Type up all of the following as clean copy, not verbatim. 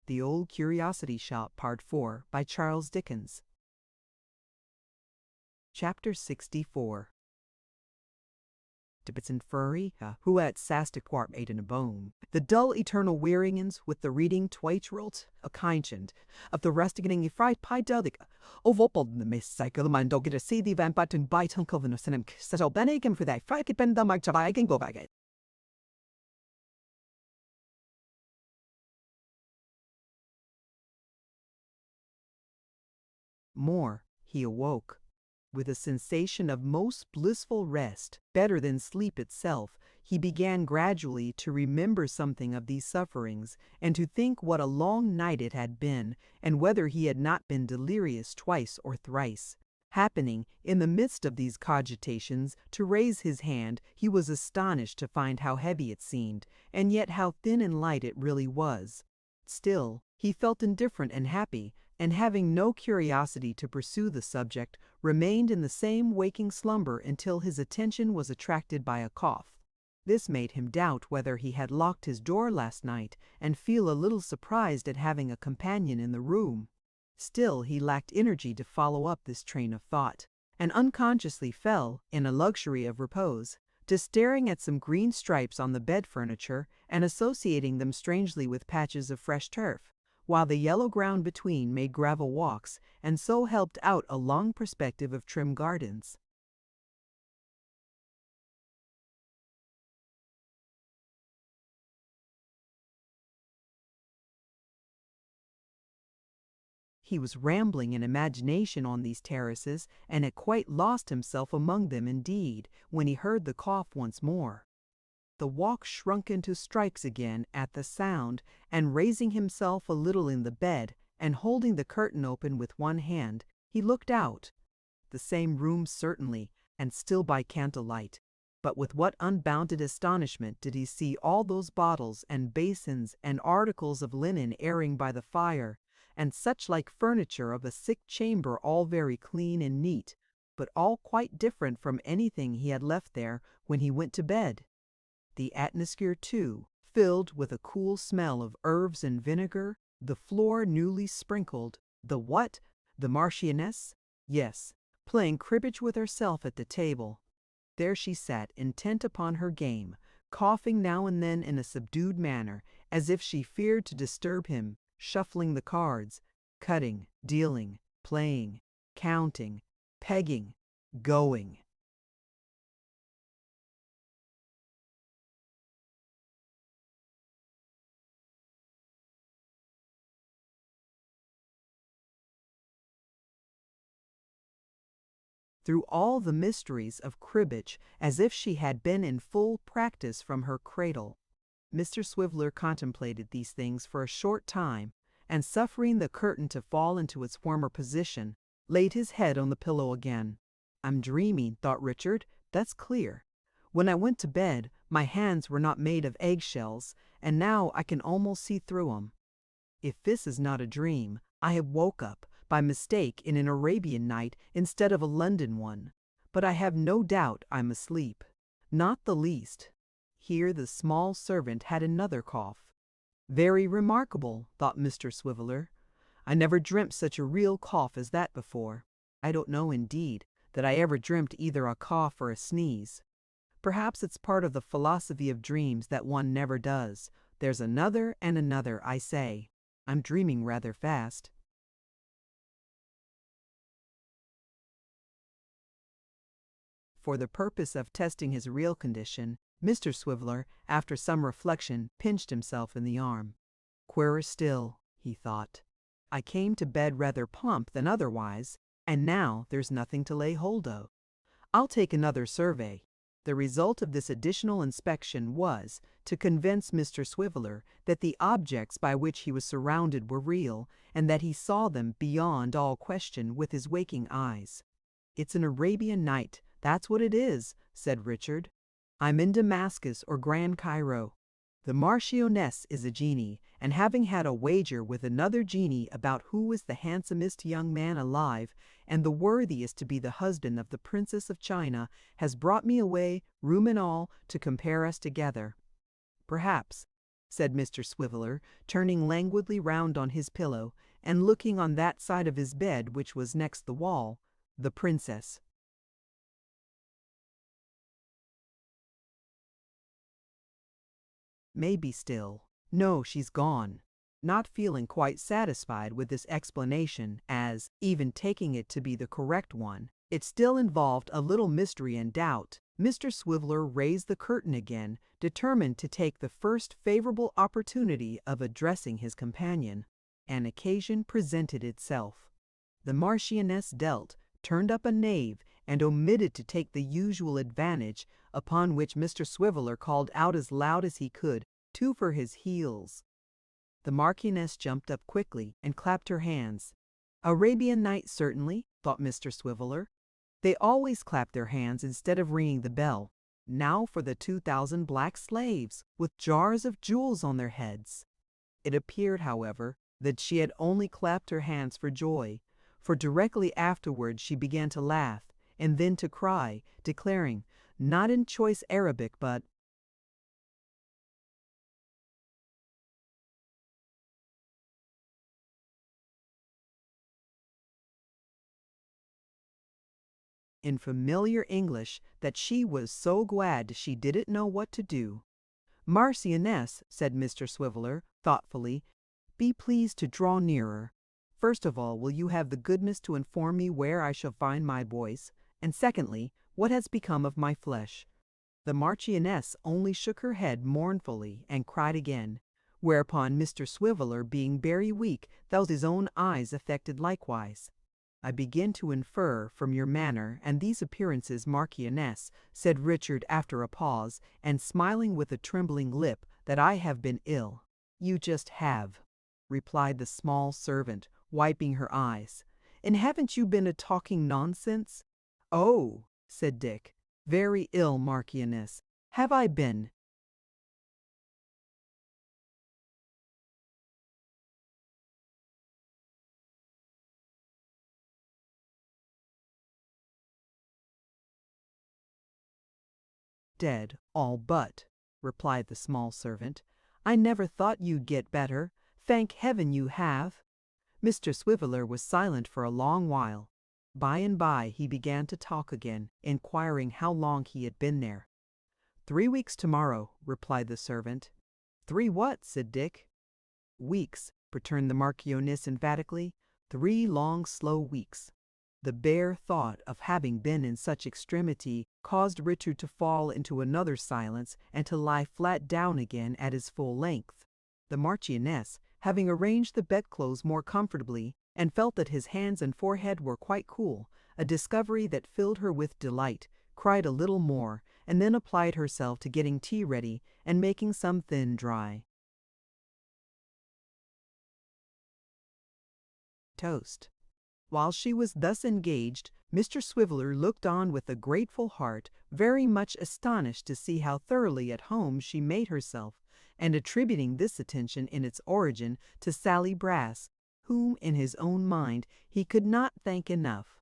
The Old Curiosity Shop, Part 4, by Charles Dickens. Chapter 64. Tibbetson Furry, who at Sastiquarp ate in a bone, the dull eternal wearingens with the reading twaitworld, a kindchend, of the rusticating fright pie deldic, of opald the miss cycle, man dog get a see the van button bite uncle the cinema, settle benegam for that fright bend the march of I can go back it. More, he awoke. With a sensation of most blissful rest, better than sleep itself, he began gradually to remember something of these sufferings, and to think what a long night it had been, and whether he had not been delirious twice or thrice. Happening, in the midst of these cogitations, to raise his hand, he was astonished to find how heavy it seemed, and yet how thin and light it really was. Still, he felt indifferent and happy, and having no curiosity to pursue the subject, remained in the same waking slumber until his attention was attracted by a cough. This made him doubt whether he had locked his door last night, and feel a little surprised at having a companion in the room. Still, he lacked energy to follow up this train of thought, and unconsciously fell, in a luxury of repose, to staring at some green stripes on the bed furniture and associating them strangely with patches of fresh turf, while the yellow ground between made gravel walks, and so helped out a long perspective of trim gardens. He was rambling in imagination on these terraces, and had quite lost himself among them indeed, when he heard the cough once more. The walk shrunk into stripes again at the sound, and raising himself a little in the bed, and holding the curtain open with one hand, he looked out. The same room certainly, and still by candlelight. But with what unbounded astonishment did he see all those bottles and basins and articles of linen airing by the fire, and such like furniture of a sick chamber, all very clean and neat, but all quite different from anything he had left there when he went to bed. The atmosphere, too, filled with a cool smell of herbs and vinegar, the floor newly sprinkled, the what? The Marchioness? Yes, playing cribbage with herself at the table. There she sat, intent upon her game, coughing now and then in a subdued manner, as if she feared to disturb him, shuffling the cards, cutting, dealing, playing, counting, pegging, going. Through all the mysteries of cribbage, as if she had been in full practice from her cradle. Mr. Swiveller contemplated these things for a short time, and suffering the curtain to fall into its former position, laid his head on the pillow again. "I'm dreaming," thought Richard, "that's clear. When I went to bed, my hands were not made of eggshells, and now I can almost see through 'em. If this is not a dream, I have woke up, by mistake, in an Arabian night instead of a London one. But I have no doubt I'm asleep. Not the least." Here the small servant had another cough. "Very remarkable," thought Mr. Swiveller. "I never dreamt such a real cough as that before. I don't know, indeed, that I ever dreamt either a cough or a sneeze. Perhaps it's part of the philosophy of dreams that one never does. There's another and another, I say. I'm dreaming rather fast." For the purpose of testing his real condition, Mr. Swiveller, after some reflection, pinched himself in the arm. "Queerer still," he thought. "I came to bed rather plump than otherwise, and now there's nothing to lay hold of. I'll take another survey." The result of this additional inspection was to convince Mr. Swiveller that the objects by which he was surrounded were real, and that he saw them beyond all question with his waking eyes. "It's an Arabian night, that's what it is," said Richard. "I'm in Damascus or Grand Cairo. The Marchioness is a genie, and having had a wager with another genie about who is the handsomest young man alive, and the worthiest to be the husband of the Princess of China, has brought me away, room and all, to compare us together. Perhaps, said Mr. Swiveller, turning languidly round on his pillow, and looking on that side of his bed which was next the wall. "The princess." "Maybe still. No, she's gone." Not feeling quite satisfied with this explanation, as, even taking it to be the correct one, it still involved a little mystery and doubt, Mr. Swiveller raised the curtain again, determined to take the first favorable opportunity of addressing his companion. An occasion presented itself. The Marchioness dealt, turned up a knave, and omitted to take the usual advantage, upon which Mr. Swiveller called out as loud as he could, "Two for his heels." The Marchioness jumped up quickly and clapped her hands. Arabian Night, certainly, thought Mr. Swiveller. They always clap their hands instead of ringing the bell. Now for the 2,000 black slaves, with jars of jewels on their heads. It appeared, however, that she had only clapped her hands for joy, for directly afterwards she began to laugh, and then to cry, declaring, not in choice Arabic, but in familiar English, that she was so glad she didn't know what to do. "Marchioness," said Mr. Swiveller, thoughtfully, "be pleased to draw nearer. First of all, will you have the goodness to inform me where I shall find my voice, and secondly, what has become of my flesh?" The Marchioness only shook her head mournfully and cried again, whereupon Mr. Swiveller, being very weak, felt his own eyes affected likewise. "I begin to infer from your manner and these appearances, Marchioness," said Richard after a pause, and smiling with a trembling lip, "that I have been ill." "You just have," replied the small servant, wiping her eyes. "And haven't you been a-talking nonsense?" "Oh," said Dick, "very ill, Marchioness. Have I been?" "Dead, all but," replied the small servant. "I never thought you'd get better. Thank heaven you have." Mr. Swiveller was silent for a long while. By and by he began to talk again, inquiring how long he had been there. "3 weeks tomorrow," replied the servant. "3 what?" said Dick. "Weeks," returned the Marchioness emphatically. "3 long slow weeks." The bare thought of having been in such extremity caused Richard to fall into another silence and to lie flat down again at his full length. The Marchioness, having arranged the bedclothes more comfortably, and felt that his hands and forehead were quite cool, a discovery that filled her with delight, cried a little more, and then applied herself to getting tea ready and making some thin dry toast. While she was thus engaged, Mr. Swiveller looked on with a grateful heart, very much astonished to see how thoroughly at home she made herself, and attributing this attention in its origin to Sally Brass, whom in his own mind he could not thank enough.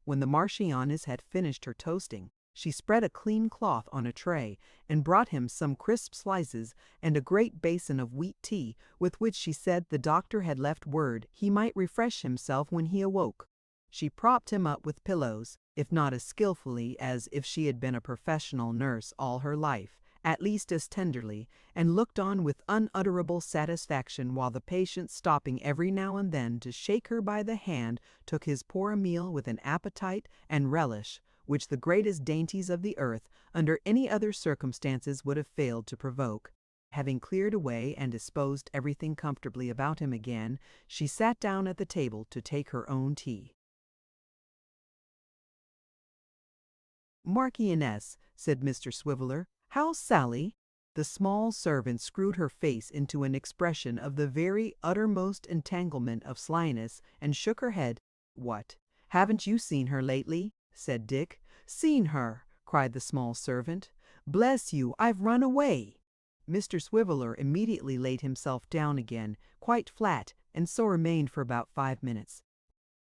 When the Marchioness had finished her toasting, she spread a clean cloth on a tray, and brought him some crisp slices and a great basin of wheat tea, with which she said the doctor had left word he might refresh himself when he awoke. She propped him up with pillows, if not as skilfully as if she had been a professional nurse all her life, at least as tenderly, and looked on with unutterable satisfaction while the patient, stopping every now and then to shake her by the hand, took his poor meal with an appetite and relish which the greatest dainties of the earth, under any other circumstances, would have failed to provoke. Having cleared away and disposed everything comfortably about him again, she sat down at the table to take her own tea. "Marchioness," said Mr. Swiveller, "how's Sally?" The small servant screwed her face into an expression of the very uttermost entanglement of slyness, and shook her head. "What, haven't you seen her lately?" said Dick. "Seen her!" cried the small servant. "Bless you, I've run away." Mr. Swiveller immediately laid himself down again, quite flat, and so remained for about 5 minutes.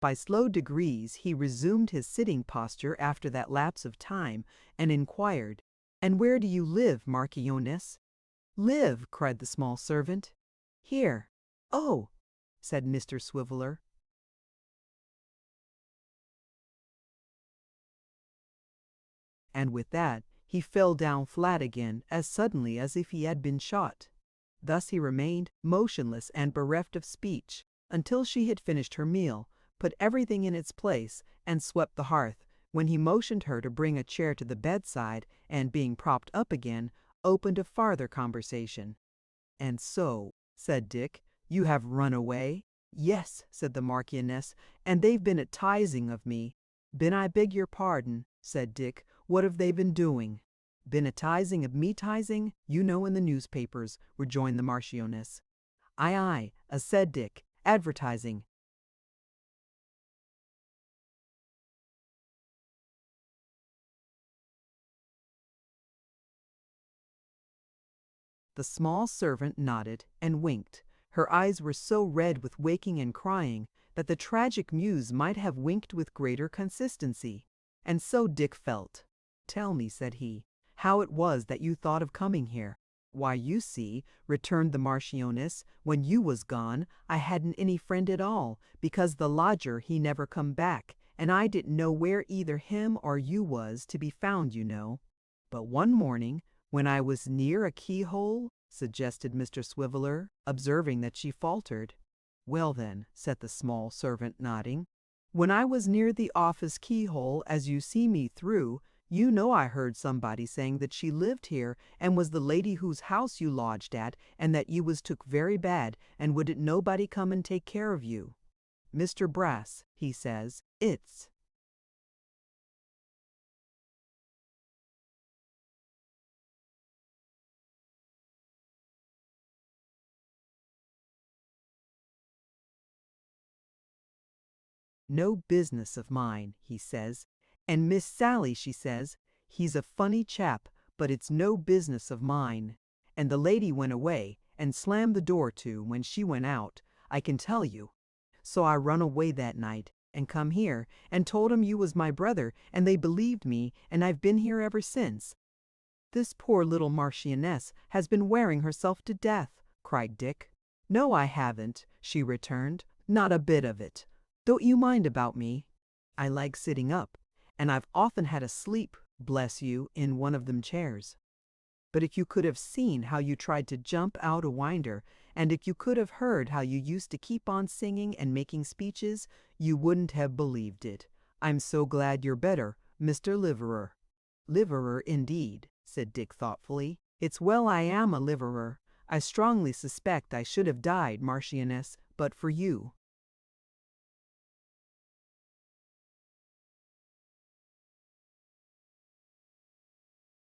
By slow degrees he resumed his sitting posture after that lapse of time, and inquired, "And where do you live, Marchioness?" "Live!" cried the small servant. "Here." "Oh," said Mr. Swiveller. And with that he fell down flat again as suddenly as if he had been shot. Thus he remained motionless and bereft of speech until she had finished her meal, put everything in its place, and swept the hearth, when he motioned her to bring a chair to the bedside, and being propped up again, opened a farther conversation. "And so," said Dick, "you have run away?" "Yes," said the Marchioness, "and they've been at-tizing of me." "Been, I beg your pardon," said Dick, "what have they been doing?" "Been a-tizing of me-tizing, you know in the newspapers," rejoined the Marchioness. "Aye, aye, said Dick, advertising." The small servant nodded and winked. Her eyes were so red with waking and crying that the tragic muse might have winked with greater consistency. And so Dick felt. "Tell me," said he, "how it was that you thought of coming here." "Why, you see," returned the Marchioness, "when you was gone, I hadn't any friend at all, because the lodger he never come back, and I didn't know where either him or you was to be found, you know. But one morning, when I was near a keyhole," suggested Mr. Swiveller, observing that she faltered. "Well then," said the small servant, nodding, "when I was near the office keyhole as you see me through, you know I heard somebody saying that she lived here and was the lady whose house you lodged at, and that you was took very bad, and wouldn't nobody come and take care of you. Mr. Brass, he says, it's no business of mine, he says. And Miss Sally, she says, he's a funny chap, but it's no business of mine. And the lady went away and slammed the door to when she went out, I can tell you. So I run away that night and come here and told 'em you was my brother, and they believed me, and I've been here ever since." "This poor little Marchioness has been wearing herself to death," cried Dick. "No, I haven't," she returned, "not a bit of it. Don't you mind about me. I like sitting up, and I've often had a sleep, bless you, in one of them chairs. But if you could have seen how you tried to jump out a winder, and if you could have heard how you used to keep on singing and making speeches, you wouldn't have believed it. I'm so glad you're better, Mr. Liverer." "Liverer, indeed," said Dick thoughtfully. "It's well I am a liverer. I strongly suspect I should have died, Marchioness, but for you."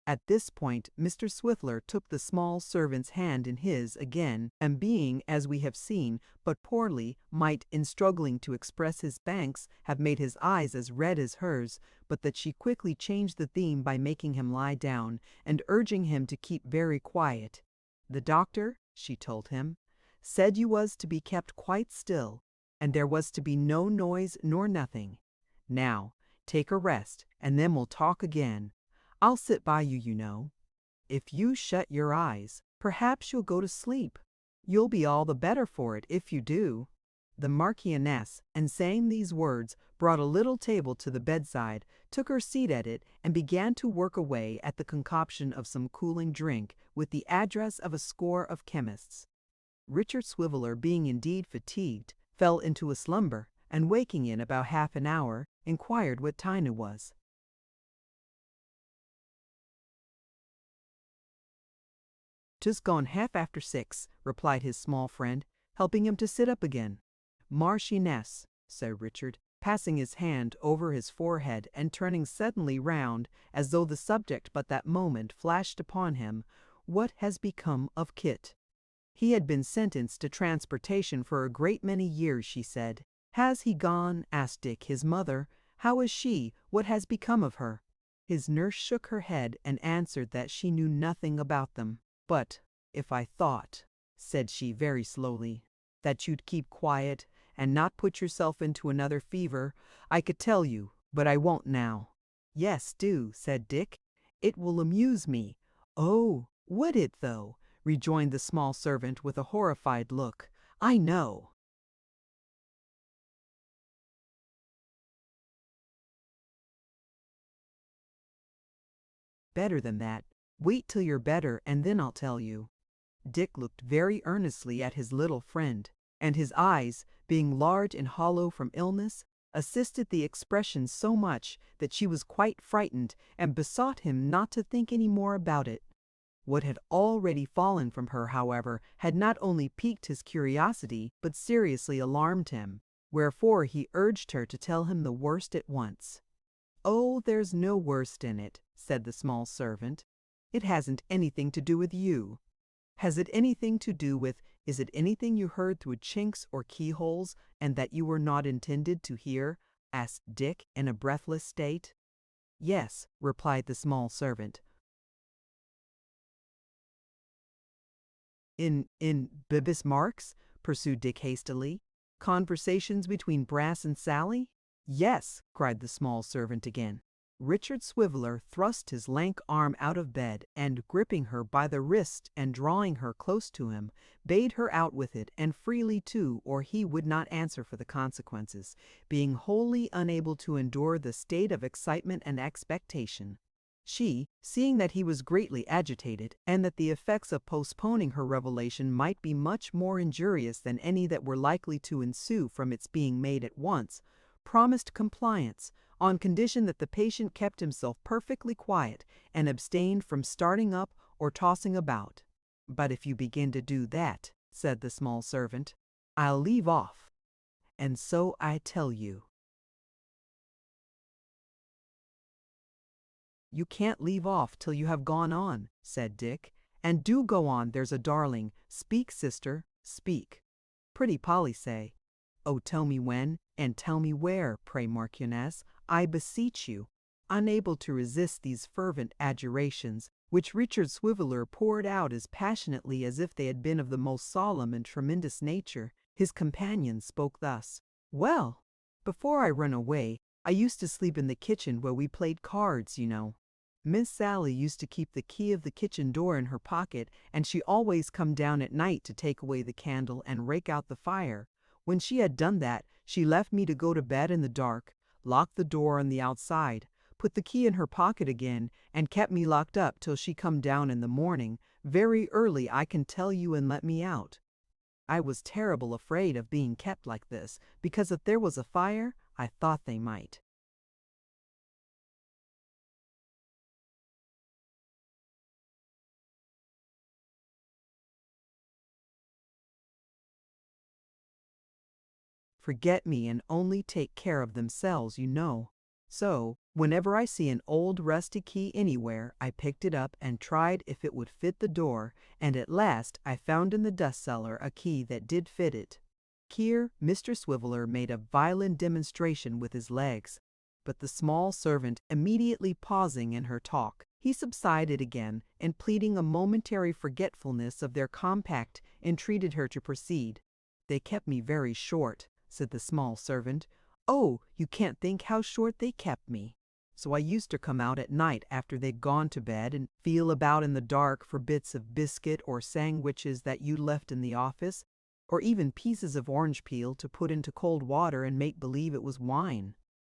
At this point Mr. Swiveller took the small servant's hand in his again, and being, as we have seen, but poorly, might, in struggling to express his thanks, have made his eyes as red as hers, but that she quickly changed the theme by making him lie down, and urging him to keep very quiet. "The doctor," she told him, "said you was to be kept quite still, and there was to be no noise nor nothing. Now, take a rest, and then we'll talk again. I'll sit by you, you know. If you shut your eyes, perhaps you'll go to sleep. You'll be all the better for it if you do." The Marchioness, and saying these words, brought a little table to the bedside, took her seat at it, and began to work away at the concoction of some cooling drink, with the address of a score of chemists. Richard Swiveller, being indeed fatigued, fell into a slumber, and waking in about half an hour, inquired what time it was. "'Tis gone half after 6, replied his small friend, helping him to sit up again. "Marchioness," said Richard, passing his hand over his forehead and turning suddenly round, as though the subject but that moment flashed upon him, "what has become of Kit?" "He had been sentenced to transportation for a great many years," she said. "Has he gone?" asked Dick. "His mother, how is she? What has become of her?" His nurse shook her head and answered that she knew nothing about them. "But if I thought," said she very slowly, "that you'd keep quiet and not put yourself into another fever, I could tell you, but I won't now." "Yes, do," said Dick. "It will amuse me." "Oh, would it though?" rejoined the small servant with a horrified look. "I know." "Better than that. Wait till you're better and then I'll tell you." Dick looked very earnestly at his little friend, and his eyes, being large and hollow from illness, assisted the expression so much that she was quite frightened and besought him not to think any more about it. What had already fallen from her, however, had not only piqued his curiosity but seriously alarmed him, wherefore he urged her to tell him the worst at once. "Oh, there's no worst in it," said the small servant. "It hasn't anything to do with you." "Has it anything to do with, is it anything you heard through chinks or keyholes and that you were not intended to hear?" asked Dick in a breathless state. "Yes," replied the small servant. In Bibis Marks?" pursued Dick hastily. "Conversations between Brass and Sally?" "Yes," cried the small servant again. Richard Swiveller thrust his lank arm out of bed, and gripping her by the wrist and drawing her close to him, bade her out with it, and freely too, or he would not answer for the consequences, being wholly unable to endure the state of excitement and expectation. She, seeing that he was greatly agitated, and that the effects of postponing her revelation might be much more injurious than any that were likely to ensue from its being made at once, promised compliance, on condition that the patient kept himself perfectly quiet and abstained from starting up or tossing about. "But if you begin to do that," said the small servant, "I'll leave off. And so I tell you." "You can't leave off till you have gone on," said Dick. "And do go on, there's a darling. Speak, sister, speak." Pretty Polly say, "Oh, tell me when, and tell me where, pray, Marchioness, I beseech you." Unable to resist these fervent adjurations, which Richard Swiveller poured out as passionately as if they had been of the most solemn and tremendous nature, his companion spoke thus: "Well, before I run away, I used to sleep in the kitchen where we played cards, you know. Miss Sally used to keep the key of the kitchen door in her pocket, and she always come down at night to take away the candle and rake out the fire. When she had done that, she left me to go to bed in the dark, locked the door on the outside, put the key in her pocket again, and kept me locked up till she come down in the morning, very early I can tell you, and let me out. I was terrible afraid of being kept like this, because if there was a fire, I thought they might." Forget me and only take care of themselves, you know. So, whenever I see an old rusty key anywhere, I picked it up and tried if it would fit the door, and at last I found in the dust cellar a key that did fit it." Here Mr. Swiveller made a violent demonstration with his legs, but the small servant immediately pausing in her talk, he subsided again, and pleading a momentary forgetfulness of their compact, entreated her to proceed. "They kept me very short," said the small servant. "Oh, you can't think how short they kept me. So I used to come out at night after they'd gone to bed and feel about in the dark for bits of biscuit or sandwiches that you'd left in the office, or even pieces of orange peel to put into cold water and make believe it was wine.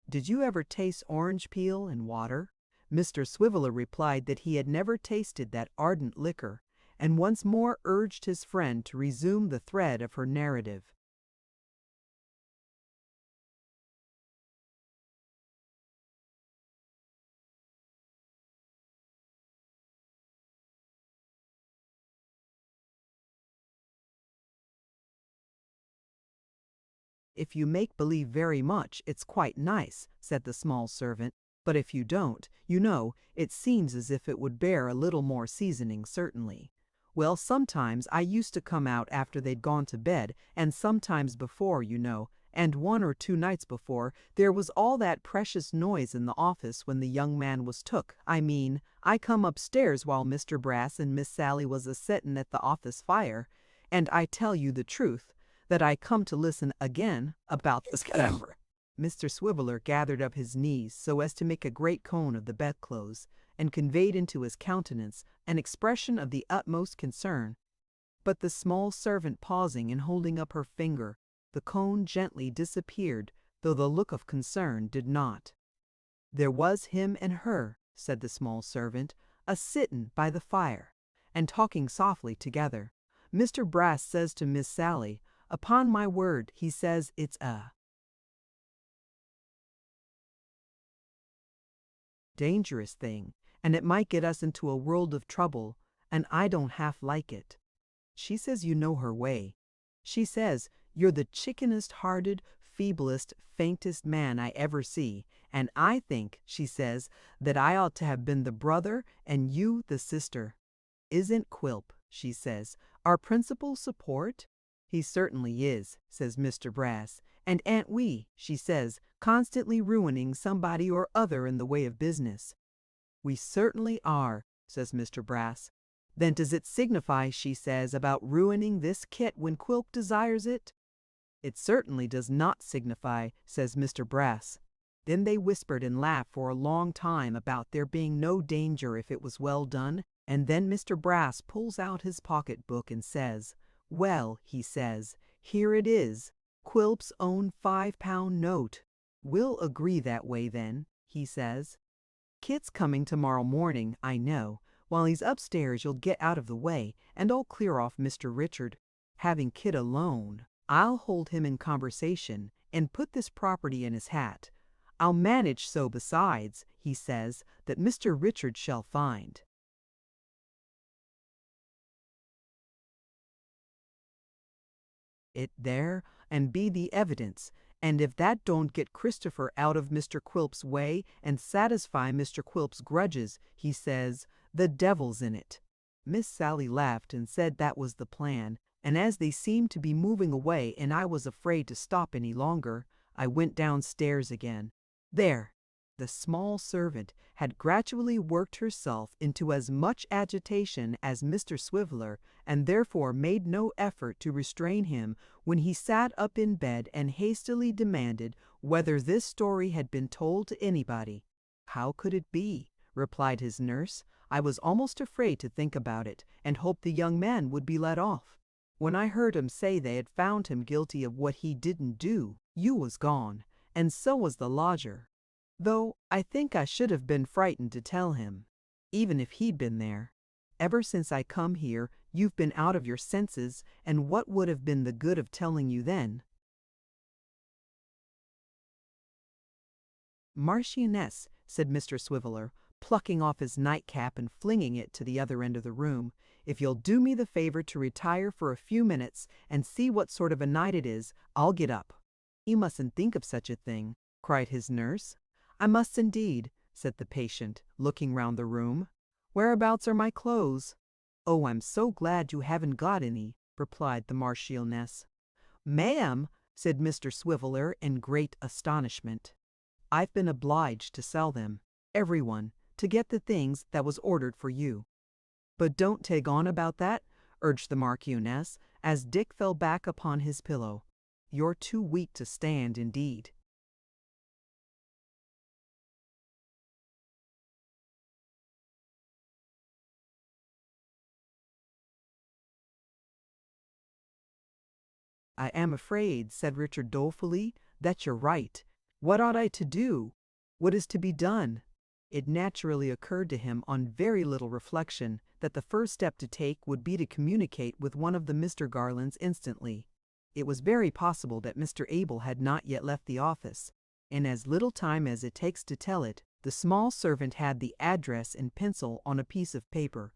Did you ever taste orange peel in water?" Mr. Swiveller replied that he had never tasted that ardent liquor, and once more urged his friend to resume the thread of her narrative. "If you make believe very much, it's quite nice," said the small servant, "but if you don't, you know, it seems as if it would bear a little more seasoning, certainly. Well, sometimes I used to come out after they'd gone to bed, and sometimes before, you know, and 1 or 2 nights before, there was all that precious noise in the office when the young man was took. I mean, I come upstairs while Mr. Brass and Miss Sally was a-settin' at the office fire, and I tell you the truth, that I come to listen again about this cadaver." Mr. Swiveller gathered up his knees so as to make a great cone of the bedclothes, and conveyed into his countenance an expression of the utmost concern. But the small servant pausing and holding up her finger, the cone gently disappeared, though the look of concern did not. "There was him and her," said the small servant, "a sittin' by the fire, and talking softly together. Mr. Brass says to Miss Sally, upon my word, he says it's a dangerous thing, and it might get us into a world of trouble, and I don't half like it. She says you know her way. She says you're the chickenest-hearted, feeblest, faintest man I ever see, and I think, she says, that I ought to have been the brother and you the sister. Isn't Quilp, she says, our principal support? He certainly is, says Mr. Brass, and ain't we, she says, constantly ruining somebody or other in the way of business? We certainly are, says Mr. Brass. Then does it signify, she says, about ruining this kit when Quilp desires it? It certainly does not signify, says Mr. Brass. Then they whispered and laughed for a long time about there being no danger if it was well done, and then Mr. Brass pulls out his pocket-book and says, "Well," he says, "here it is, Quilp's own £5 note. We'll agree that way then," he says. "Kit's coming tomorrow morning, I know. While he's upstairs you'll get out of the way, and I'll clear off Mr. Richard. Having Kit alone, I'll hold him in conversation, and put this property in his hat. I'll manage so besides," he says, "that Mr. Richard shall find it there, and be the evidence, and if that don't get Christopher out of Mr. Quilp's way and satisfy Mr. Quilp's grudges, he says, the devil's in it." Miss Sally laughed and said that was the plan, and as they seemed to be moving away and I was afraid to stop any longer, I went downstairs again. There! The small servant had gradually worked herself into as much agitation as Mr. Swiveller, and therefore made no effort to restrain him when he sat up in bed and hastily demanded whether this story had been told to anybody. "How could it be?" replied his nurse. "I was almost afraid to think about it, and hoped the young man would be let off. When I heard 'em say they had found him guilty of what he didn't do, you was gone, and so was the lodger. Though I think I should have been frightened to tell him, even if he'd been there. Ever since I come here, you've been out of your senses, and what would have been the good of telling you then?" "Marchioness," said Mr. Swiveller, plucking off his nightcap and flinging it to the other end of the room, "if you'll do me the favor to retire for a few minutes and see what sort of a night it is, I'll get up." "You mustn't think of such a thing," cried his nurse. "I must indeed," said the patient, looking round the room. "Whereabouts are my clothes?" "Oh, I'm so glad you haven't got any," replied the Marchioness. "Ma'am," said Mr. Swiveller in great astonishment. "I've been obliged to sell them, every one, to get the things that was ordered for you." "But don't take on about that," urged the Marchioness, as Dick fell back upon his pillow. "You're too weak to stand, indeed." "I am afraid," said Richard dolefully, "that you're right. What ought I to do? What is to be done?" It naturally occurred to him on very little reflection that the first step to take would be to communicate with one of the Mr. Garlands instantly. It was very possible that Mr. Abel had not yet left the office. In as little time as it takes to tell it, the small servant had the address in pencil on a piece of paper,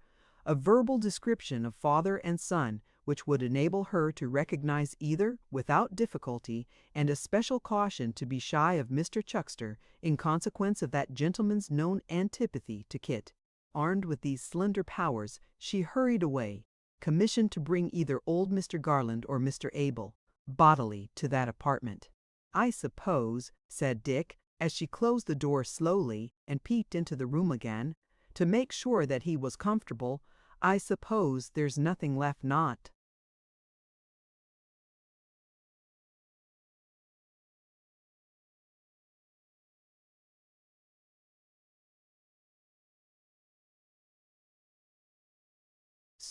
a verbal description of father and son, which would enable her to recognize either without difficulty, and a special caution to be shy of Mr. Chuckster in consequence of that gentleman's known antipathy to Kit. Armed with these slender powers, she hurried away, commissioned to bring either old Mr. Garland or Mr. Abel bodily to that apartment. "I suppose," said Dick, as she closed the door slowly and peeped into the room again, to make sure that he was comfortable, "I suppose there's nothing left not."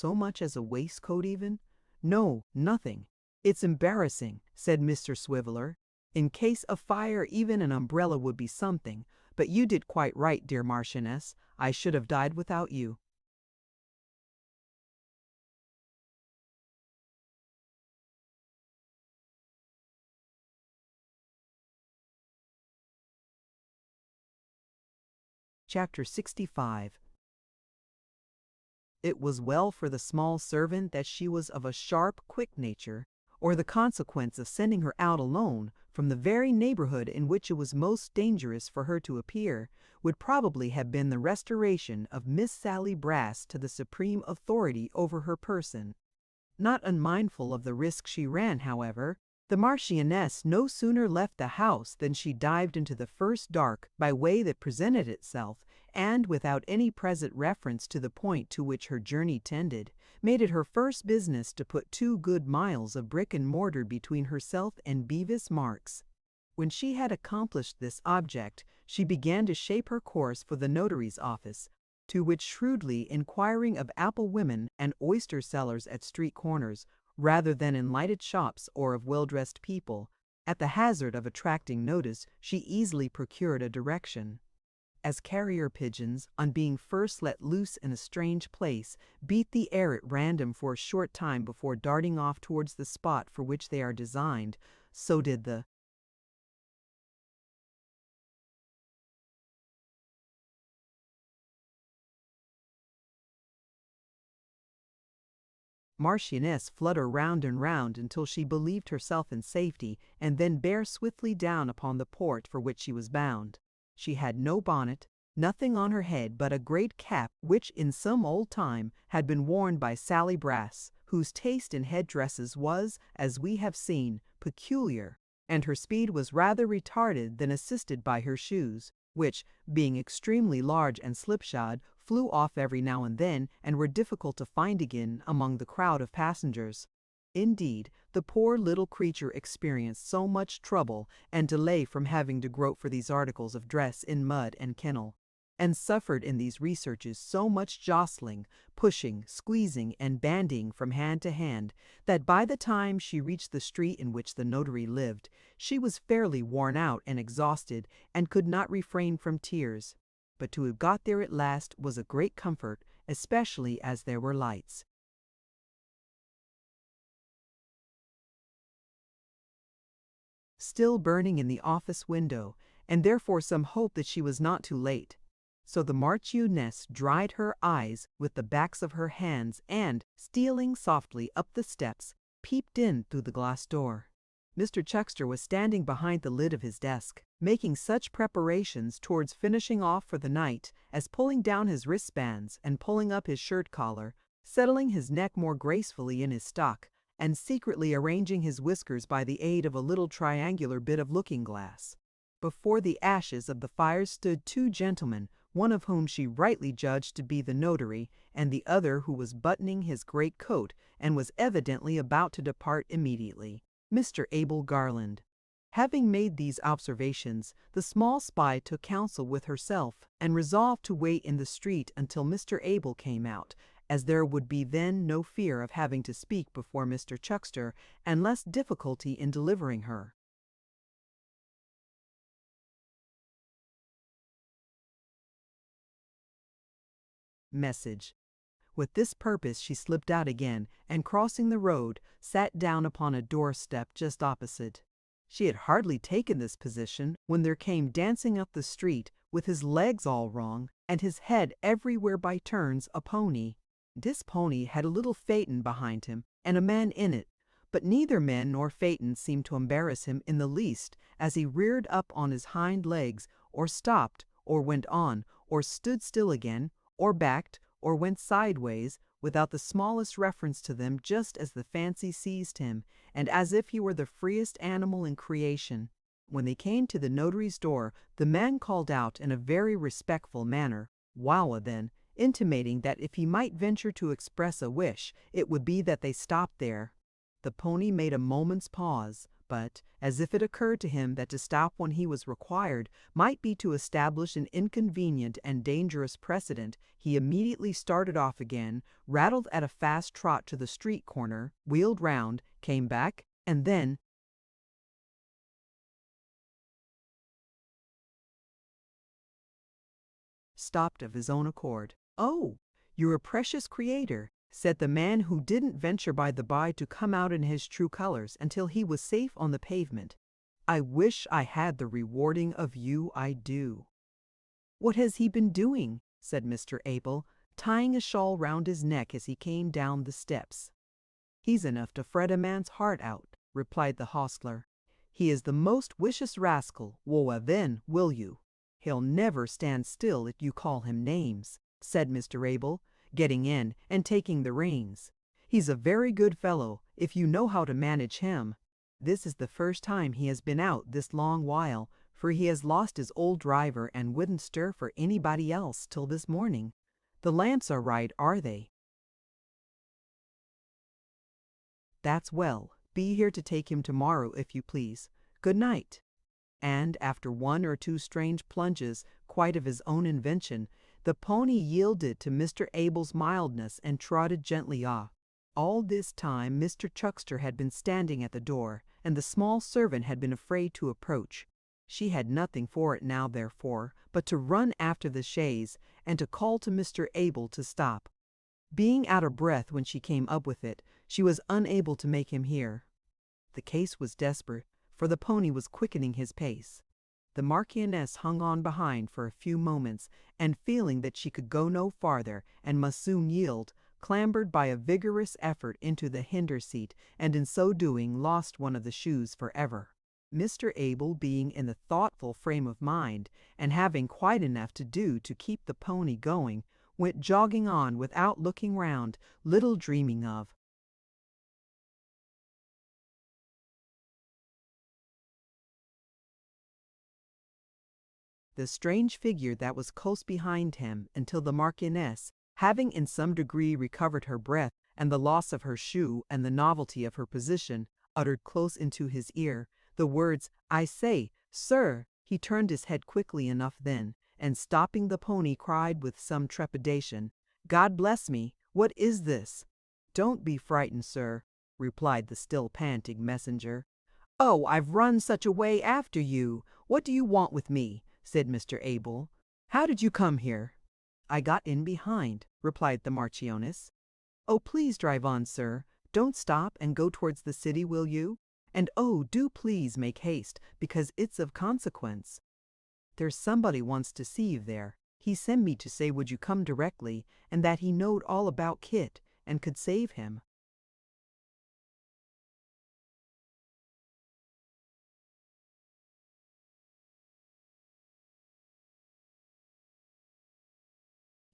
so much as a waistcoat even? No, nothing. It's embarrassing, said Mr. Swiveller. In case of fire even an umbrella would be something, but you did quite right, dear Marchioness. I should have died without you. Chapter 65. It was well for the small servant that she was of a sharp, quick nature, or the consequence of sending her out alone from the very neighborhood in which it was most dangerous for her to appear, would probably have been the restoration of Miss Sally Brass to the supreme authority over her person. Not unmindful of the risk she ran, however, the Marchioness no sooner left the house than she dived into the first dark by way that presented itself, and, without any present reference to the point to which her journey tended, made it her first business to put 2 good miles of brick and mortar between herself and Bevis Marks. When she had accomplished this object, she began to shape her course for the notary's office, to which shrewdly inquiring of apple women and oyster sellers at street corners, rather than in lighted shops or of well-dressed people, at the hazard of attracting notice, she easily procured a direction. As carrier pigeons, on being first let loose in a strange place, beat the air at random for a short time before darting off towards the spot for which they are designed, so did the Marchioness flutter round and round until she believed herself in safety, and then bear swiftly down upon the port for which she was bound. She had no bonnet, nothing on her head but a great cap which in some old time had been worn by Sally Brass, whose taste in head-dresses was, as we have seen, peculiar, and her speed was rather retarded than assisted by her shoes, which, being extremely large and slipshod, flew off every now and then, and were difficult to find again among the crowd of passengers. Indeed, the poor little creature experienced so much trouble and delay from having to grope for these articles of dress in mud and kennel, and suffered in these researches so much jostling, pushing, squeezing, and bandying from hand to hand, that by the time she reached the street in which the notary lived, she was fairly worn out and exhausted, and could not refrain from tears. But to have got there at last was a great comfort, especially as there were lights still burning in the office window, and therefore some hope that she was not too late. So the Marchioness dried her eyes with the backs of her hands and, stealing softly up the steps, peeped in through the glass door. Mr. Chuckster was standing behind the lid of his desk, making such preparations towards finishing off for the night as pulling down his wristbands and pulling up his shirt collar, settling his neck more gracefully in his stock, and secretly arranging his whiskers by the aid of a little triangular bit of looking-glass. Before the ashes of the fire stood 2 gentlemen, one of whom she rightly judged to be the notary, and the other who was buttoning his great coat and was evidently about to depart immediately, Mr. Abel Garland. Having made these observations, the small spy took counsel with herself, and resolved to wait in the street until Mr. Abel came out, as there would be then no fear of having to speak before Mr. Chuckster, and less difficulty in delivering her. Message. With this purpose she slipped out again, and crossing the road, sat down upon a doorstep just opposite. She had hardly taken this position when there came dancing up the street, with his legs all wrong, and his head everywhere by turns, a pony. This pony had a little phaeton behind him, and a man in it, but neither man nor phaeton seemed to embarrass him in the least, as he reared up on his hind legs, or stopped, or went on, or stood still again, or backed, or went sideways, without the smallest reference to them, just as the fancy seized him, and as if he were the freest animal in creation. When they came to the notary's door, the man called out in a very respectful manner, "Wowa, then," intimating that if he might venture to express a wish, it would be that they stopped there. The pony made a moment's pause, but, as if it occurred to him that to stop when he was required might be to establish an inconvenient and dangerous precedent, he immediately started off again, rattled at a fast trot to the street corner, wheeled round, came back, and then stopped of his own accord. "Oh, you're a precious creator," said the man, who didn't venture by the by to come out in his true colors until he was safe on the pavement. "I wish I had the rewarding of you, I do." "What has he been doing?" said Mr. Abel, tying a shawl round his neck as he came down the steps. "He's enough to fret a man's heart out," replied the hostler. "He is the most vicious rascal. Woa then, will you? He'll never stand still if you call him names," said Mr. Abel, getting in and taking the reins. "He's a very good fellow, if you know how to manage him. This is the first time he has been out this long while, for he has lost his old driver and wouldn't stir for anybody else till this morning. The lamps are right, are they?" "That's well. Be here to take him tomorrow, if you please. Good night." And after one or two strange plunges, quite of his own invention, the pony yielded to Mr. Abel's mildness and trotted gently off. All this time Mr. Chuckster had been standing at the door, and the small servant had been afraid to approach. She had nothing for it now, therefore, but to run after the chaise, and to call to Mr. Abel to stop. Being out of breath when she came up with it, she was unable to make him hear. The case was desperate, for the pony was quickening his pace. The Marchioness hung on behind for a few moments, and feeling that she could go no farther and must soon yield, clambered by a vigorous effort into the hinder seat, and in so doing lost one of the shoes forever. Mr. Abel, being in a thoughtful frame of mind, and having quite enough to do to keep the pony going, went jogging on without looking round, little dreaming of the strange figure that was close behind him, until the Marchioness, having in some degree recovered her breath, and the loss of her shoe and the novelty of her position, uttered close into his ear the words, "I say, sir." He turned his head quickly enough then, and stopping the pony, cried with some trepidation, "God bless me, what is this?" "Don't be frightened, sir," replied the still panting messenger. "Oh, I've run such a way after you. What do you want with me?" said Mr. Abel. "How did you come here?" "I got in behind," replied the Marchioness. "Oh, please drive on, sir. Don't stop and go towards the city, will you? And oh, do please make haste, because it's of consequence. There's somebody wants to see you there. He sent me to say would you come directly, and that he knowed all about Kit, and could save him."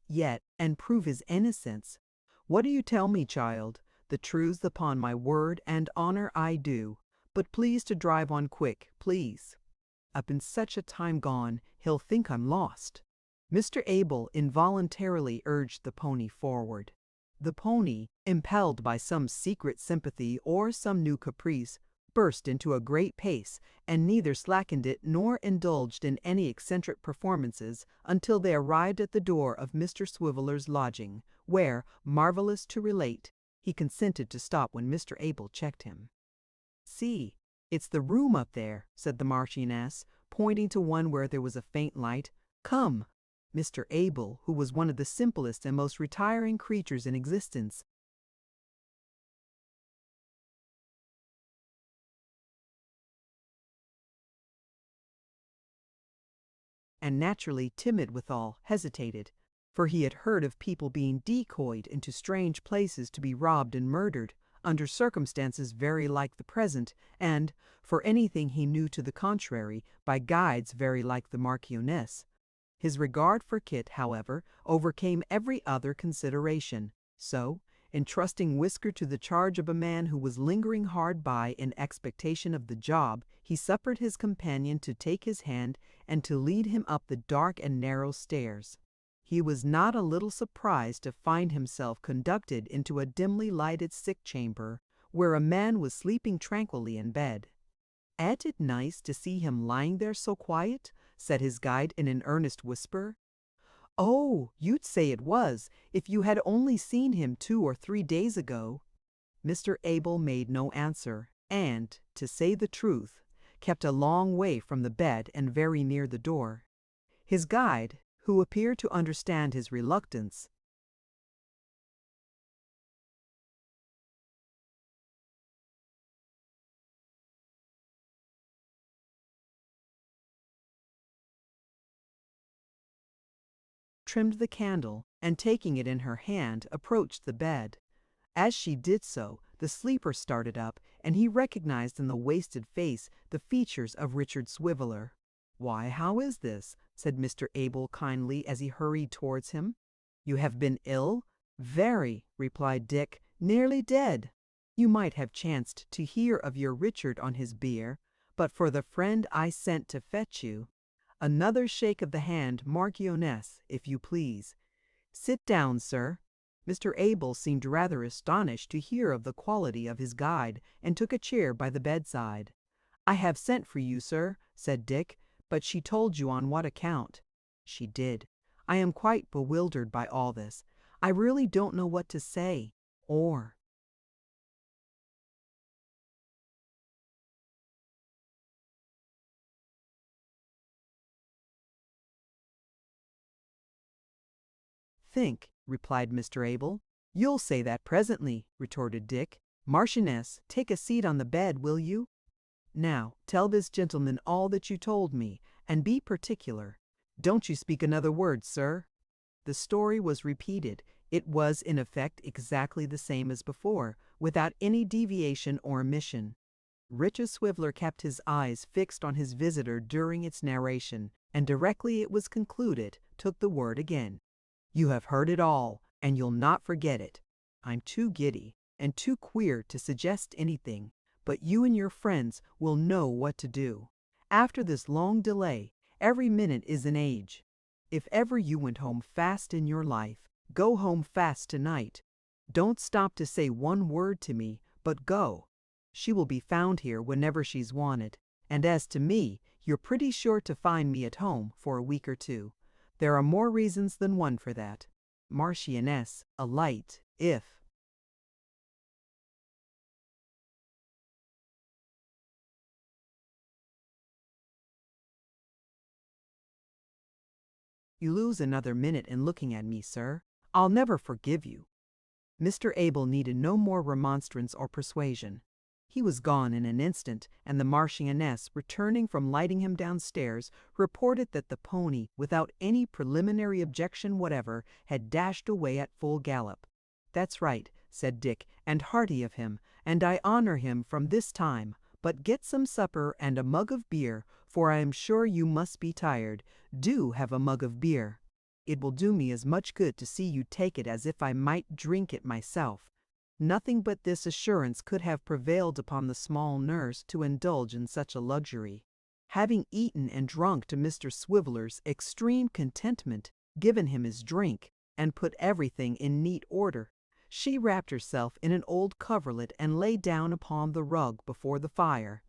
"Yet, and prove his innocence. What do you tell me, child? The truth upon my word and honor I do. But please to drive on quick, please. Up in such a time gone, he'll think I'm lost." Mr. Abel involuntarily urged the pony forward. The pony, impelled by some secret sympathy or some new caprice, burst into a great pace, and neither slackened it nor indulged in any eccentric performances until they arrived at the door of Mr. Swiveller's lodging, where, marvellous to relate, he consented to stop when Mr. Abel checked him. "See, it's the room up there," said the Marchioness, pointing to one where there was a faint light. "Come." Mr. Abel, who was one of the simplest and most retiring creatures in existence, and naturally timid withal, hesitated, for he had heard of people being decoyed into strange places to be robbed and murdered, under circumstances very like the present, and, for anything he knew to the contrary, by guides very like the Marchioness. His regard for Kit, however, overcame every other consideration, so, entrusting Whisker to the charge of a man who was lingering hard by in expectation of the job, he suffered his companion to take his hand and to lead him up the dark and narrow stairs. He was not a little surprised to find himself conducted into a dimly lighted sick chamber, where a man was sleeping tranquilly in bed. "Ain't it nice to see him lying there so quiet?" said his guide in an earnest whisper. "Oh, you'd say it was, if you had only seen him 2 or 3 days ago." Mr. Abel made no answer, and, to say the truth, kept a long way from the bed and very near the door. His guide, who appeared to understand his reluctance, trimmed the candle, and taking it in her hand, approached the bed. As she did so, the sleeper started up, and he recognized in the wasted face the features of Richard Swiveller. "Why, how is this?" said Mr. Abel kindly as he hurried towards him. "You have been ill?" "Very," replied Dick, "nearly dead. You might have chanced to hear of your Richard on his bier, but for the friend I sent to fetch you. Another shake of the hand, Marchioness, if you please. Sit down, sir." Mr. Abel seemed rather astonished to hear of the quality of his guide, and took a chair by the bedside. "I have sent for you, sir," said Dick, "but she told you on what account." "She did. I am quite bewildered by all this. I really don't know what to say, or—" "Think," replied Mr. Abel. "You'll say that presently," retorted Dick. "Marchioness, take a seat on the bed, will you? Now, tell this gentleman all that you told me, and be particular. Don't you speak another word, sir." The story was repeated. It was in effect exactly the same as before, without any deviation or omission. Richard Swiveller kept his eyes fixed on his visitor during its narration, and directly it was concluded, took the word again. "You have heard it all, and you'll not forget it. I'm too giddy and too queer to suggest anything, but you and your friends will know what to do. After this long delay, every minute is an age. If ever you went home fast in your life, go home fast tonight. Don't stop to say one word to me, but go. She will be found here whenever she's wanted, and as to me, you're pretty sure to find me at home for a week or two. There are more reasons than one for that. Marchioness, a light, if—" "You lose another minute in looking at me, sir. I'll never forgive you." Mr. Abel needed no more remonstrance or persuasion. He was gone in an instant, and the Marchioness, returning from lighting him downstairs, reported that the pony, without any preliminary objection whatever, had dashed away at full gallop. "That's right," said Dick, "and hearty of him, and I honor him from this time. But get some supper and a mug of beer, for I am sure you must be tired. Do have a mug of beer. It will do me as much good to see you take it as if I might drink it myself." Nothing but this assurance could have prevailed upon the small nurse to indulge in such a luxury. Having eaten and drunk to Mr. Swiveller's extreme contentment, given him his drink, and put everything in neat order, she wrapped herself in an old coverlet and lay down upon the rug before the fire.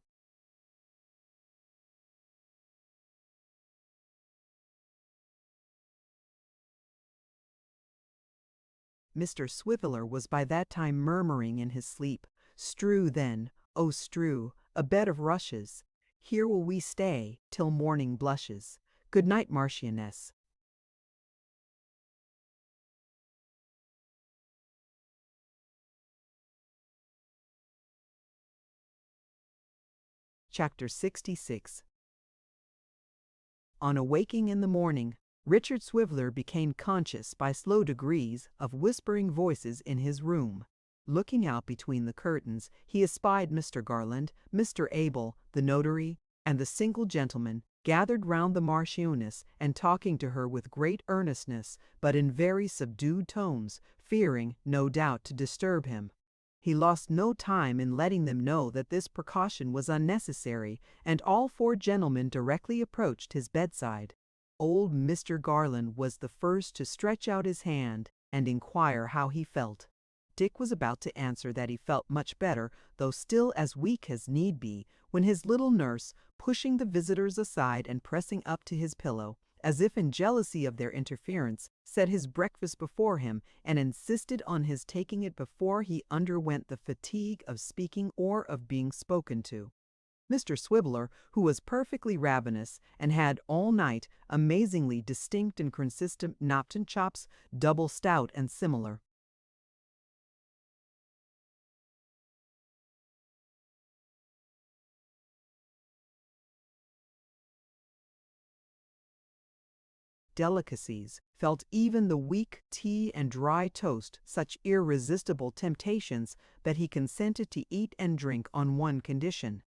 Mr. Swiveller was by that time murmuring in his sleep, "Strew then, O strew, a bed of rushes. Here will we stay till morning blushes. Good night, Marchioness." Chapter 66. On awaking in the morning, Richard Swiveller became conscious by slow degrees of whispering voices in his room. Looking out between the curtains, he espied Mr. Garland, Mr. Abel, the notary, and the single gentleman, gathered round the Marchioness and talking to her with great earnestness, but in very subdued tones, fearing, no doubt, to disturb him. He lost no time in letting them know that this precaution was unnecessary, and all four gentlemen directly approached his bedside. Old Mr. Garland was the first to stretch out his hand and inquire how he felt. Dick was about to answer that he felt much better, though still as weak as need be, when his little nurse, pushing the visitors aside and pressing up to his pillow, as if in jealousy of their interference, set his breakfast before him and insisted on his taking it before he underwent the fatigue of speaking or of being spoken to. Mr. Swiveller, who was perfectly ravenous and had all night amazingly distinct and consistent Knapton chops, double stout and similar delicacies, felt even the weak tea and dry toast such irresistible temptations that he consented to eat and drink on one condition.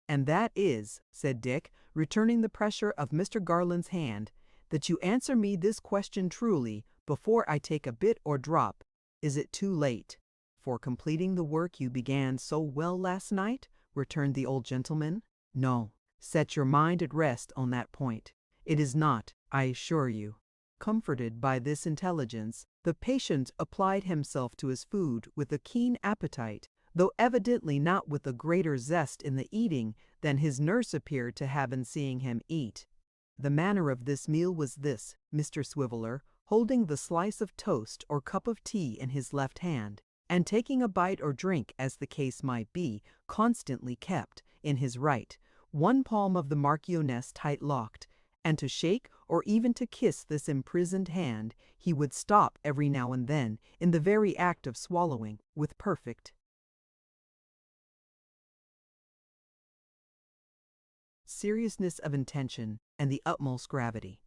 "And that is," said Dick, returning the pressure of Mr. Garland's hand, "that you answer me this question truly, before I take a bit or drop. Is it too late for completing the work you began so well last night?" returned the old gentleman. "No. Set your mind at rest on that point. It is not, I assure you." Comforted by this intelligence, the patient applied himself to his food with a keen appetite, though evidently not with a greater zest in the eating than his nurse appeared to have in seeing him eat. The manner of this meal was this: Mr. Swiveller, holding the slice of toast or cup of tea in his left hand, and taking a bite or drink, as the case might be, constantly kept, in his right, one palm of the Marchioness tight locked, and to shake or even to kiss this imprisoned hand, he would stop every now and then, in the very act of swallowing, with perfect seriousness of intention and the utmost gravity.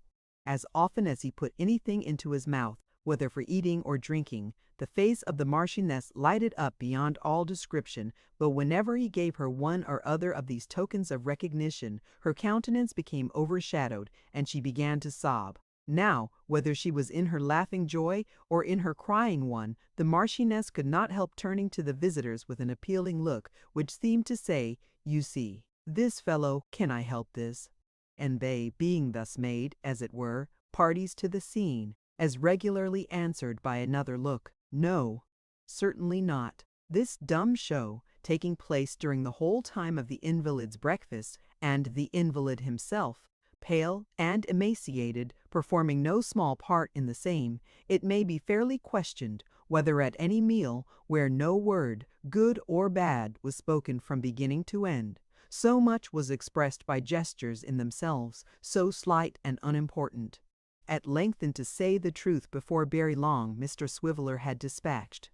As often as he put anything into his mouth, whether for eating or drinking, the face of the Marchioness lighted up beyond all description, but whenever he gave her one or other of these tokens of recognition, her countenance became overshadowed, and she began to sob. Now, whether she was in her laughing joy or in her crying one, the Marchioness could not help turning to the visitors with an appealing look, which seemed to say, "You see, this fellow, can I help this?" And they, being thus made, as it were, parties to the scene, as regularly answered by another look, "No, certainly not." This dumb show, taking place during the whole time of the invalid's breakfast, and the invalid himself, pale and emaciated, performing no small part in the same, it may be fairly questioned whether at any meal, where no word, good or bad, was spoken from beginning to end, so much was expressed by gestures in themselves, so slight and unimportant. At length, and to say the truth, before very long, Mr. Swiveller had dispatched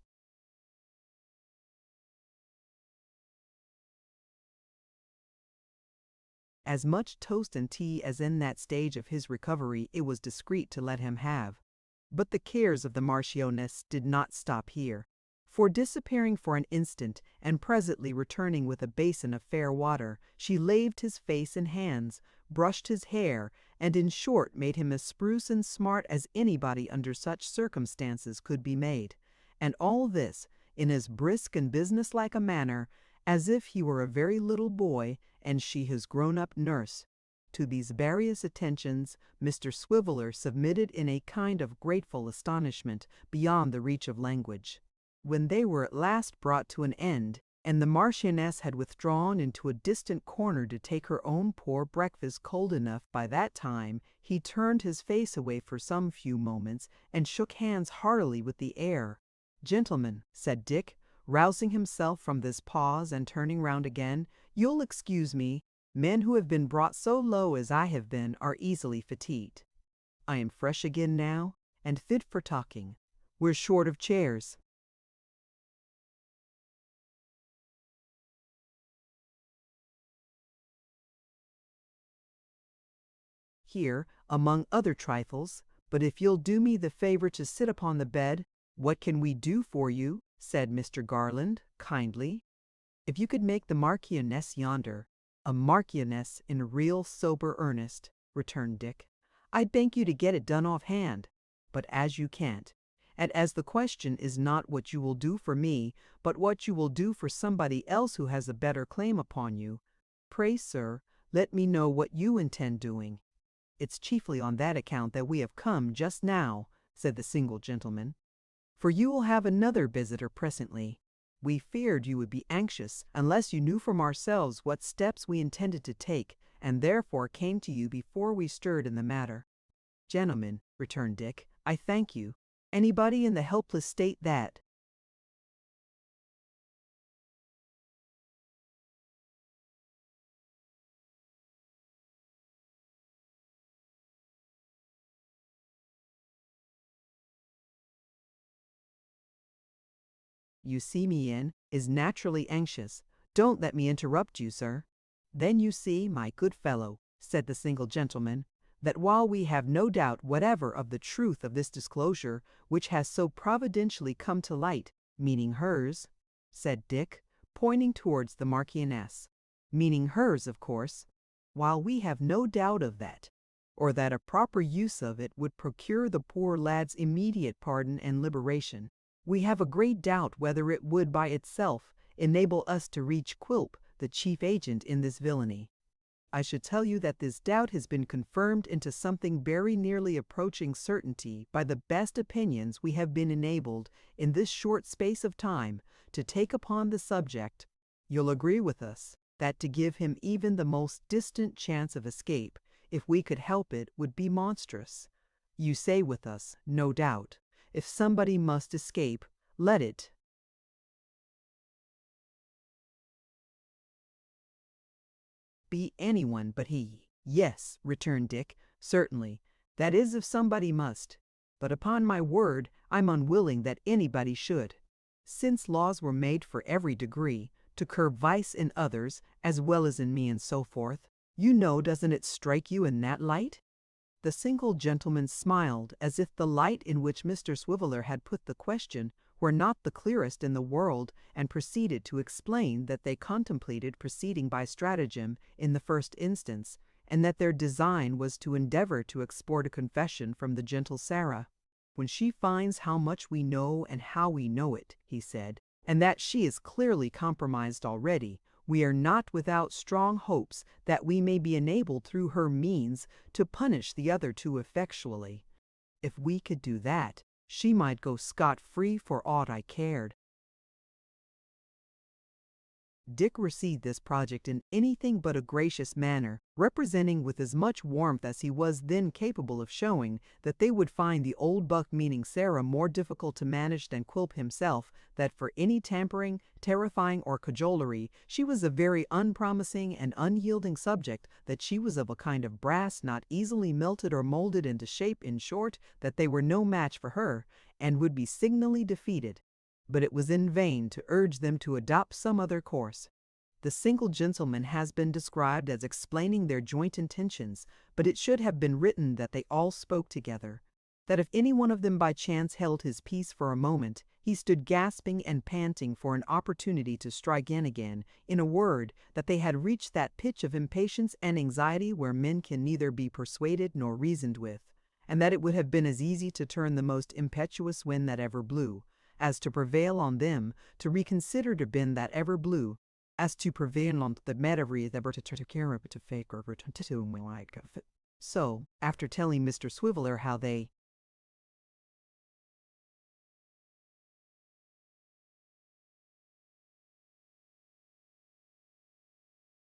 as much toast and tea as in that stage of his recovery it was discreet to let him have. But the cares of the Marchioness did not stop here, for disappearing for an instant, and presently returning with a basin of fair water, she laved his face and hands, brushed his hair, and in short made him as spruce and smart as anybody under such circumstances could be made, and all this in as brisk and businesslike a manner as if he were a very little boy and she his grown-up nurse. To these various attentions Mr. Swiveller submitted in a kind of grateful astonishment beyond the reach of language. When they were at last brought to an end, and the Marchioness had withdrawn into a distant corner to take her own poor breakfast cold enough by that time, he turned his face away for some few moments, and shook hands heartily with the air. "Gentlemen," said Dick, rousing himself from this pause and turning round again, "you'll excuse me. Men who have been brought so low as I have been are easily fatigued. I am fresh again now, and fit for talking. We're short of chairs." "Here, among other trifles, but if you'll do me the favor to sit upon the bed, what can we do for you?" said Mr. Garland, kindly. "If you could make the Marchioness yonder a Marchioness in real sober earnest," returned Dick, "I'd beg you to get it done offhand. But as you can't, and as the question is not what you will do for me, but what you will do for somebody else who has a better claim upon you, pray, sir, let me know what you intend doing." "It's chiefly on that account that we have come just now," said the single gentleman. for you will have another visitor presently. We feared you would be anxious unless you knew from ourselves what steps we intended to take, and therefore came to you before we stirred in the matter." "Gentlemen," returned Dick, "I thank you. Anybody in the helpless state that—" "you see me in, is naturally anxious. Don't let me interrupt you, sir." "Then you see, my good fellow," said the single gentleman, "that while we have no doubt whatever of the truth of this disclosure, which has so providentially come to light," "meaning hers," said Dick, pointing towards the Marchioness, "meaning hers, of course, while we have no doubt of that, or that a proper use of it would procure the poor lad's immediate pardon and liberation, we have a great doubt whether it would by itself enable us to reach Quilp, the chief agent in this villainy. I should tell you that this doubt has been confirmed into something very nearly approaching certainty by the best opinions we have been enabled, in this short space of time, to take upon the subject. You'll agree with us, that to give him even the most distant chance of escape, if we could help it, would be monstrous. You say with us, no doubt, if somebody must escape, let it be anyone but he." "Yes," returned Dick, "certainly, that is if somebody must. But upon my word, I'm unwilling that anybody should. Since laws were made for every degree, to curb vice in others, as well as in me and so forth, you know, doesn't it strike you in that light?" The single gentleman smiled as if the light in which Mr. Swiveller had put the question were not the clearest in the world, and proceeded to explain that they contemplated proceeding by stratagem in the first instance, and that their design was to endeavour to export a confession from the gentle Sarah. "When she finds how much we know and how we know it," he said, "and that she is clearly compromised already, we are not without strong hopes that we may be enabled through her means to punish the other two effectually. If we could do that, she might go scot-free for aught I cared." Dick received this project in anything but a gracious manner, representing with as much warmth as he was then capable of showing that they would find the old buck, meaning Sarah, more difficult to manage than Quilp himself, that for any tampering, terrifying, or cajolery she was a very unpromising and unyielding subject, that she was of a kind of brass not easily melted or moulded into shape, in short, that they were no match for her, and would be signally defeated. But it was in vain to urge them to adopt some other course. The single gentleman has been described as explaining their joint intentions, but it should have been written that they all spoke together, that if any one of them by chance held his peace for a moment, he stood gasping and panting for an opportunity to strike in again, in a word, that they had reached that pitch of impatience and anxiety where men can neither be persuaded nor reasoned with, and that it would have been as easy to turn the most impetuous wind that ever blew, as to prevail on them to reconsider to bend that ever blew, as to prevail on the matter ever to care to fake or to like. So, after telling Mr. Swiveller how they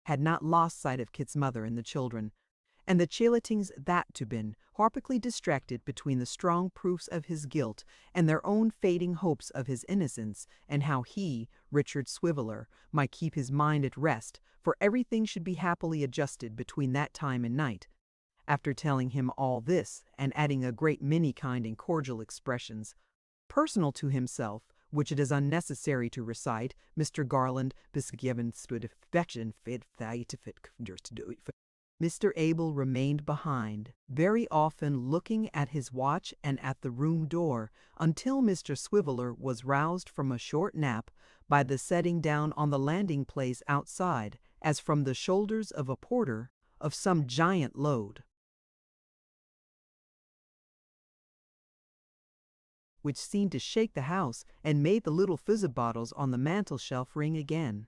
had not lost sight of Kit's mother and the children, and the Chalatings that to been harpically distracted between the strong proofs of his guilt and their own fading hopes of his innocence, and how he, Richard Swiveller, might keep his mind at rest, for everything should be happily adjusted between that time and night. After telling him all this, and adding a great many kind and cordial expressions, personal to himself, which it is unnecessary to recite, Mr. Garland besgiven stood affection fit to do it. Mr. Abel remained behind, very often looking at his watch and at the room door, until Mr. Swiveller was roused from a short nap by the setting down on the landing-place outside, as from the shoulders of a porter, of some giant load, which seemed to shake the house and made the little fizzy bottles on the mantel-shelf ring again.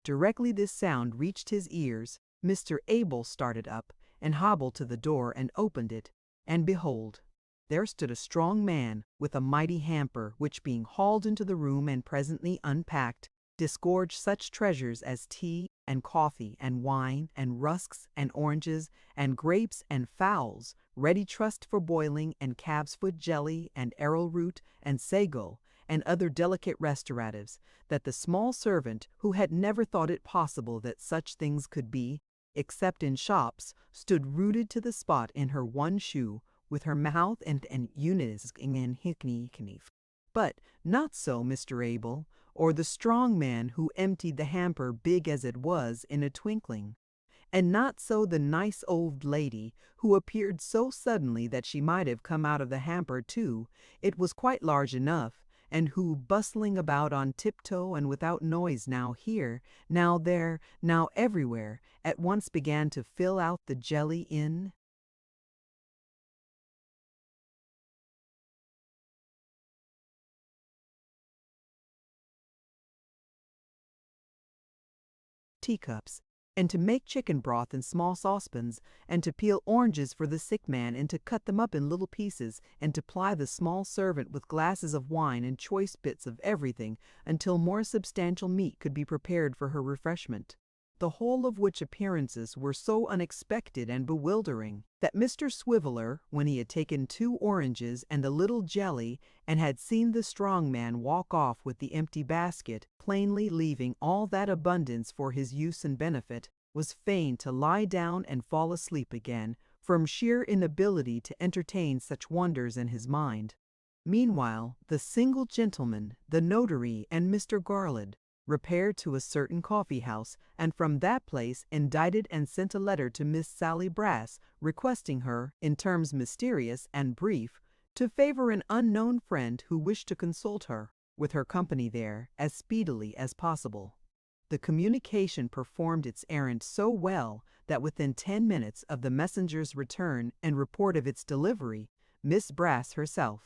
Directly this sound reached his ears, Mr. Abel started up and hobbled to the door and opened it, and behold, there stood a strong man with a mighty hamper, which being hauled into the room and presently unpacked, disgorged such treasures as tea and coffee and wine and rusks and oranges and grapes and fowls, ready trussed for boiling, and calf's foot jelly and arrowroot and sago and other delicate restoratives, that the small servant, who had never thought it possible that such things could be, except in shops, stood rooted to the spot in her one shoe, with her mouth and unis in hickney. But not so Mr. Abel, or the strong man who emptied the hamper, big as it was, in a twinkling. And not so the nice old lady, who appeared so suddenly that she might have come out of the hamper too, it was quite large enough, and who, bustling about on tiptoe and without noise, now here, now there, now everywhere, at once began to fill out the jelly in teacups, and to make chicken broth in small saucepans, and to peel oranges for the sick man, and to cut them up in little pieces, and to ply the small servant with glasses of wine and choice bits of everything, until more substantial meat could be prepared for her refreshment. The whole of which appearances were so unexpected and bewildering, that Mr. Swiveller, when he had taken 2 oranges and a little jelly, and had seen the strong man walk off with the empty basket, plainly leaving all that abundance for his use and benefit, was fain to lie down and fall asleep again, from sheer inability to entertain such wonders in his mind. Meanwhile, the single gentleman, the notary, and Mr. Garland repaired to a certain coffee-house, and from that place indited and sent a letter to Miss Sally Brass, requesting her, in terms mysterious and brief, to favor an unknown friend who wished to consult her, with her company there, as speedily as possible. The communication performed its errand so well that within 10 minutes of the messenger's return and report of its delivery, Miss Brass herself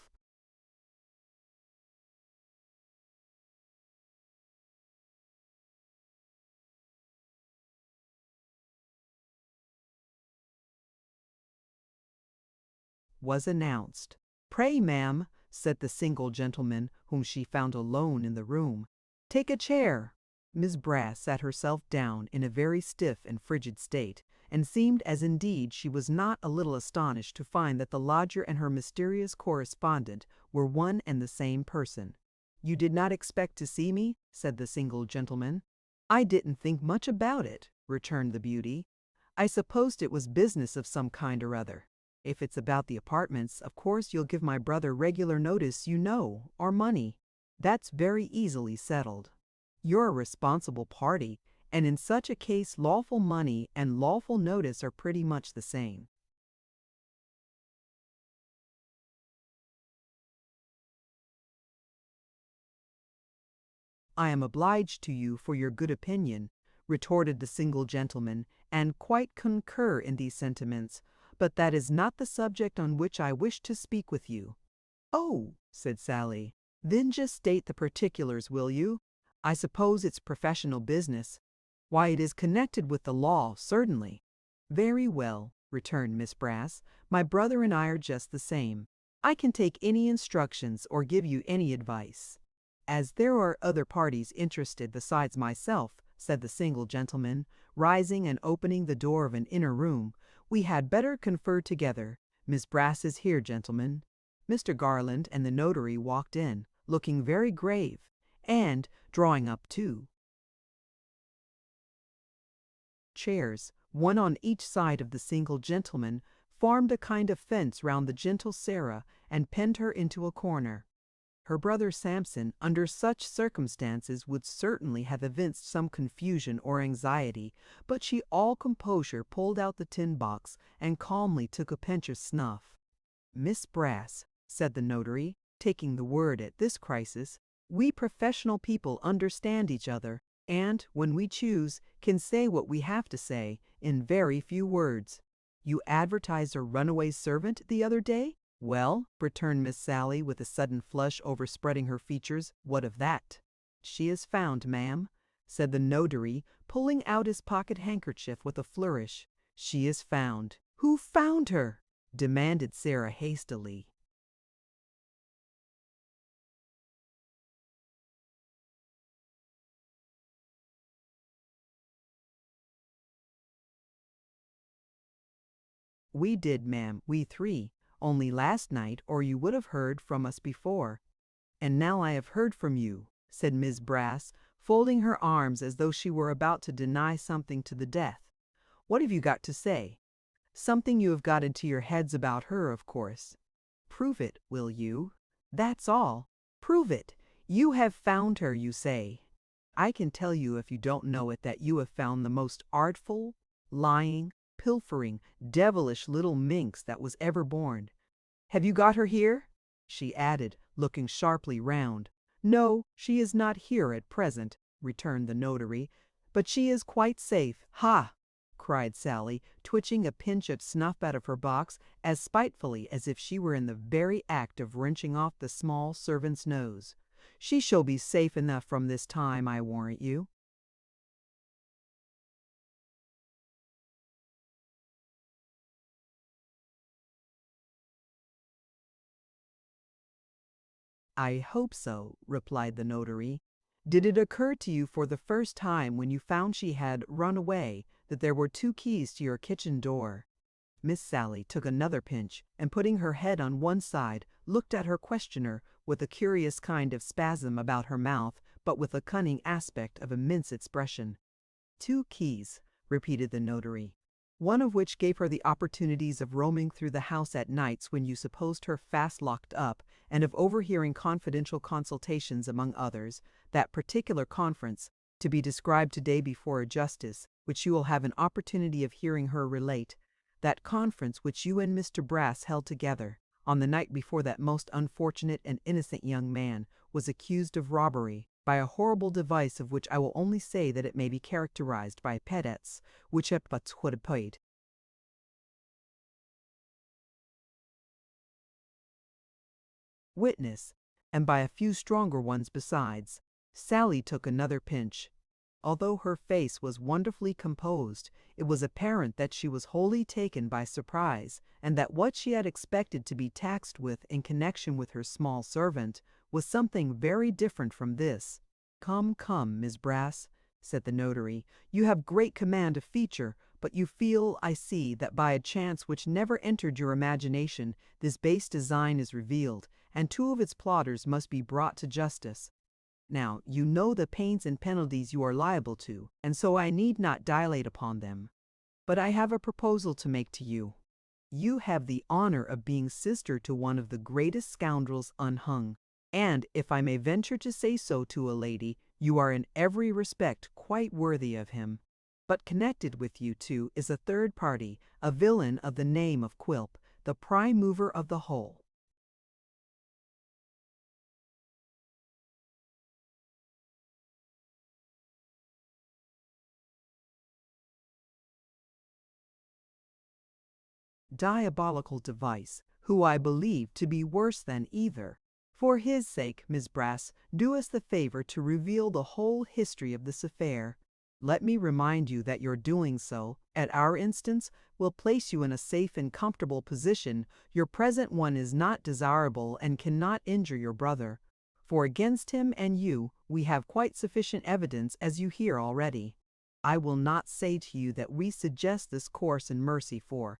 was announced. "Pray, ma'am," said the single gentleman, whom she found alone in the room, "take a chair." Miss Brass sat herself down in a very stiff and frigid state, and seemed as indeed she was not a little astonished to find that the lodger and her mysterious correspondent were one and the same person. "You did not expect to see me?" said the single gentleman. "I didn't think much about it," returned the beauty. "I supposed it was business of some kind or other. If it's about the apartments, of course you'll give my brother regular notice, you know, or money. That's very easily settled. You're a responsible party, and in such a case lawful money and lawful notice are pretty much the same." "I am obliged to you for your good opinion," retorted the single gentleman, "and quite concur in these sentiments, but that is not the subject on which I wish to speak with you." "Oh," said Sally, "then just state the particulars, will you? I suppose it's professional business. Why, it is connected with the law, certainly." "Very well," returned Miss Brass, "my brother and I are just the same. I can take any instructions or give you any advice." "As there are other parties interested besides myself," said the single gentleman, rising and opening the door of an inner room, "we had better confer together. Miss Brass is here, gentlemen." Mr. Garland and the notary walked in, looking very grave, and, drawing up 2 chairs, one on each side of the single gentleman, formed a kind of fence round the gentle Sarah, and penned her into a corner. Her brother Samson, under such circumstances, would certainly have evinced some confusion or anxiety, but she all composure pulled out the tin box, and calmly took a pinch of snuff. "Miss Brass," said the notary, taking the word at this crisis, "we professional people understand each other, and, when we choose, can say what we have to say, in very few words. You advertised a runaway servant the other day?" "Well," returned Miss Sally, with a sudden flush overspreading her features, "what of that?" "She is found, ma'am," said the notary, pulling out his pocket handkerchief with a flourish. "She is found." "Who found her?" demanded Sarah hastily. "We did, ma'am, we three, only last night, or you would have heard from us before." "And now I have heard from you," said Miss Brass, folding her arms as though she were about to deny something to the death. "What have you got to say?" "Something you have got into your heads about her, of course." "Prove it, will you?" "That's all. Prove it. You have found her, you say. I can tell you, if you don't know it, that you have found the most artful, lying, pilfering, devilish little minx that was ever born. Have you got her here?" she added, looking sharply round. "No, she is not here at present," returned the notary, "but she is quite safe." "Ha!" cried Sally, twitching a pinch of snuff out of her box as spitefully as if she were in the very act of wrenching off the small servant's nose. "She shall be safe enough from this time, I warrant you." "I hope so," replied the notary. "Did it occur to you for the first time when you found she had run away that there were two keys to your kitchen door?" Miss Sally took another pinch, and putting her head on one side, looked at her questioner with a curious kind of spasm about her mouth, but with a cunning aspect of immense expression. "Two keys," repeated the notary. "One of which gave her the opportunities of roaming through the house at nights when you supposed her fast locked up, and of overhearing confidential consultations among others, that particular conference, to be described today before a justice, which you will have an opportunity of hearing her relate, that conference which you and Mr. Brass held together, on the night before that most unfortunate and innocent young man was accused of robbery, by a horrible device of which I will only say that it may be characterized by pedants, which have but paid. Witness, and by a few stronger ones besides." Sally took another pinch. Although her face was wonderfully composed, it was apparent that she was wholly taken by surprise, and that what she had expected to be taxed with in connection with her small servant was something very different from this. "Come, come, Miss Brass," said the notary, "you have great command of feature, but you feel, I see, that by a chance which never entered your imagination, this base design is revealed, and two of its plotters must be brought to justice. Now, you know the pains and penalties you are liable to, and so I need not dilate upon them. But I have a proposal to make to you. You have the honor of being sister to one of the greatest scoundrels unhung, and, if I may venture to say so to a lady, you are in every respect quite worthy of him. But connected with you two is a third party, a villain of the name of Quilp, the prime mover of the whole. Diabolical device, who I believe to be worse than either. For his sake, Miss Brass, do us the favor to reveal the whole history of this affair. Let me remind you that your doing so, at our instance, will place you in a safe and comfortable position. Your present one is not desirable and cannot injure your brother. For against him and you, we have quite sufficient evidence, as you hear already. I will not say to you that we suggest this course in mercy, for,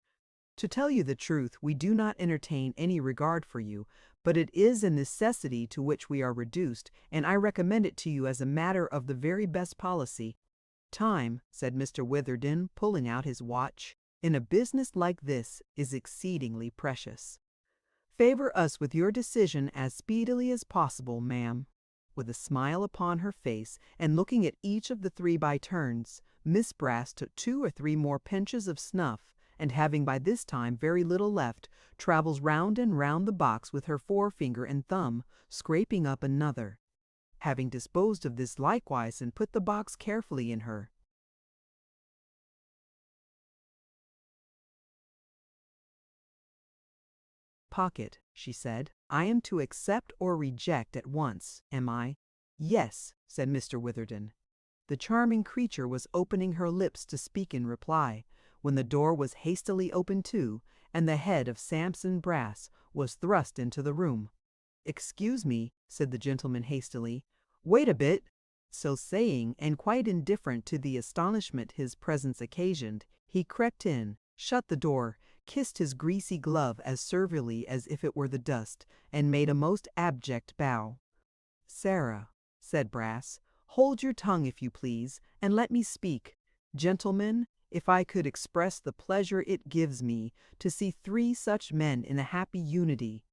to tell you the truth, we do not entertain any regard for you, but it is a necessity to which we are reduced, and I recommend it to you as a matter of the very best policy. Time, said Mr. Witherden, pulling out his watch, in a business like this is exceedingly precious. Favor us with your decision as speedily as possible, ma'am. With a smile upon her face, and looking at each of the three by turns, Miss Brass took 2 or 3 more pinches of snuff, and having by this time very little left, travels round and round the box with her forefinger and thumb, scraping up another. Having disposed of this likewise, and put the box carefully in her pocket, she said, "I am to accept or reject at once, am I?" "Yes," said Mr. Witherden. The charming creature was opening her lips to speak in reply, when the door was hastily opened too, and the head of Samson Brass was thrust into the room. "Excuse me," said the gentleman hastily. "Wait a bit." So saying, and quite indifferent to the astonishment his presence occasioned, he crept in, shut the door, kissed his greasy glove as servilely as if it were the dust, and made a most abject bow. "Sarah," said Brass, "hold your tongue if you please, and let me speak. Gentlemen, if I could express the pleasure it gives me to see three such men in a happy unity,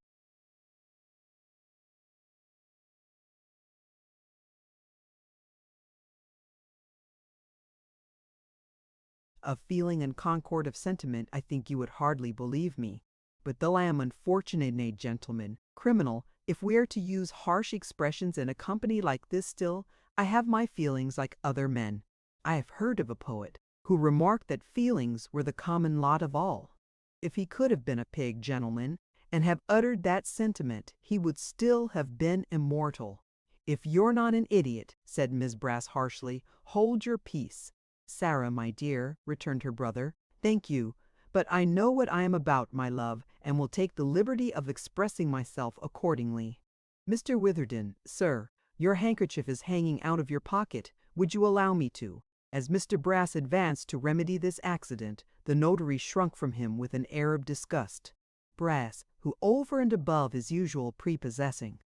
of feeling and concord of sentiment, I think you would hardly believe me. But though I am unfortunate, gentlemen, criminal, if we are to use harsh expressions in a company like this still, I have my feelings like other men. I have heard of a poet who remarked that feelings were the common lot of all. If he could have been a pig, gentlemen, and have uttered that sentiment, he would still have been immortal. If you're not an idiot, said Miss Brass harshly, hold your peace. Sarah, my dear, returned her brother, thank you, but I know what I am about, my love, and will take the liberty of expressing myself accordingly. Mr. Witherden, sir, your handkerchief is hanging out of your pocket. Would you allow me to? As Mr. Brass advanced to remedy this accident, the notary shrunk from him with an air of disgust. Brass, who over and above his usual prepossessing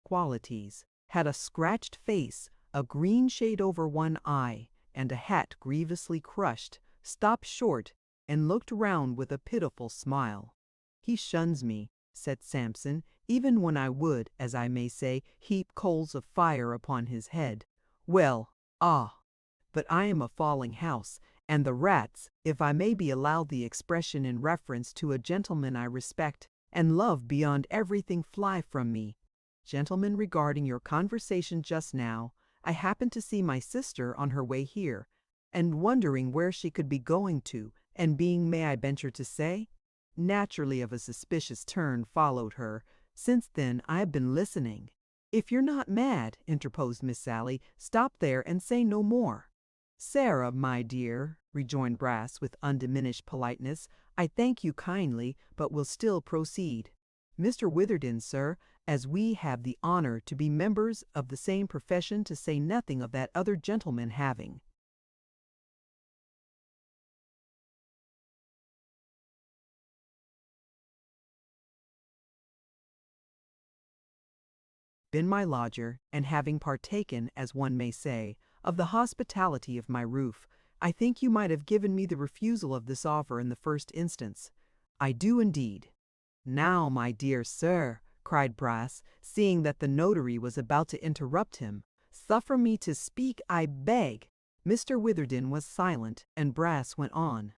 qualities, had a scratched face, a green shade over one eye, and a hat grievously crushed, stopped short, and looked round with a pitiful smile. He shuns me, said Samson, even when I would, as I may say, heap coals of fire upon his head. Well, but I am a falling house, and the rats, if I may be allowed the expression in reference to a gentleman I respect and love beyond everything, fly from me. Gentlemen, regarding your conversation just now, I happened to see my sister on her way here, and wondering where she could be going to, and being, may I venture to say, naturally of a suspicious turn, followed her. Since then I have been listening. If you're not mad, interposed Miss Sally, stop there and say no more. Sarah, my dear, rejoined Brass with undiminished politeness, I thank you kindly, but will still proceed. Mr. Witherden, sir, as we have the honor to be members of the same profession, to say nothing of that other gentleman having been my lodger, and having partaken, as one may say, of the hospitality of my roof, I think you might have given me the refusal of this offer in the first instance. I do indeed. Now, my dear sir, cried Brass, seeing that the notary was about to interrupt him, suffer me to speak, I beg. Mr. Witherden was silent, and Brass went on.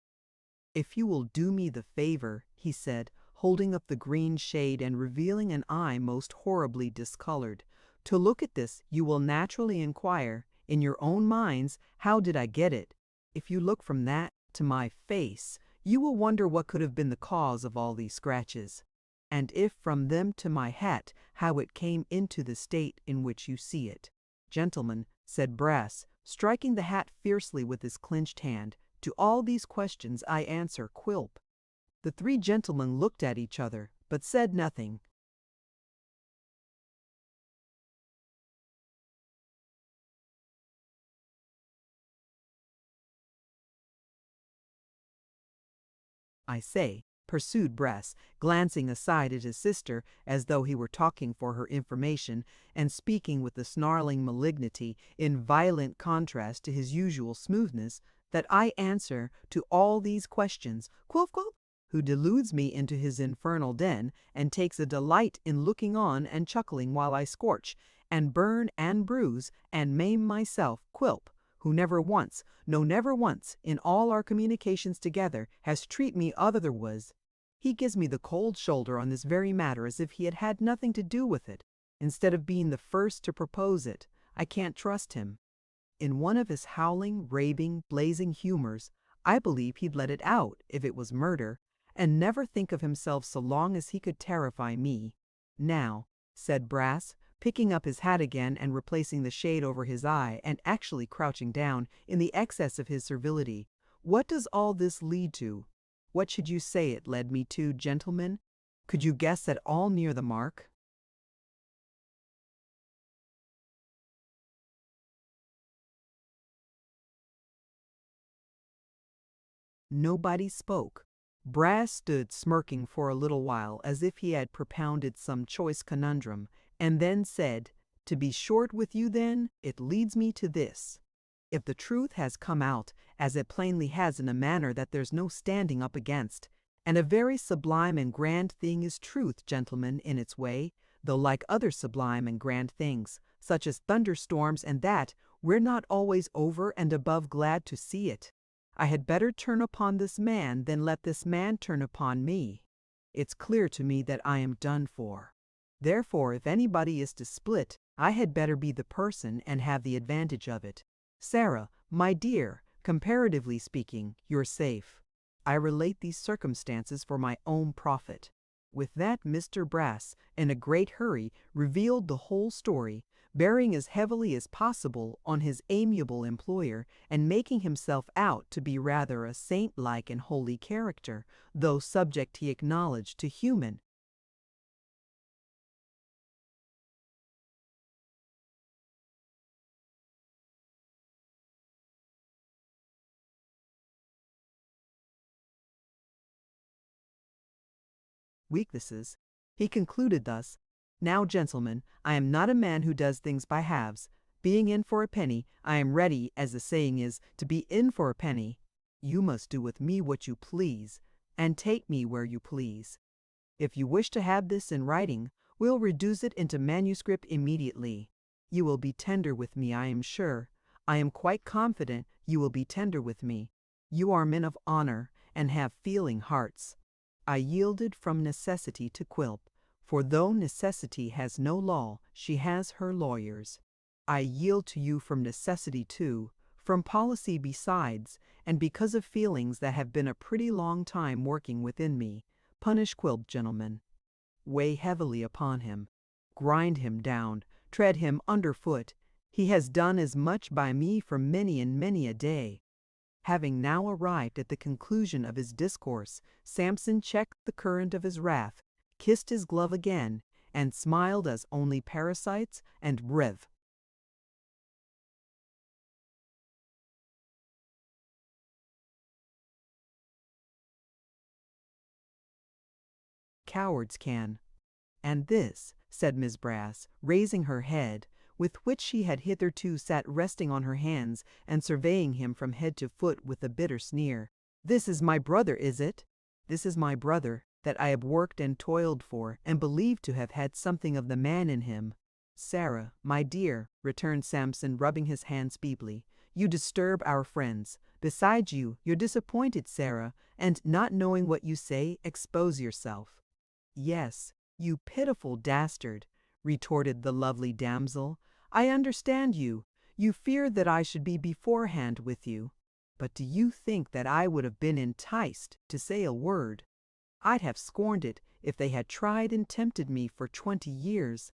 If you will do me the favor, he said, holding up the green shade and revealing an eye most horribly discolored, to look at this, you will naturally inquire, in your own minds, how did I get it? If you look from that to my face, you will wonder what could have been the cause of all these scratches, and if from them to my hat, how it came into the state in which you see it. Gentlemen, said Brass, striking the hat fiercely with his clenched hand, to all these questions I answer Quilp. The three gentlemen looked at each other, but said nothing. I say, pursued Brass, glancing aside at his sister as though he were talking for her information, and speaking with a snarling malignity in violent contrast to his usual smoothness, that I answer to all these questions, Quilp, who deludes me into his infernal den, and takes a delight in looking on and chuckling while I scorch, and burn, and bruise, and maim myself, Quilp, who never once, no never once, in all our communications together, has treated me otherwise. He gives me the cold shoulder on this very matter as if he had had nothing to do with it, instead of being the first to propose it. I can't trust him. In one of his howling, raving, blazing humors, I believe he'd let it out, if it was murder, and never think of himself so long as he could terrify me. Now, said Brass, picking up his hat again and replacing the shade over his eye and actually crouching down in the excess of his servility, what does all this lead to? What should you say it led me to, gentlemen? Could you guess at all near the mark? Nobody spoke. Brass stood smirking for a little while as if he had propounded some choice conundrum, and then said, "To be short with you then, it leads me to this. If the truth has come out, as it plainly has in a manner that there's no standing up against, and a very sublime and grand thing is truth, gentlemen, in its way, though like other sublime and grand things, such as thunderstorms and that, we're not always over and above glad to see it. I had better turn upon this man than let this man turn upon me. It's clear to me that I am done for. Therefore, if anybody is to split, I had better be the person and have the advantage of it. Sarah, my dear, comparatively speaking, you're safe. I relate these circumstances for my own profit." With that, Mr. Brass, in a great hurry, revealed the whole story, bearing as heavily as possible on his amiable employer, and making himself out to be rather a saint-like and holy character, though subject, he acknowledged, to human weaknesses. He concluded thus: "Now, gentlemen, I am not a man who does things by halves. Being in for a penny, I am ready, as the saying is, to be in for a penny. You must do with me what you please, and take me where you please. If you wish to have this in writing, we'll reduce it into manuscript immediately. You will be tender with me, I am sure. I am quite confident you will be tender with me. You are men of honor, and have feeling hearts. I yielded from necessity to Quilp, for though necessity has no law, she has her lawyers. I yield to you from necessity too, from policy besides, and because of feelings that have been a pretty long time working within me. Punish Quilp, gentlemen. Weigh heavily upon him. Grind him down. Tread him underfoot. He has done as much by me for many and many a day." Having now arrived at the conclusion of his discourse, Samson checked the current of his wrath, kissed his glove again, and smiled as only parasites and cowards can. "And this," said Miss Brass, raising her head, with which she had hitherto sat resting on her hands and surveying him from head to foot with a bitter sneer, "this is my brother, is it? This is my brother, that I have worked and toiled for, and believed to have had something of the man in him." "Sarah, my dear," returned Samson, rubbing his hands feebly, "you disturb our friends. Besides, you're disappointed, Sarah, and, not knowing what you say, expose yourself." "Yes, you pitiful dastard," retorted the lovely damsel. "I understand you. You feared that I should be beforehand with you. But do you think that I would have been enticed to say a word? I'd have scorned it if they had tried and tempted me for 20 years.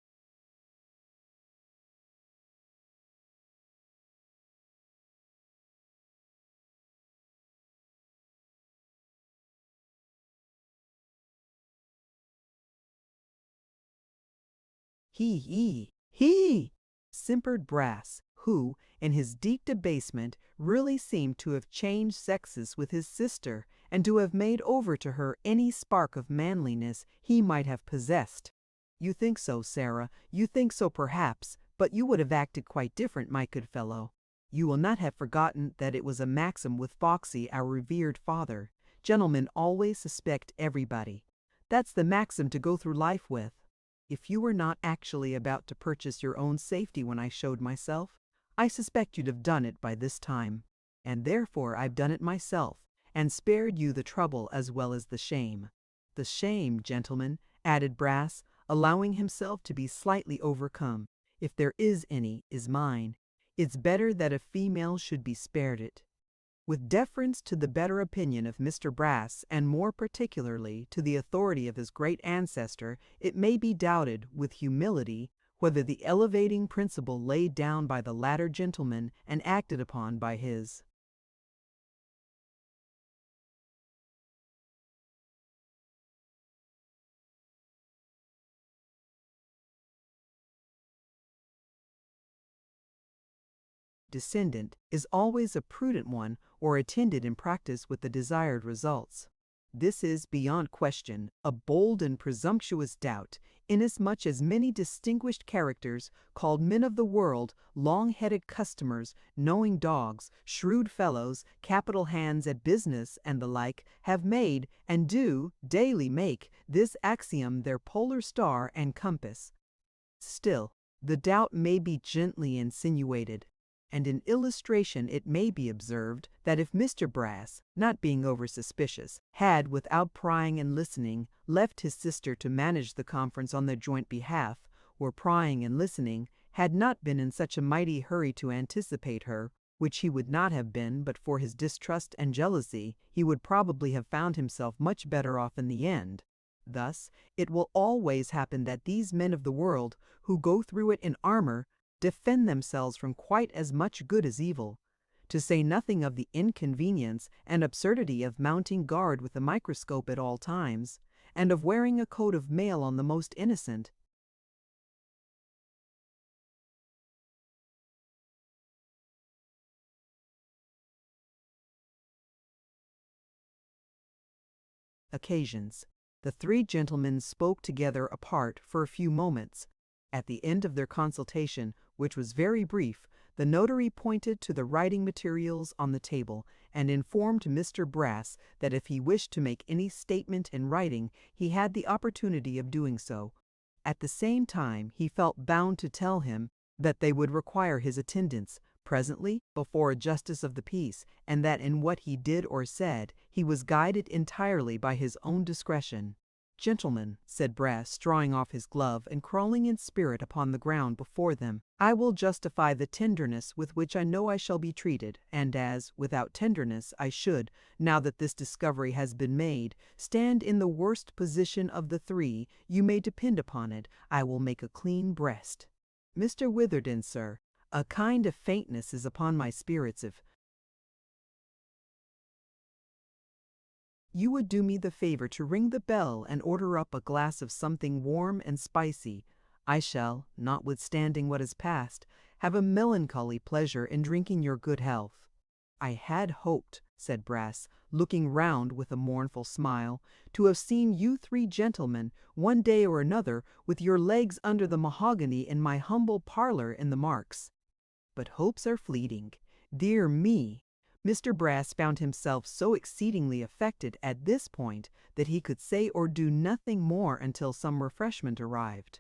He, simpered Brass, who, in his deep debasement, really seemed to have changed sexes with his sister, and to have made over to her any spark of manliness he might have possessed. "You think so, Sarah, you think so perhaps, but you would have acted quite different, my good fellow. You will not have forgotten that it was a maxim with Foxy, our revered father. Gentlemen always suspect everybody. That's the maxim to go through life with. If you were not actually about to purchase your own safety when I showed myself, I suspect you'd have done it by this time. And therefore I've done it myself, and spared you the trouble as well as the shame. The shame, gentlemen," added Brass, allowing himself to be slightly overcome, "if there is any, is mine. It's better that a female should be spared it." With deference to the better opinion of Mr. Brass, and more particularly to the authority of his great ancestor, it may be doubted, with humility, whether the elevating principle laid down by the latter gentleman and acted upon by his descendant is always a prudent one or attended in practice with the desired results. This is, beyond question, a bold and presumptuous doubt, inasmuch as many distinguished characters, called men of the world, long-headed customers, knowing dogs, shrewd fellows, capital hands at business, and the like, have made, and do daily make, this axiom their polar star and compass. Still, the doubt may be gently insinuated, and in illustration it may be observed that if Mr. Brass, not being over-suspicious, had, without prying and listening, left his sister to manage the conference on their joint behalf, or prying and listening, had not been in such a mighty hurry to anticipate her, which he would not have been but for his distrust and jealousy, he would probably have found himself much better off in the end. Thus, it will always happen that these men of the world, who go through it in armor, defend themselves from quite as much good as evil, to say nothing of the inconvenience and absurdity of mounting guard with a microscope at all times, and of wearing a coat of mail on the most innocent. Occasions. The three gentlemen spoke together apart for a few moments. At the end of their consultation, which was very brief, the notary pointed to the writing materials on the table and informed Mr. Brass that if he wished to make any statement in writing, he had the opportunity of doing so. At the same time, he felt bound to tell him that they would require his attendance presently before a justice of the peace, and that in what he did or said, he was guided entirely by his own discretion. "Gentlemen," said Brass, drawing off his glove and crawling in spirit upon the ground before them, "I will justify the tenderness with which I know I shall be treated, and as, without tenderness, I should, now that this discovery has been made, stand in the worst position of the three, you may depend upon it, I will make a clean breast. Mr. Witherden, sir, a kind of faintness is upon my spirits if you would do me the favor to ring the bell and order up a glass of something warm and spicy. I shall, notwithstanding what has passed, have a melancholy pleasure in drinking your good health." "I had hoped," said Brass, looking round with a mournful smile, "to have seen you three gentlemen, one day or another, with your legs under the mahogany in my humble parlor in the Marks. But hopes are fleeting. Dear me!" Mr. Brass found himself so exceedingly affected at this point that he could say or do nothing more until some refreshment arrived.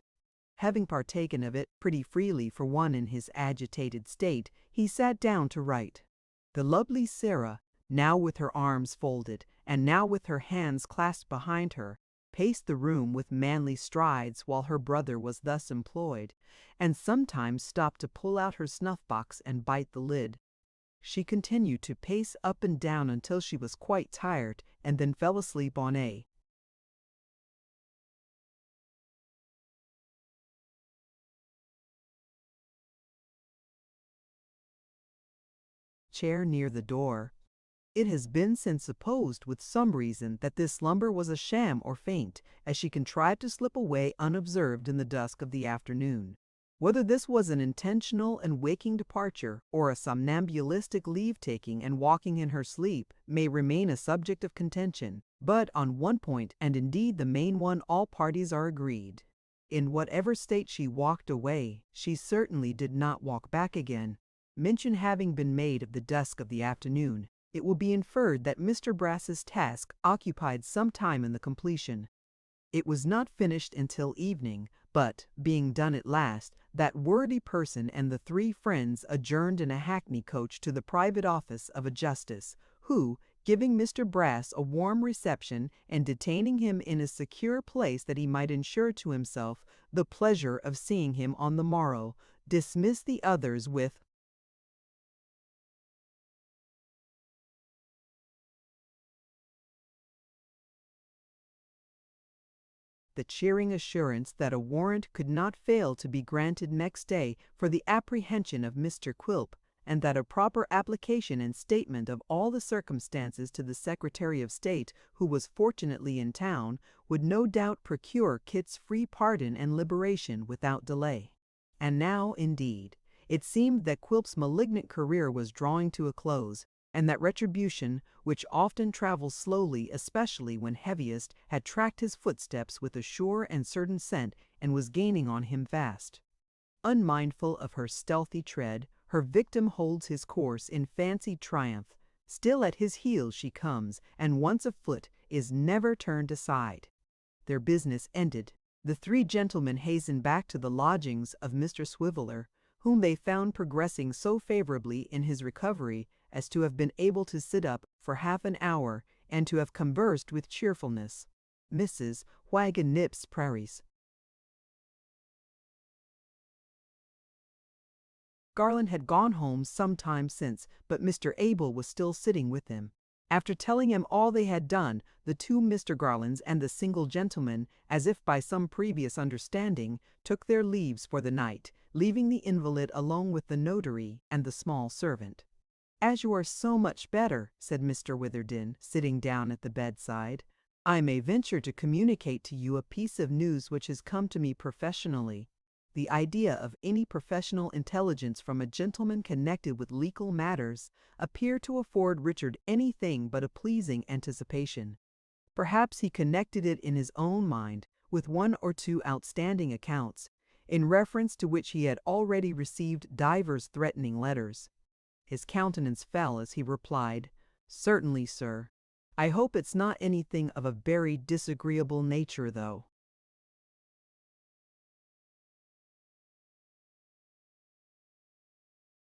Having partaken of it pretty freely for one in his agitated state, he sat down to write. The lovely Sarah, now with her arms folded, and now with her hands clasped behind her, paced the room with manly strides while her brother was thus employed, and sometimes stopped to pull out her snuff-box and bite the lid. She continued to pace up and down until she was quite tired, and then fell asleep on a chair near the door. It has been since supposed with some reason that this slumber was a sham or feint, as she contrived to slip away unobserved in the dusk of the afternoon. Whether this was an intentional and waking departure, or a somnambulistic leave-taking and walking in her sleep, may remain a subject of contention, but on one point, and indeed the main one, all parties are agreed. In whatever state she walked away, she certainly did not walk back again. Mention having been made of the dusk of the afternoon, it will be inferred that Mr. Brass's task occupied some time in the completion. It was not finished until evening, but, being done at last, that worthy person and the three friends adjourned in a hackney coach to the private office of a justice, who, giving Mr. Brass a warm reception and detaining him in a secure place that he might ensure to himself the pleasure of seeing him on the morrow, dismissed the others with the cheering assurance that a warrant could not fail to be granted next day for the apprehension of Mr. Quilp, and that a proper application and statement of all the circumstances to the Secretary of State, who was fortunately in town, would no doubt procure Kit's free pardon and liberation without delay. And now, indeed, it seemed that Quilp's malignant career was drawing to a close. and that retribution, which often travels slowly, especially when heaviest, had tracked his footsteps with a sure and certain scent and was gaining on him fast. Unmindful of her stealthy tread, her victim holds his course in fancied triumph. Still at his heels she comes, and once afoot is never turned aside. Their business ended, the three gentlemen hastened back to the lodgings of Mr. Swiveller, whom they found progressing so favorably in his recovery as to have been able to sit up for half an hour and to have conversed with cheerfulness. Mrs. Waggon Nips Prairies. Garland had gone home some time since, but Mr. Abel was still sitting with him. After telling him all they had done, the two Mr. Garlands and the single gentleman, as if by some previous understanding, took their leaves for the night, leaving the invalid alone with the notary and the small servant. "As you are so much better," said Mr. Witherden, sitting down at the bedside, "I may venture to communicate to you a piece of news which has come to me professionally." The idea of any professional intelligence from a gentleman connected with legal matters appeared to afford Richard anything but a pleasing anticipation. Perhaps he connected it in his own mind with one or two outstanding accounts, in reference to which he had already received divers threatening letters. His countenance fell as he replied, "Certainly, sir. I hope it's not anything of a very disagreeable nature, though."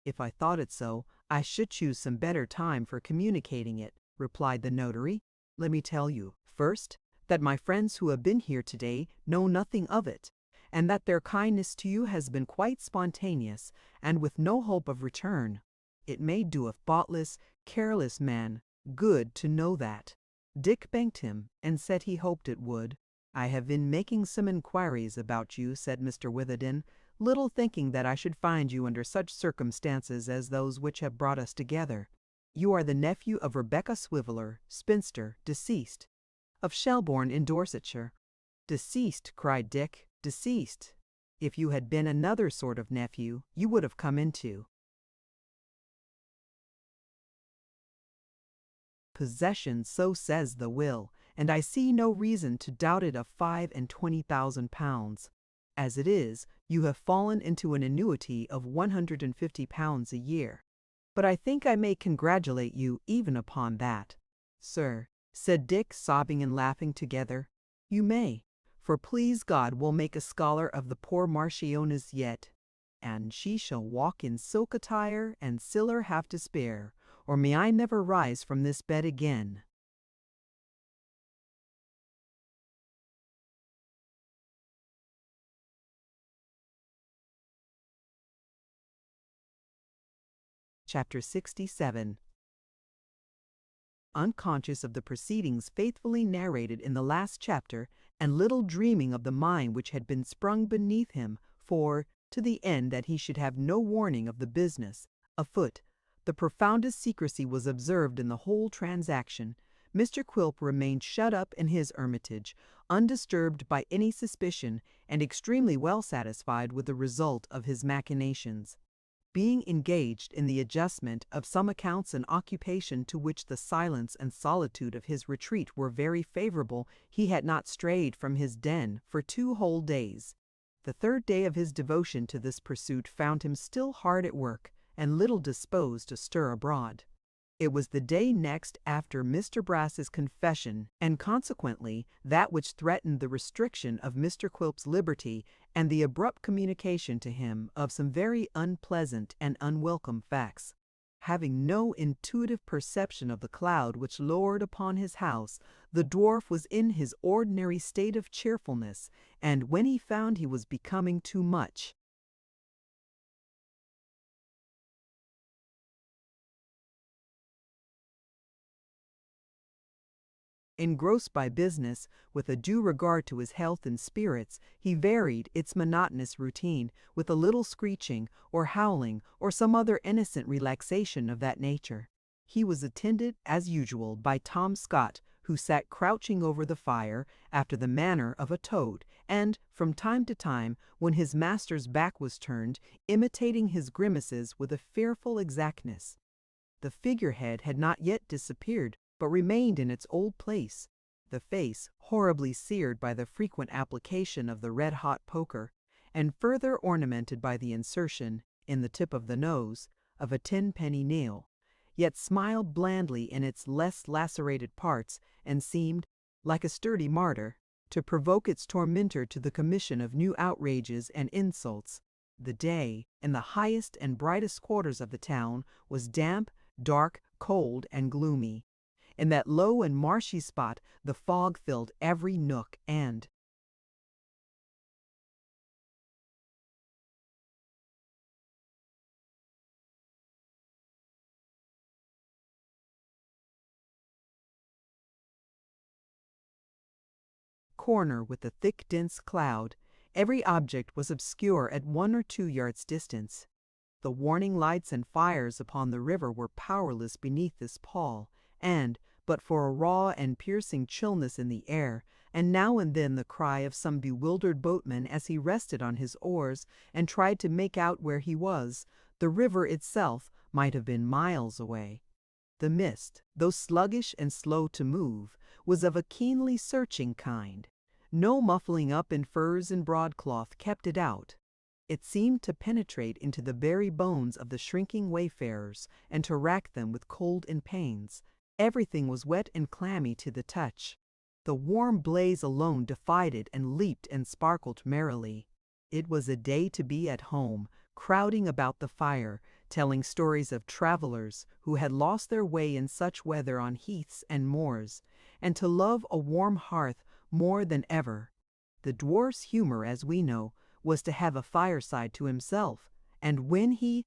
"If I thought it so, I should choose some better time for communicating it," replied the notary. "Let me tell you, first, that my friends who have been here today know nothing of it, and that their kindness to you has been quite spontaneous, and with no hope of return. It may do a thoughtless, careless man good to know that." Dick thanked him, and said he hoped it would. "I have been making some inquiries about you," said Mr. Witherden, "little thinking that I should find you under such circumstances as those which have brought us together. You are the nephew of Rebecca Swiveller, spinster, deceased, of Shelbourne in Dorsetshire." "Deceased!" cried Dick, "deceased! If you had been another sort of nephew, you would have come into possession, so says the will, and I see no reason to doubt it of £25,000. As it is, you have fallen into an annuity of £150 a year. But I think I may congratulate you even upon that." "Sir," said Dick, sobbing and laughing together, "you may, for please God we'll make a scholar of the poor Marchioness yet, and she shall walk in silk attire and siller have to spare, or may I never rise from this bed again." Chapter 67. Unconscious of the proceedings faithfully narrated in the last chapter, and little dreaming of the mine which had been sprung beneath him, for, to the end that he should have no warning of the business afoot, the profoundest secrecy was observed in the whole transaction, Mr. Quilp remained shut up in his hermitage, undisturbed by any suspicion, and extremely well satisfied with the result of his machinations. Being engaged in the adjustment of some accounts and occupation to which the silence and solitude of his retreat were very favorable, he had not strayed from his den for 2 whole days. The third day of his devotion to this pursuit found him still hard at work, and little disposed to stir abroad. It was the day next after Mr. Brass's confession, and consequently that which threatened the restriction of Mr. Quilp's liberty and the abrupt communication to him of some very unpleasant and unwelcome facts. Having no intuitive perception of the cloud which lowered upon his house, the dwarf was in his ordinary state of cheerfulness, and when he found he was becoming too much, engrossed by business, with a due regard to his health and spirits, he varied its monotonous routine with a little screeching, or howling, or some other innocent relaxation of that nature. He was attended, as usual, by Tom Scott, who sat crouching over the fire, after the manner of a toad, and, from time to time, when his master's back was turned, imitating his grimaces with a fearful exactness. The figurehead had not yet disappeared, but remained in its old place. The face, horribly seared by the frequent application of the red-hot poker, and further ornamented by the insertion, in the tip of the nose, of a 10-penny nail, yet smiled blandly in its less lacerated parts, and seemed, like a sturdy martyr, to provoke its tormentor to the commission of new outrages and insults. The day, in the highest and brightest quarters of the town, was damp, dark, cold, and gloomy. In that low and marshy spot the fog filled every nook and corner with a thick dense cloud. Every object was obscure at 1 or 2 yards distance. The warning lights and fires upon the river were powerless beneath this pall, and, but for a raw and piercing chillness in the air, and now and then the cry of some bewildered boatman as he rested on his oars and tried to make out where he was, the river itself might have been miles away. The mist, though sluggish and slow to move, was of a keenly searching kind. No muffling up in furs and broadcloth kept it out. It seemed to penetrate into the very bones of the shrinking wayfarers and to rack them with cold and pains. Everything was wet and clammy to the touch. The warm blaze alone defied it and leaped and sparkled merrily. It was a day to be at home, crowding about the fire, telling stories of travelers who had lost their way in such weather on heaths and moors, and to love a warm hearth more than ever. The dwarf's humor, as we know, was to have a fireside to himself, and when he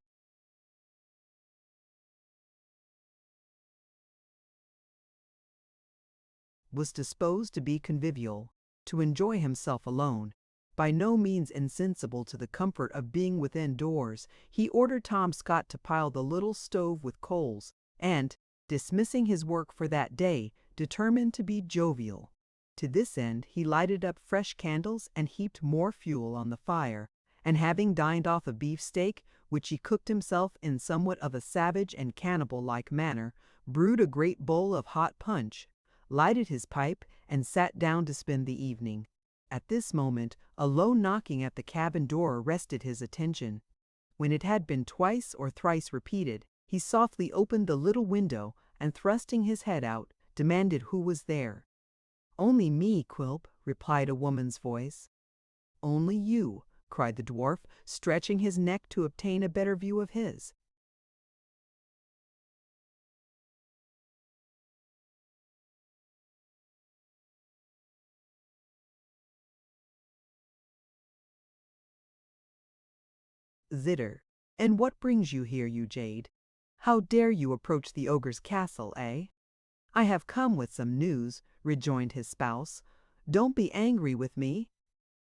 was disposed to be convivial, to enjoy himself alone, by no means insensible to the comfort of being within doors, he ordered Tom Scott to pile the little stove with coals, and, dismissing his work for that day, determined to be jovial. To this end he lighted up fresh candles and heaped more fuel on the fire, and having dined off a beefsteak, which he cooked himself in somewhat of a savage and cannibal-like manner, brewed a great bowl of hot punch, lighted his pipe, and sat down to spend the evening. At this moment a low knocking at the cabin door arrested his attention. When it had been twice or thrice repeated, he softly opened the little window, and thrusting his head out, demanded who was there. "Only me, Quilp," replied a woman's voice. "Only you," cried the dwarf, stretching his neck to obtain a better view of his. "Zitter, and what brings you here, you jade? How dare you approach the ogre's castle, eh?" "I have come with some news," rejoined his spouse. "Don't be angry with me."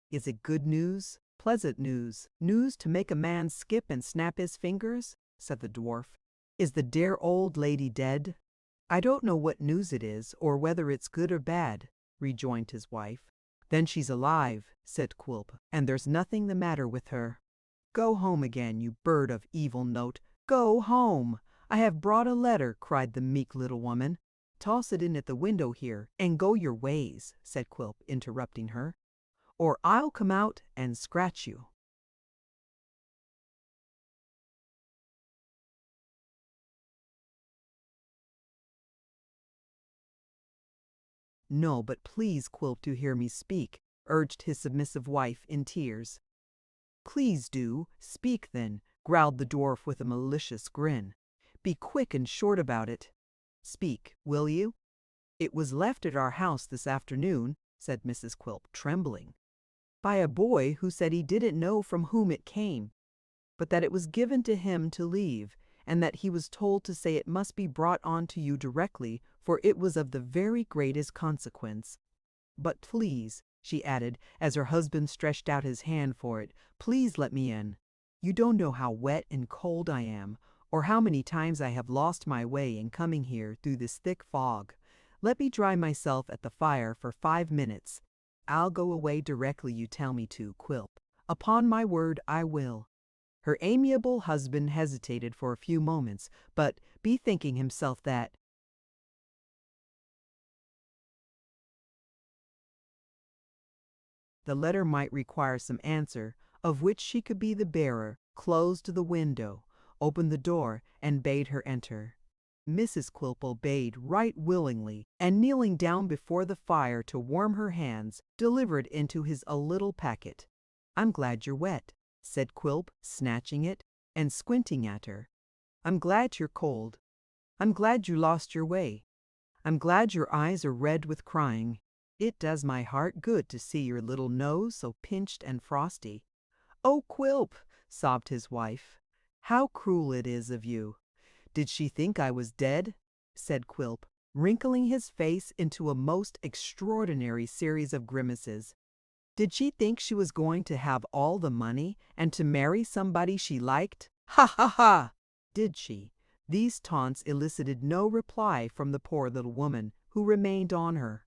"Is it good news, pleasant news, news to make a man skip and snap his fingers?" said the dwarf. "Is the dear old lady dead?" "I don't know what news it is, or whether it's good or bad," rejoined his wife. "Then she's alive," said Quilp, "and there's nothing the matter with her. Go home again, you bird of evil note. Go home. "I have brought a letter," cried the meek little woman. "Toss it in at the window here, and go your ways," said Quilp, interrupting her, "or I'll come out and scratch you." "No, but please, Quilp, to hear me speak," urged his submissive wife in tears. "Please do. Speak, then," growled the dwarf with a malicious grin. "Be quick and short about it. Speak, will you?" "It was left at our house this afternoon," said Mrs. Quilp, trembling, "by a boy who said he didn't know from whom it came, but that it was given to him to leave, and that he was told to say it must be brought on to you directly, for it was of the very greatest consequence. But please," she added, as her husband stretched out his hand for it, "please let me in. You don't know how wet and cold I am, or how many times I have lost my way in coming here through this thick fog. Let me dry myself at the fire for 5 minutes. I'll go away directly you tell me to, Quilp. Upon my word I will." Her amiable husband hesitated for a few moments, but bethinking himself that the letter might require some answer, of which she could be the bearer, closed the window, opened the door, and bade her enter. Mrs. Quilp obeyed right willingly, and kneeling down before the fire to warm her hands, delivered into his a little packet. "I'm glad you're wet," said Quilp, snatching it, and squinting at her. "I'm glad you're cold. I'm glad you lost your way. I'm glad your eyes are red with crying. It does my heart good to see your little nose so pinched and frosty." "Oh, Quilp," sobbed his wife, "how cruel it is of you." "Did she think I was dead?" said Quilp, wrinkling his face into a most extraordinary series of grimaces. "Did she think she was going to have all the money and to marry somebody she liked? Ha ha ha! Did she?" These taunts elicited no reply from the poor little woman, who remained on her.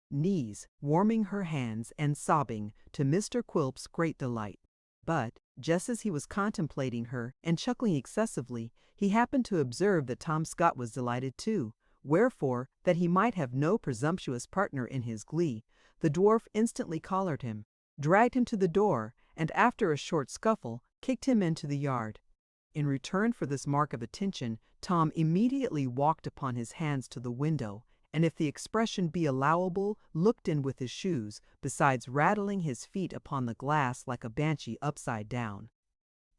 Knees, warming her hands and sobbing, to Mr. Quilp's great delight. But, just as he was contemplating her and chuckling excessively, he happened to observe that Tom Scott was delighted too, wherefore, that he might have no presumptuous partner in his glee, the dwarf instantly collared him, dragged him to the door, and after a short scuffle, kicked him into the yard. In return for this mark of attention, Tom immediately walked upon his hands to the window, and if the expression be allowable, looked in with his shoes, besides rattling his feet upon the glass like a banshee upside down.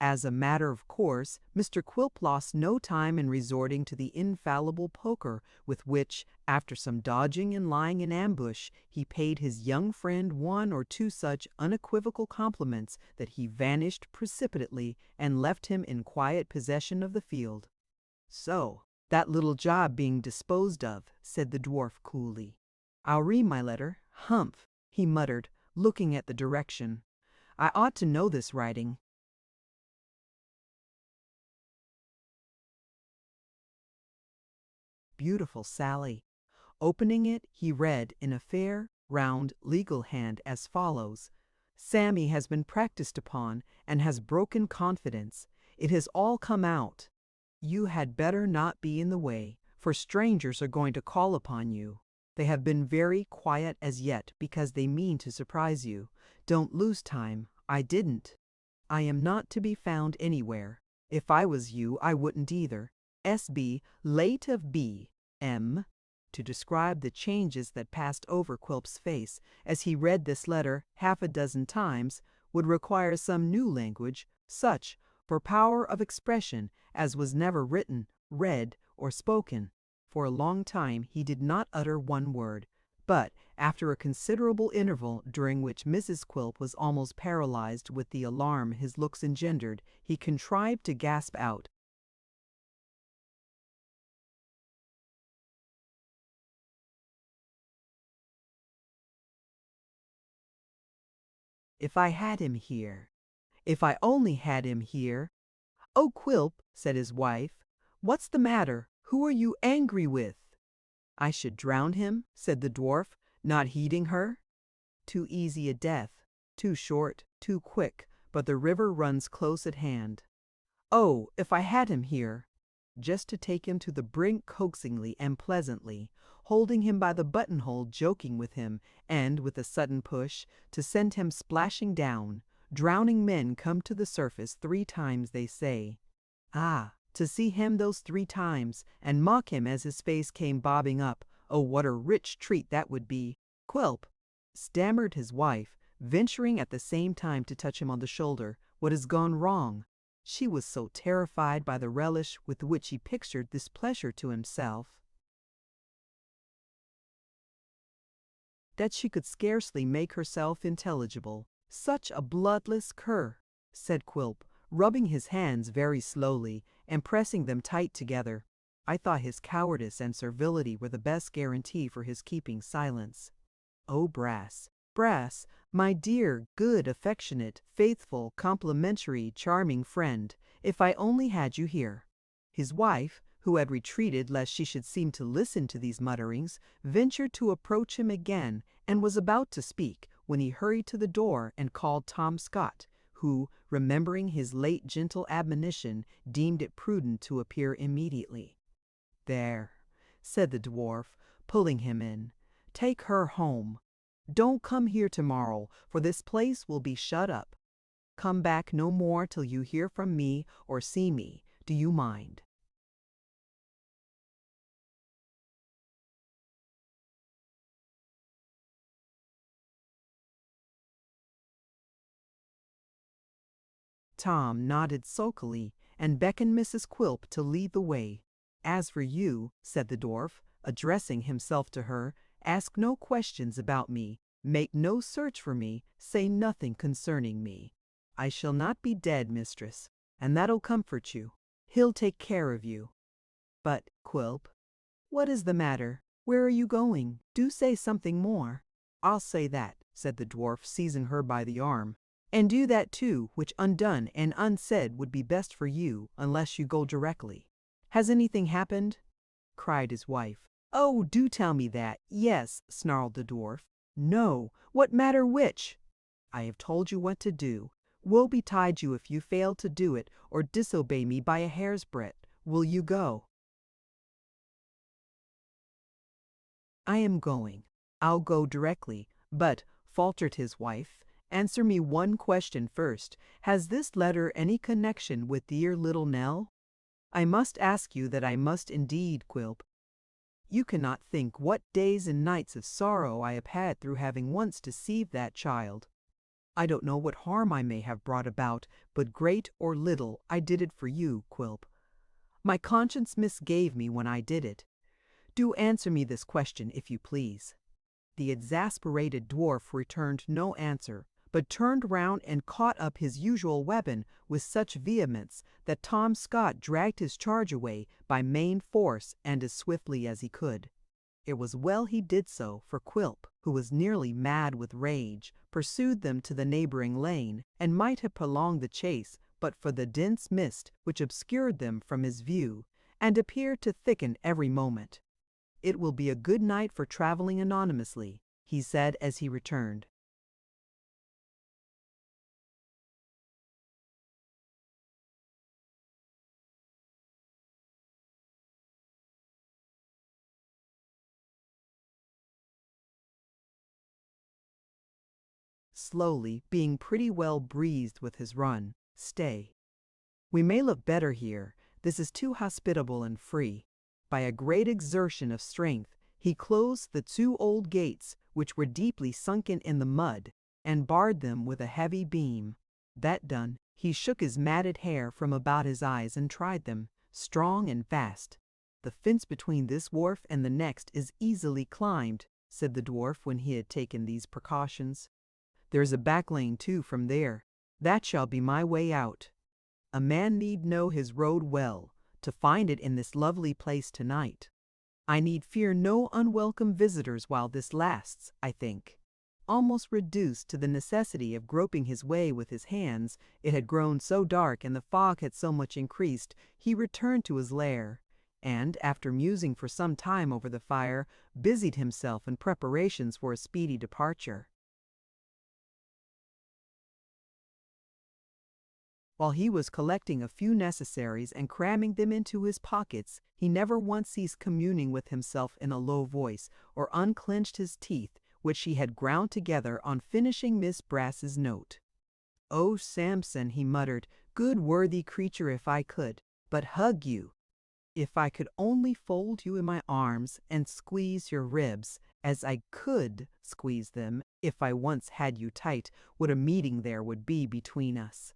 As a matter of course, Mr. Quilp lost no time in resorting to the infallible poker, with which, after some dodging and lying in ambush, he paid his young friend one or two such unequivocal compliments that he vanished precipitately and left him in quiet possession of the field. "So, that little job being disposed of," said the dwarf coolly. "I'll read my letter. Humph!" he muttered, looking at the direction. "I ought to know this writing." Beautiful Sally. Opening it, he read in a fair, round, legal hand as follows: "Sammy has been practiced upon and has broken confidence. It has all come out. You had better not be in the way, for strangers are going to call upon you. They have been very quiet as yet because they mean to surprise you. Don't lose time. I didn't. I am not to be found anywhere. If I was you, I wouldn't either. S.B. late of B. M." To describe the changes that passed over Quilp's face as he read this letter half a dozen times would require some new language, such, for power of expression, as was never written, read, or spoken. For a long time he did not utter one word, but after a considerable interval during which Mrs. Quilp was almost paralyzed with the alarm his looks engendered, he contrived to gasp out, "If I had him here. If I only had him here." "Oh, Quilp," said his wife, "what's the matter? Who are you angry with?" "I should drown him," said the dwarf, not heeding her. "Too easy a death, too short, too quick, but the river runs close at hand. Oh, if I had him here!" Just to take him to the brink coaxingly and pleasantly, holding him by the buttonhole, joking with him, and, with a sudden push, to send him splashing down. Drowning men come to the surface 3 times, they say. Ah, to see him those 3 times, and mock him as his face came bobbing up, oh, what a rich treat that would be! "Quilp," stammered his wife, venturing at the same time to touch him on the shoulder, "what has gone wrong?" She was so terrified by the relish with which he pictured this pleasure to himself that she could scarcely make herself intelligible. "Such a bloodless cur," said Quilp, rubbing his hands very slowly and pressing them tight together. "I thought his cowardice and servility were the best guarantee for his keeping silence." "Oh, Brass, Brass, my dear, good, affectionate, faithful, complimentary, charming friend, if I only had you here." His wife, who had retreated lest she should seem to listen to these mutterings, ventured to approach him again and was about to speak when he hurried to the door and called Tom Scott, who, remembering his late gentle admonition, deemed it prudent to appear immediately. "There," said the dwarf, pulling him in, "take her home. Don't come here tomorrow, for this place will be shut up. Come back no more till you hear from me or see me. Do you mind?" Tom nodded sulkily and beckoned Mrs. Quilp to lead the way. "As for you," said the dwarf, addressing himself to her, "ask no questions about me, make no search for me, say nothing concerning me. I shall not be dead, mistress, and that'll comfort you. He'll take care of you. But, Quilp, what is the matter? Where are you going? Do say something more." "I'll say that," said the dwarf, seizing her by the arm. "And do that too, which undone and unsaid would be best for you, unless you go directly." "Has anything happened?" cried his wife. "Oh, do tell me that." "Yes," snarled the dwarf. "No, what matter which? I have told you what to do. Woe betide you if you fail to do it or disobey me by a hair's breadth. Will you go?" "I am going. I'll go directly. But," faltered his wife, "answer me one question first. Has this letter any connection with dear little Nell?" "I must ask you that, I must indeed, Quilp. You cannot think what days and nights of sorrow I have had through having once deceived that child. I don't know what harm I may have brought about, but great or little, I did it for you, Quilp. My conscience misgave me when I did it. Do answer me this question, if you please." The exasperated dwarf returned no answer, but turned round and caught up his usual weapon with such vehemence that Tom Scott dragged his charge away by main force and as swiftly as he could. It was well he did so, for Quilp, who was nearly mad with rage, pursued them to the neighboring lane, and might have prolonged the chase but for the dense mist which obscured them from his view, and appeared to thicken every moment. "It will be a good night for traveling anonymously," he said as he returned. Slowly, being pretty well breezed with his run. "Stay. We may look better here. This is too hospitable and free." By a great exertion of strength, he closed the two old gates, which were deeply sunken in the mud, and barred them with a heavy beam. That done, he shook his matted hair from about his eyes and tried them, strong and fast. "The fence between this wharf and the next is easily climbed," said the dwarf when he had taken these precautions. "There's a back lane too from there. That shall be my way out. A man need know his road well, to find it in this lovely place tonight. I need fear no unwelcome visitors while this lasts, I think." Almost reduced to the necessity of groping his way with his hands, it had grown so dark and the fog had so much increased, he returned to his lair, and, after musing for some time over the fire, busied himself in preparations for a speedy departure. While he was collecting a few necessaries and cramming them into his pockets, he never once ceased communing with himself in a low voice, or unclenched his teeth, which he had ground together on finishing Miss Brass's note. "Oh, Samson," he muttered, "good worthy creature, if I could but hug you! If I could only fold you in my arms and squeeze your ribs, as I could squeeze them if I once had you tight, what a meeting there would be between us!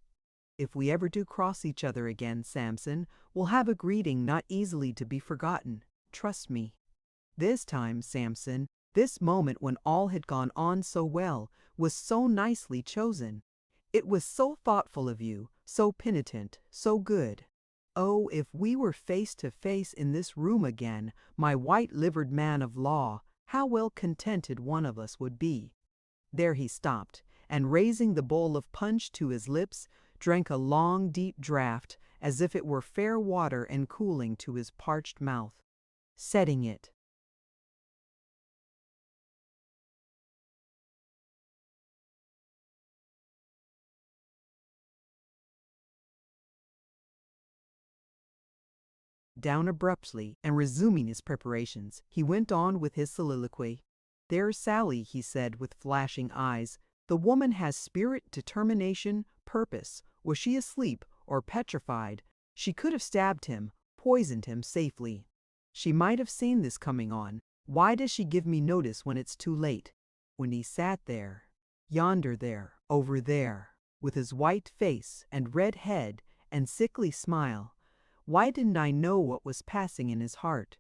If we ever do cross each other again, Samson, we'll have a greeting not easily to be forgotten. Trust me. This time, Samson, this moment when all had gone on so well, was so nicely chosen. It was so thoughtful of you, so penitent, so good. Oh, if we were face to face in this room again, my white-livered man of law, how well contented one of us would be." There he stopped, and raising the bowl of punch to his lips, drank a long, deep draught, as if it were fair water and cooling to his parched mouth. Setting it. Down abruptly, and resuming his preparations, he went on with his soliloquy. "There's Sally," he said with flashing eyes. "The woman has spirit, determination, purpose. Was she asleep or petrified? She could have stabbed him, poisoned him safely. She might have seen this coming on. Why does she give me notice when it's too late?" When he sat there, yonder there, over there, with his white face and red head and sickly smile, why didn't I know what was passing in his heart?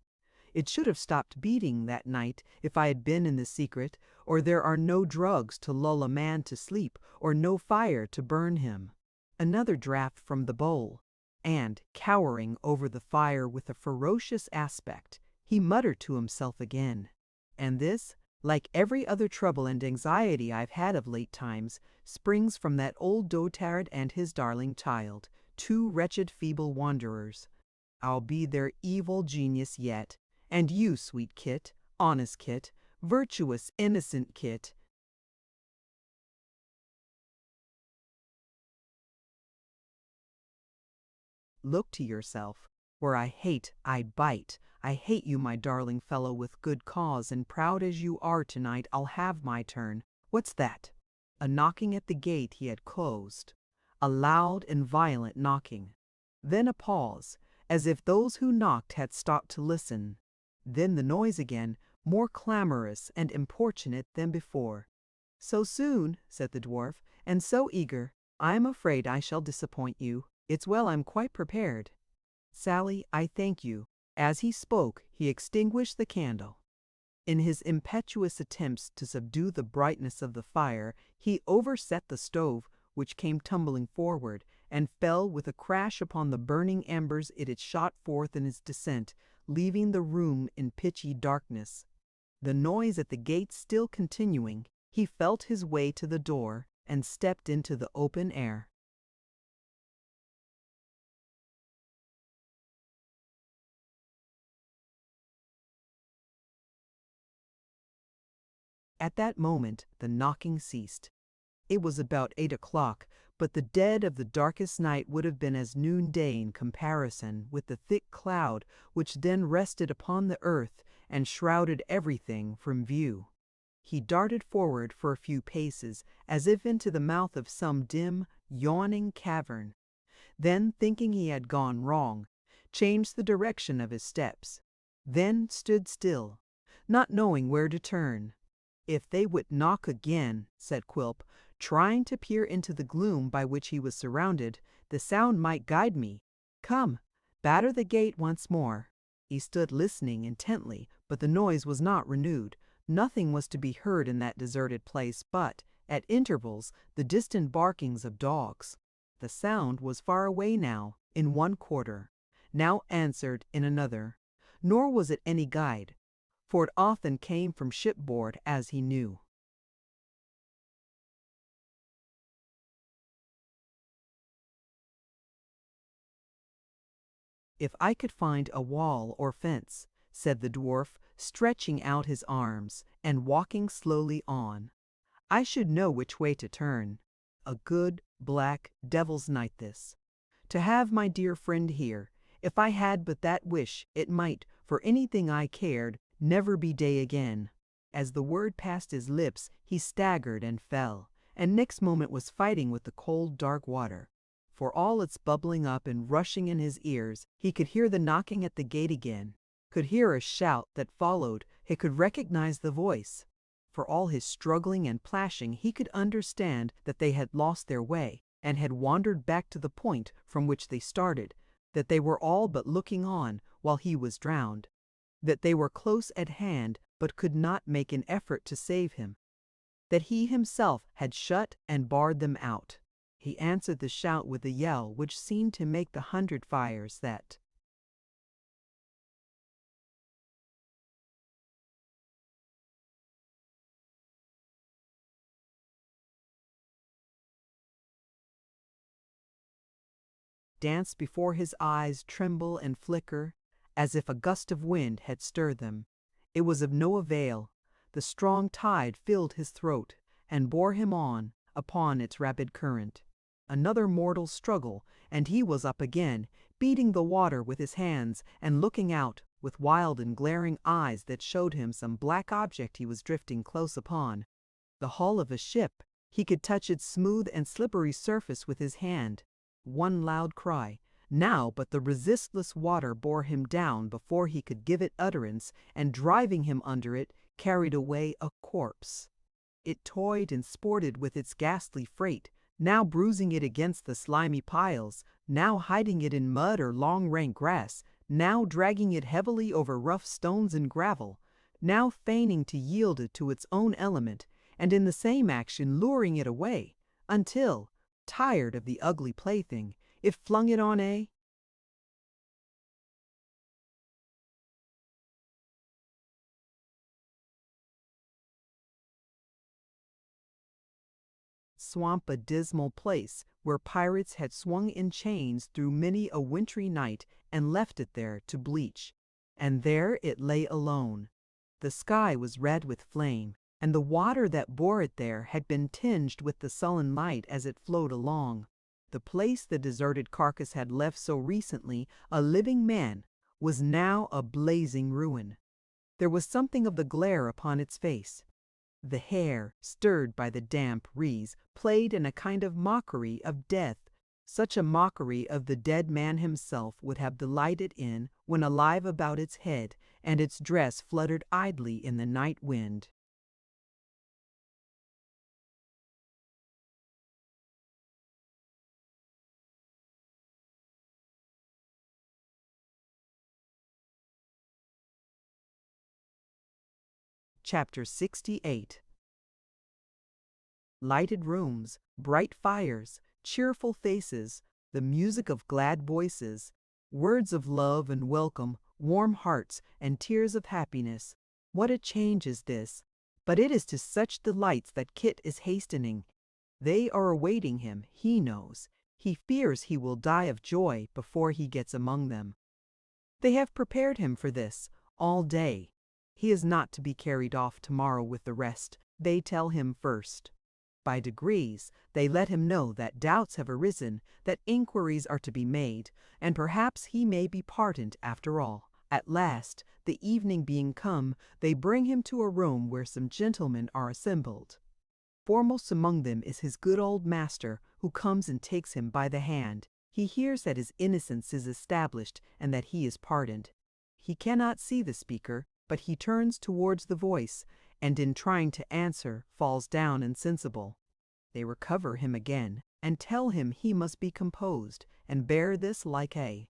It should have stopped beating that night if I had been in the secret, or there are no drugs to lull a man to sleep, or no fire to burn him. Another draught from the bowl, and, cowering over the fire with a ferocious aspect, he muttered to himself again. And this, like every other trouble and anxiety I've had of late times, springs from that old dotard and his darling child, two wretched feeble wanderers. I'll be their evil genius yet. And you, sweet Kit, honest Kit, virtuous, innocent Kit, look to yourself. Where I hate, I bite. I hate you, my darling fellow, with good cause, and proud as you are tonight, I'll have my turn. What's that?" A knocking at the gate he had closed. A loud and violent knocking. Then a pause, as if those who knocked had stopped to listen. Then the noise again, more clamorous and importunate than before. "So soon," said the dwarf, "and so eager. I'm afraid I shall disappoint you. It's well I'm quite prepared. Sally, I thank you." As he spoke, he extinguished the candle. In his impetuous attempts to subdue the brightness of the fire, he overset the stove, which came tumbling forward, and fell with a crash upon the burning embers it had shot forth in its descent, leaving the room in pitchy darkness. The noise at the gate still continuing, he felt his way to the door, and stepped into the open air. At that moment the knocking ceased. It was about 8 o'clock, but the dead of the darkest night would have been as noonday in comparison with the thick cloud which then rested upon the earth and shrouded everything from view. He darted forward for a few paces, as if into the mouth of some dim, yawning cavern. Then, thinking he had gone wrong, changed the direction of his steps. Then stood still, not knowing where to turn. "If they would knock again," said Quilp, trying to peer into the gloom by which he was surrounded, "the sound might guide me. Come, batter the gate once more." He stood listening intently, but the noise was not renewed. Nothing was to be heard in that deserted place but, at intervals, the distant barkings of dogs. The sound was far away now, in one quarter, now answered in another. Nor was it any guide, for it often came from shipboard, as he knew. "If I could find a wall or fence," said the dwarf, stretching out his arms, and walking slowly on, "I should know which way to turn. A good, black, devil's night this. To have my dear friend here, if I had but that wish, it might, for anything I cared, never be day again." As the word passed his lips, he staggered and fell, and next moment was fighting with the cold, dark water. For all its bubbling up and rushing in his ears, he could hear the knocking at the gate again, could hear a shout that followed, he could recognize the voice. For all his struggling and plashing, he could understand that they had lost their way, and had wandered back to the point from which they started, that they were all but looking on while he was drowned, that they were close at hand but could not make an effort to save him, that he himself had shut and barred them out. He answered the shout with a yell which seemed to make the 100 fires that dance before his eyes, tremble and flicker, as if a gust of wind had stirred them. It was of no avail. The strong tide filled his throat and bore him on upon its rapid current. Another mortal struggle, and he was up again, beating the water with his hands and looking out with wild and glaring eyes that showed him some black object he was drifting close upon. The hull of a ship. He could touch its smooth and slippery surface with his hand. One loud cry. Now but the resistless water bore him down before he could give it utterance, and driving him under it, carried away a corpse. It toyed and sported with its ghastly freight, now bruising it against the slimy piles, now hiding it in mud or long rank grass, now dragging it heavily over rough stones and gravel, now feigning to yield it to its own element, and in the same action luring it away, until, tired of the ugly plaything, it flung it on a swamp, a dismal place where pirates had swung in chains through many a wintry night and left it there to bleach. And there it lay alone. The sky was red with flame, and the water that bore it there had been tinged with the sullen light as it flowed along. The place the deserted carcass had left so recently a living man was now a blazing ruin. There was something of the glare upon its face. The hair, stirred by the damp breeze, played in a kind of mockery of death, such a mockery of the dead man himself would have delighted in when alive about its head, and its dress fluttered idly in the night wind. Chapter 68. Lighted rooms, bright fires, cheerful faces, the music of glad voices, words of love and welcome, warm hearts, and tears of happiness. What a change is this! But it is to such delights that Kit is hastening. They are awaiting him, he knows. He fears he will die of joy before he gets among them. They have prepared him for this all day. He is not to be carried off tomorrow with the rest, they tell him first. By degrees, they let him know that doubts have arisen, that inquiries are to be made, and perhaps he may be pardoned after all. At last, the evening being come, they bring him to a room where some gentlemen are assembled. Foremost among them is his good old master, who comes and takes him by the hand. He hears that his innocence is established and that he is pardoned. He cannot see the speaker, but he turns towards the voice, and in trying to answer falls down insensible. They recover him again, and tell him he must be composed, and bear this like a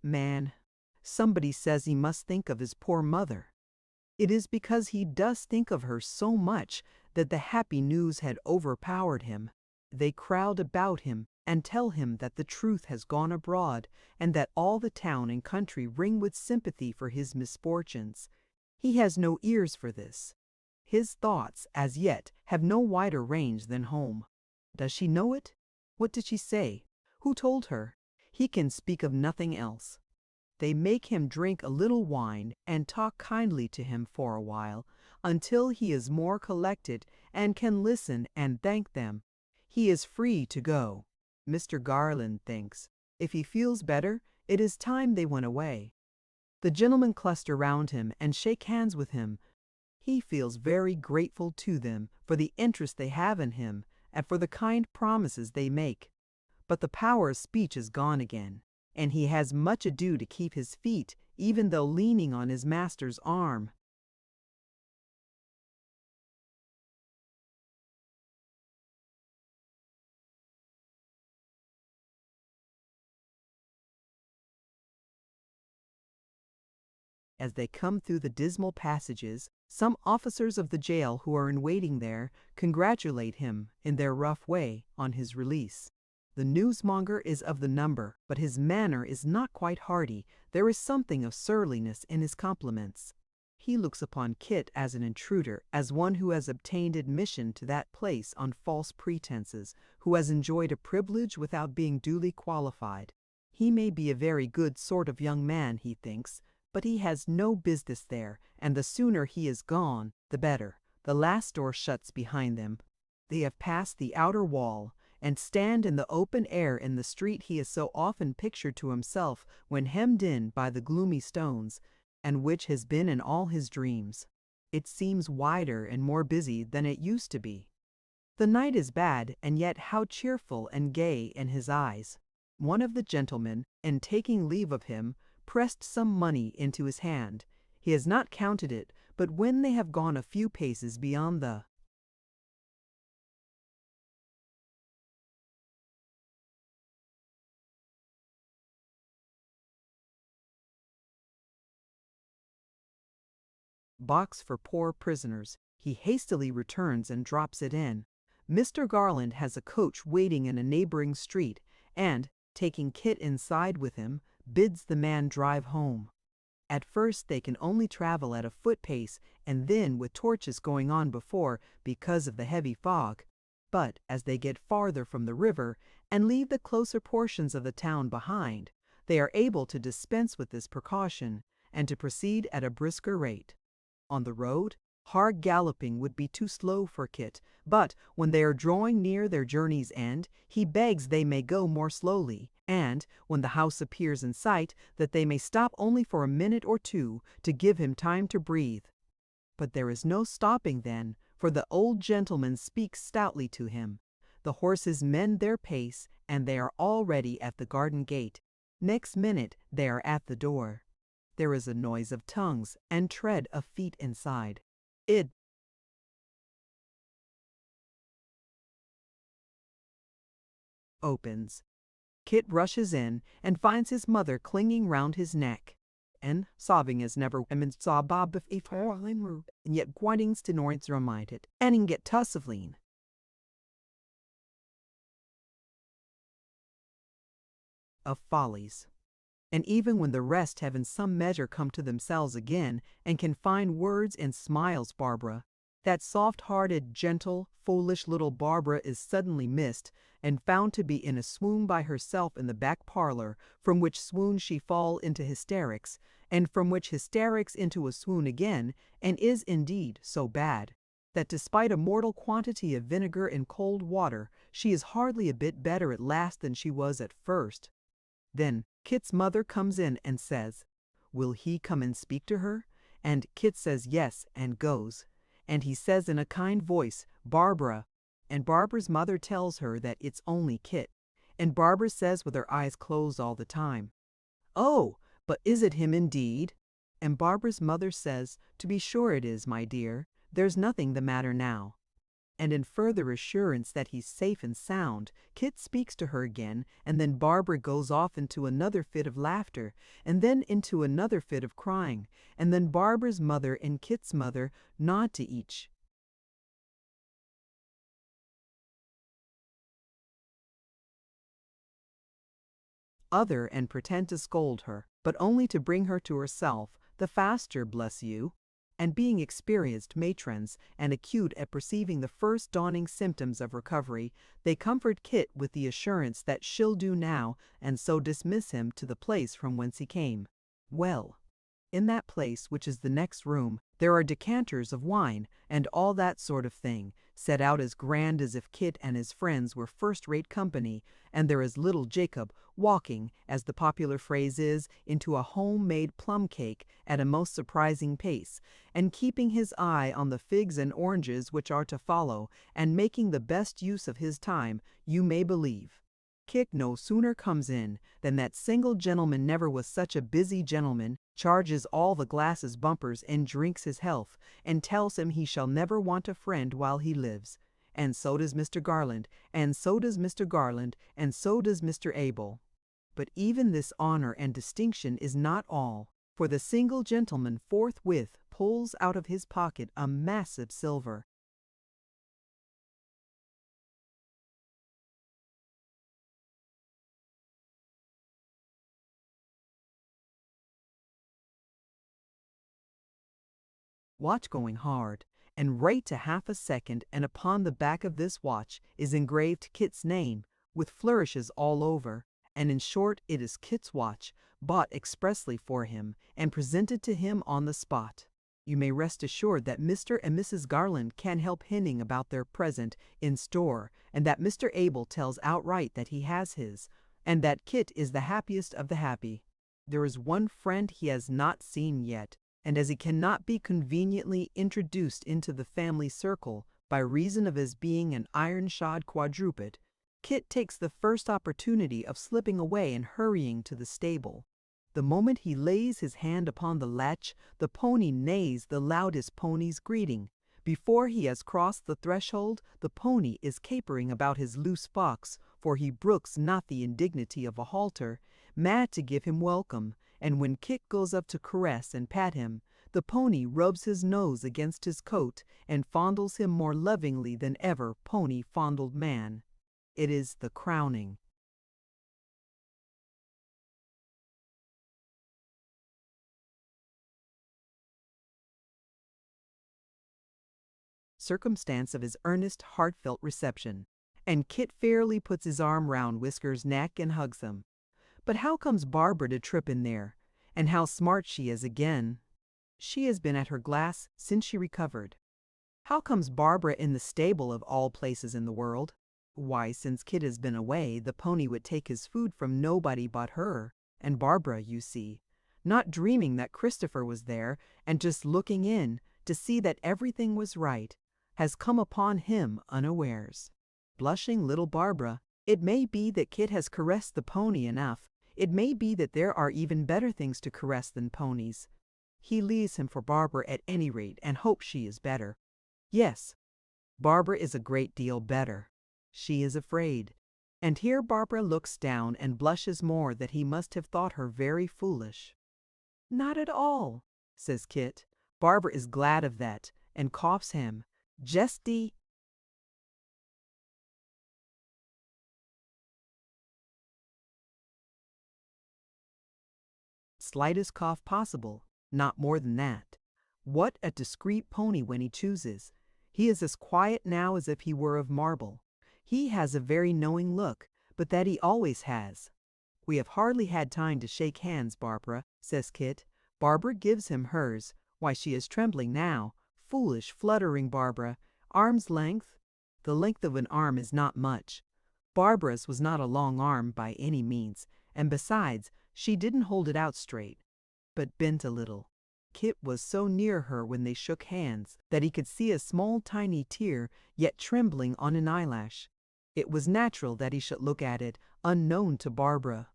man. Somebody says he must think of his poor mother. It is because he does think of her so much that the happy news had overpowered him. They crowd about him and tell him that the truth has gone abroad, and that all the town and country ring with sympathy for his misfortunes. He has no ears for this. His thoughts, as yet, have no wider range than home. Does she know it? What did she say? Who told her? He can speak of nothing else. They make him drink a little wine and talk kindly to him for a while, until he is more collected and can listen and thank them. He is free to go. Mr. Garland thinks, if he feels better, it is time they went away. The gentlemen cluster round him and shake hands with him. He feels very grateful to them for the interest they have in him and for the kind promises they make. But the power of speech is gone again, and he has much ado to keep his feet, even though leaning on his master's arm. As they come through the dismal passages, some officers of the jail who are in waiting there congratulate him, in their rough way, on his release. The newsmonger is of the number, but his manner is not quite hearty. There is something of surliness in his compliments. he looks upon Kit as an intruder, as one who has obtained admission to that place on false pretenses, who has enjoyed a privilege without being duly qualified. He may be a very good sort of young man, he thinks, but he has no business there, and the sooner he is gone, the better. The last door shuts behind them. They have passed the outer wall, and stand in the open air in the street he has so often pictured to himself when hemmed in by the gloomy stones, and which has been in all his dreams. It seems wider and more busy than it used to be. The night is bad, and yet how cheerful and gay in his eyes. One of the gentlemen, in taking leave of him, pressed some money into his hand. He has not counted it, but when they have gone a few paces beyond the box for poor prisoners, he hastily returns and drops it in. Mr. Garland has a coach waiting in a neighboring street, and, taking Kit inside with him, bids the man drive home. At first they can only travel at a foot pace, and then with torches going on before because of the heavy fog. But as they get farther from the river, and leave the closer portions of the town behind, they are able to dispense with this precaution, and to proceed at a brisker rate. On the road, hard galloping would be too slow for Kit, but when they are drawing near their journey's end, he begs they may go more slowly, and, when the house appears in sight, that they may stop only for a minute or two to give him time to breathe. But there is no stopping then, for the old gentleman speaks stoutly to him. The horses mend their pace, and they are already at the garden gate. Next minute they are at the door. There is a noise of tongues and tread of feet inside. It opens. Kit rushes in and finds his mother clinging round his neck, and sobbing as never women sob before, and yet gwindings to noise reminded, and get tussivleen of follies. And even when the rest have in some measure come to themselves again, and can find words and smiles, Barbara, that soft-hearted, gentle, foolish little Barbara is suddenly missed, and found to be in a swoon by herself in the back parlor, from which swoon she fall into hysterics, and from which hysterics into a swoon again, and is indeed so bad, that despite a mortal quantity of vinegar and cold water, she is hardly a bit better at last than she was at first. Then Kit's mother comes in and says, "Will he come and speak to her?" And Kit says yes, and goes. And he says in a kind voice, "Barbara." And Barbara's mother tells her that it's only Kit. And Barbara says with her eyes closed all the time, "Oh, but is it him indeed?" And Barbara's mother says, "To be sure it is, my dear. There's nothing the matter now." And in further assurance that he's safe and sound, Kit speaks to her again, and then Barbara goes off into another fit of laughter, and then into another fit of crying, and then Barbara's mother and Kit's mother nod to each other and pretend to scold her, but only to bring her to herself, the faster, bless you. And being experienced matrons, and acute at perceiving the first dawning symptoms of recovery, they comfort Kit with the assurance that she'll do now, and so dismiss him to the place from whence he came. Well, in that place, which is the next room, there are decanters of wine, and all that sort of thing, set out as grand as if Kit and his friends were first-rate company, and there is little Jacob walking, as the popular phrase is, into a home-made plum cake at a most surprising pace, and keeping his eye on the figs and oranges which are to follow, and making the best use of his time, you may believe. Kit no sooner comes in than that single gentleman never was such a busy gentleman, charges all the glasses bumpers and drinks his health, and tells him he shall never want a friend while he lives. And so does Mr. Garland, and so does Mr. Garland, and so does Mr. Abel. But even this honor and distinction is not all, for the single gentleman forthwith pulls out of his pocket a massive silver Watch going hard, and right to half a second, and upon the back of this watch is engraved Kit's name, with flourishes all over, and in short it is Kit's watch, bought expressly for him, and presented to him on the spot. You may rest assured that Mr. and Mrs. Garland can't help hinting about their present in store, and that Mr. Abel tells outright that he has his, and that Kit is the happiest of the happy. There is one friend he has not seen yet, and as he cannot be conveniently introduced into the family circle by reason of his being an iron-shod quadruped, Kit takes the first opportunity of slipping away and hurrying to the stable. The moment he lays his hand upon the latch, the pony neighs the loudest pony's greeting. Before he has crossed the threshold, the pony is capering about his loose fox, for he brooks not the indignity of a halter, mad to give him welcome, and when Kit goes up to caress and pat him, the pony rubs his nose against his coat and fondles him more lovingly than ever pony fondled man. It is the crowning circumstance of his earnest, heartfelt reception, and Kit fairly puts his arm round Whisker's neck and hugs him. But how comes Barbara to trip in there? And how smart she is again! She has been at her glass since she recovered. How comes Barbara in the stable of all places in the world? Why, since Kit has been away, the pony would take his food from nobody but her, and Barbara, you see, not dreaming that Christopher was there, and just looking in to see that everything was right, has come upon him unawares. Blushing little Barbara, it may be that Kit has caressed the pony enough. It may be that there are even better things to caress than ponies. He leaves him for Barbara at any rate, and hopes she is better. Yes, Barbara is a great deal better. She is afraid. And here Barbara looks down and blushes more that he must have thought her very foolish. Not at all, says Kit. Barbara is glad of that, and coughs him. Just the slightest cough possible, not more than that. What a discreet pony when he chooses. He is as quiet now as if he were of marble. He has a very knowing look, but that he always has. We have hardly had time to shake hands, Barbara, says Kit. Barbara gives him hers. Why, she is trembling now. Foolish, fluttering Barbara. Arm's length? The length of an arm is not much. Barbara's was not a long arm by any means, and besides, she didn't hold it out straight, but bent a little. Kit was so near her when they shook hands that he could see a small tiny tear yet trembling on an eyelash. It was natural that he should look at it, unknown to Barbara.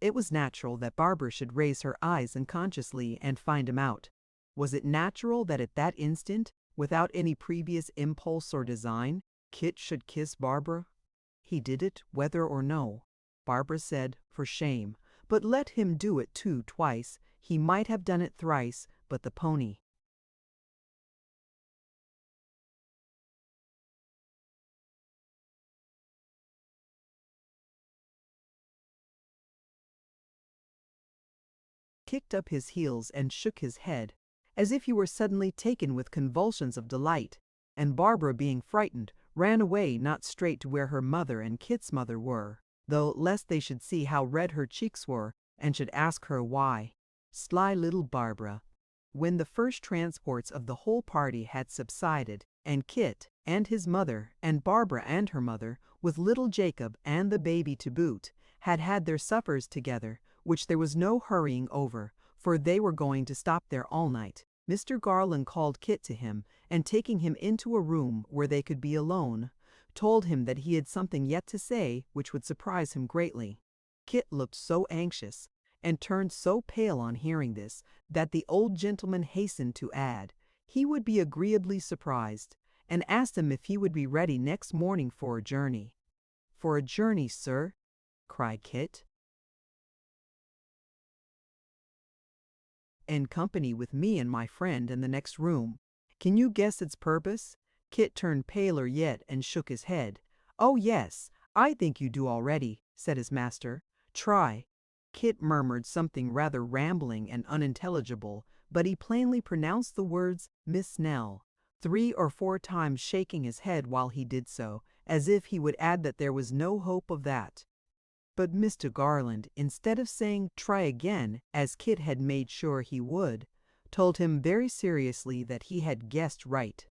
It was natural that Barbara should raise her eyes unconsciously and find him out. Was it natural that at that instant, without any previous impulse or design, Kit should kiss Barbara? He did it, whether or no. Barbara said, for shame, but let him do it too twice. He might have done it thrice, but the pony. Kicked up his heels and shook his head, as if he were suddenly taken with convulsions of delight, and Barbara, being frightened, ran away not straight to where her mother and Kit's mother were, though lest they should see how red her cheeks were, and should ask her why. Sly little Barbara. When the first transports of the whole party had subsided, and Kit and his mother, and Barbara and her mother, with little Jacob and the baby to boot, had had their suppers together, which there was no hurrying over, for they were going to stop there all night, Mr. Garland called Kit to him, and taking him into a room where they could be alone, told him that he had something yet to say which would surprise him greatly. Kit looked so anxious, and turned so pale on hearing this, that the old gentleman hastened to add he would be agreeably surprised, and asked him if he would be ready next morning for a journey. "For a journey, sir?" cried Kit. "In company with me and my friend in the next room. Can you guess its purpose?" Kit turned paler yet and shook his head. "Oh, yes, I think you do already," said his master. "Try." Kit murmured something rather rambling and unintelligible, but he plainly pronounced the words Miss Nell 3 or 4 times, shaking his head while he did so, as if he would add that there was no hope of that. But Mr. Garland, instead of saying try again, as Kit had made sure he would, told him very seriously that he had guessed right.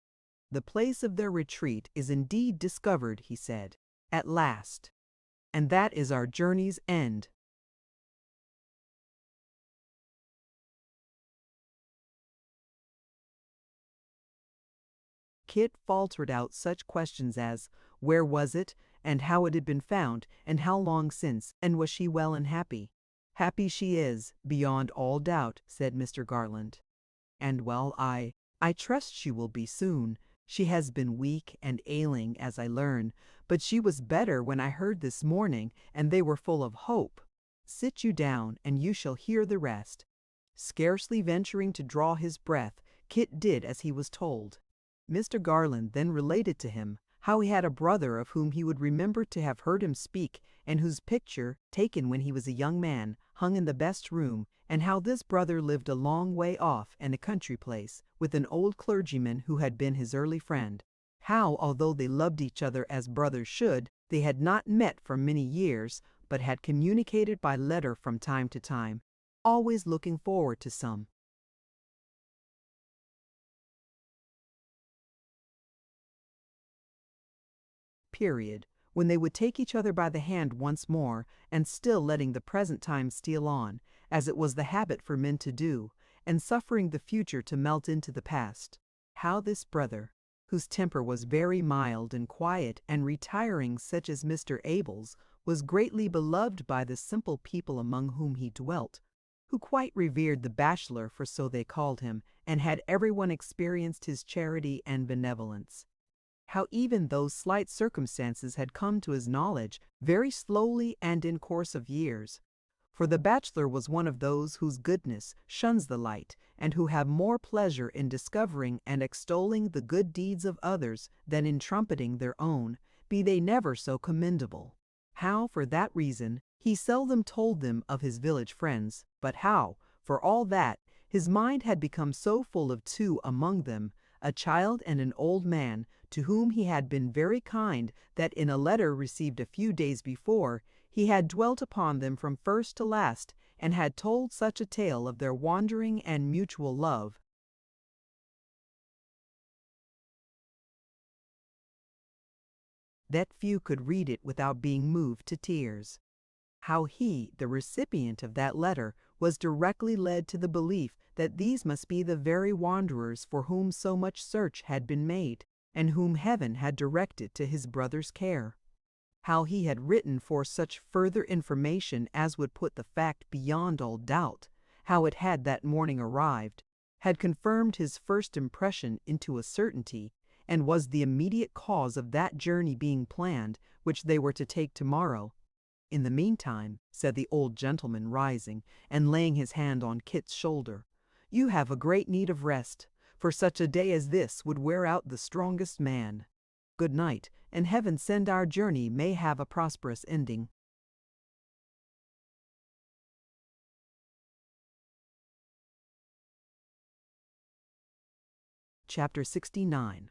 The place of their retreat is indeed discovered, he said, at last, and that is our journey's end. Kit faltered out such questions as, where was it, and how it had been found, and how long since, and was she well and happy? Happy she is, beyond all doubt, said Mr. Garland. And well, I trust she will be soon. She has been weak and ailing, as I learn, but she was better when I heard this morning, and they were full of hope. Sit you down, and you shall hear the rest. Scarcely venturing to draw his breath, Kit did as he was told. Mr. Garland then related to him how he had a brother of whom he would remember to have heard him speak, and whose picture, taken when he was a young man, hung in the best room, and how this brother lived a long way off in a country place, with an old clergyman who had been his early friend. How, although they loved each other as brothers should, they had not met for many years, but had communicated by letter from time to time, always looking forward to some period when they would take each other by the hand once more, and still letting the present time steal on, as it was the habit for men to do, and suffering the future to melt into the past. How this brother, whose temper was very mild and quiet and retiring such as Mr. Abel's, was greatly beloved by the simple people among whom he dwelt, who quite revered the bachelor, for so they called him, and had everyone experienced his charity and benevolence. How even those slight circumstances had come to his knowledge very slowly and in course of years. For the bachelor was one of those whose goodness shuns the light, and who have more pleasure in discovering and extolling the good deeds of others than in trumpeting their own, be they never so commendable. How, for that reason, he seldom told them of his village friends, but how, for all that, his mind had become so full of two among them, a child and an old man, to whom he had been very kind, that in a letter received a few days before, he had dwelt upon them from first to last, and had told such a tale of their wandering and mutual love, that few could read it without being moved to tears. How he, the recipient of that letter, was directly led to the belief that these must be the very wanderers for whom so much search had been made, and whom heaven had directed to his brother's care. How he had written for such further information as would put the fact beyond all doubt, how it had that morning arrived, had confirmed his first impression into a certainty, and was the immediate cause of that journey being planned which they were to take tomorrow. In the meantime, said the old gentleman, rising and laying his hand on Kit's shoulder, you have a great need of rest, for such a day as this would wear out the strongest man. Good night, and heaven send our journey may have a prosperous ending. Chapter 69.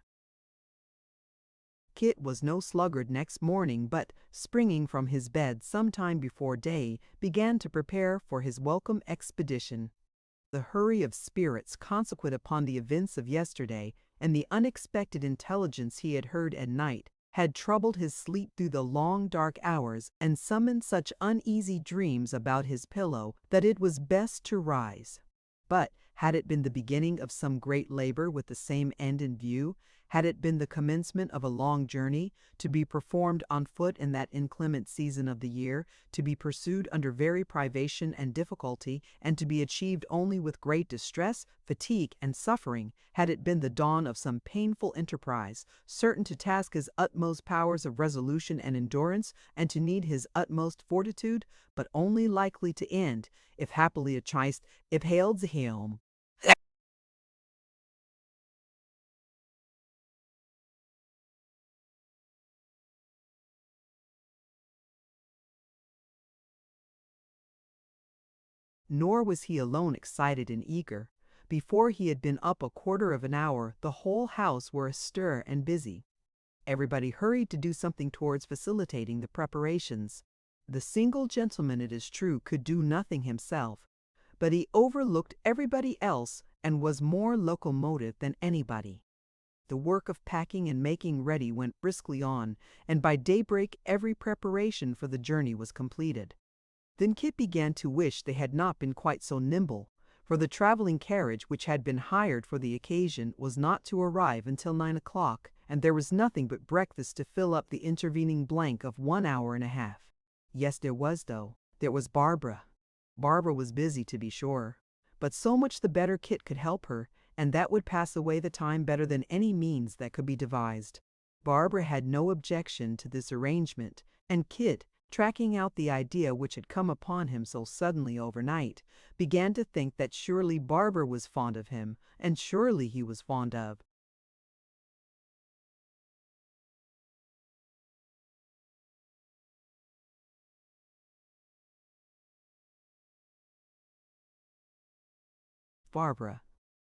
Kit was no sluggard next morning, but, springing from his bed some time before day, began to prepare for his welcome expedition. The hurry of spirits consequent upon the events of yesterday, and the unexpected intelligence he had heard at night, had troubled his sleep through the long dark hours, and summoned such uneasy dreams about his pillow that it was best to rise. But had it been the beginning of some great labor with the same end in view, had it been the commencement of a long journey, to be performed on foot in that inclement season of the year, to be pursued under very privation and difficulty, and to be achieved only with great distress, fatigue, and suffering, had it been the dawn of some painful enterprise, certain to task his utmost powers of resolution and endurance, and to need his utmost fortitude, but only likely to end, if happily a chist, if hailed him. Nor was he alone excited and eager, before he had been up a quarter of an hour, the whole house were astir and busy. Everybody hurried to do something towards facilitating the preparations. The single gentleman, it is true, could do nothing himself, but he overlooked everybody else and was more locomotive than anybody. The work of packing and making ready went briskly on, and by daybreak every preparation for the journey was completed. Then Kit began to wish they had not been quite so nimble, for the traveling carriage which had been hired for the occasion was not to arrive until 9 o'clock, and there was nothing but breakfast to fill up the intervening blank of 1 hour and a half. Yes, there was, though. There was Barbara. Barbara was busy, to be sure, but so much the better Kit could help her, and that would pass away the time better than any means that could be devised. Barbara had no objection to this arrangement, and Kit, tracking out the idea which had come upon him so suddenly overnight, began to think that surely Barbara was fond of him, and surely he was fond of. Barbara.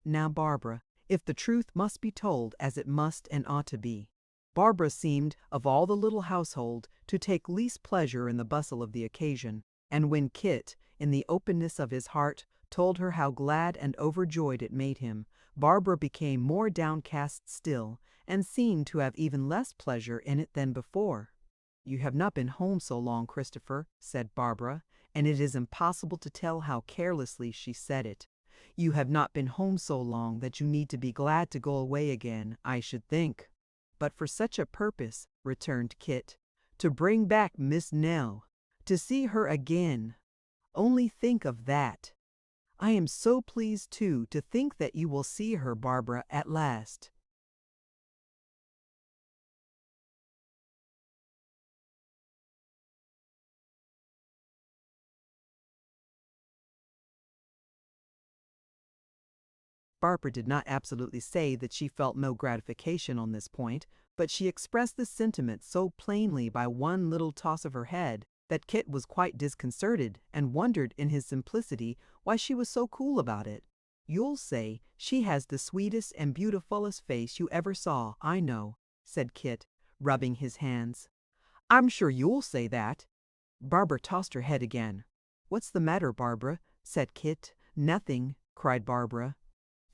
Now Barbara, if the truth must be told as it must and ought to be, Barbara seemed, of all the little household, to take least pleasure in the bustle of the occasion, and when Kit, in the openness of his heart, told her how glad and overjoyed it made him, Barbara became more downcast still, and seemed to have even less pleasure in it than before. "You have not been home so long, Christopher," said Barbara, and it is impossible to tell how carelessly she said it. "You have not been home so long that you need to be glad to go away again, I should think." "But for such a purpose," returned Kit, "to bring back Miss Nell, to see her again. Only think of that. I am so pleased, too, to think that you will see her, Barbara, at last." Barbara did not absolutely say that she felt no gratification on this point, but she expressed the sentiment so plainly by one little toss of her head that Kit was quite disconcerted and wondered in his simplicity why she was so cool about it. "You'll say she has the sweetest and beautifulest face you ever saw, I know," said Kit, rubbing his hands. "I'm sure you'll say that." Barbara tossed her head again. "What's the matter, Barbara?" said Kit. "Nothing," cried Barbara.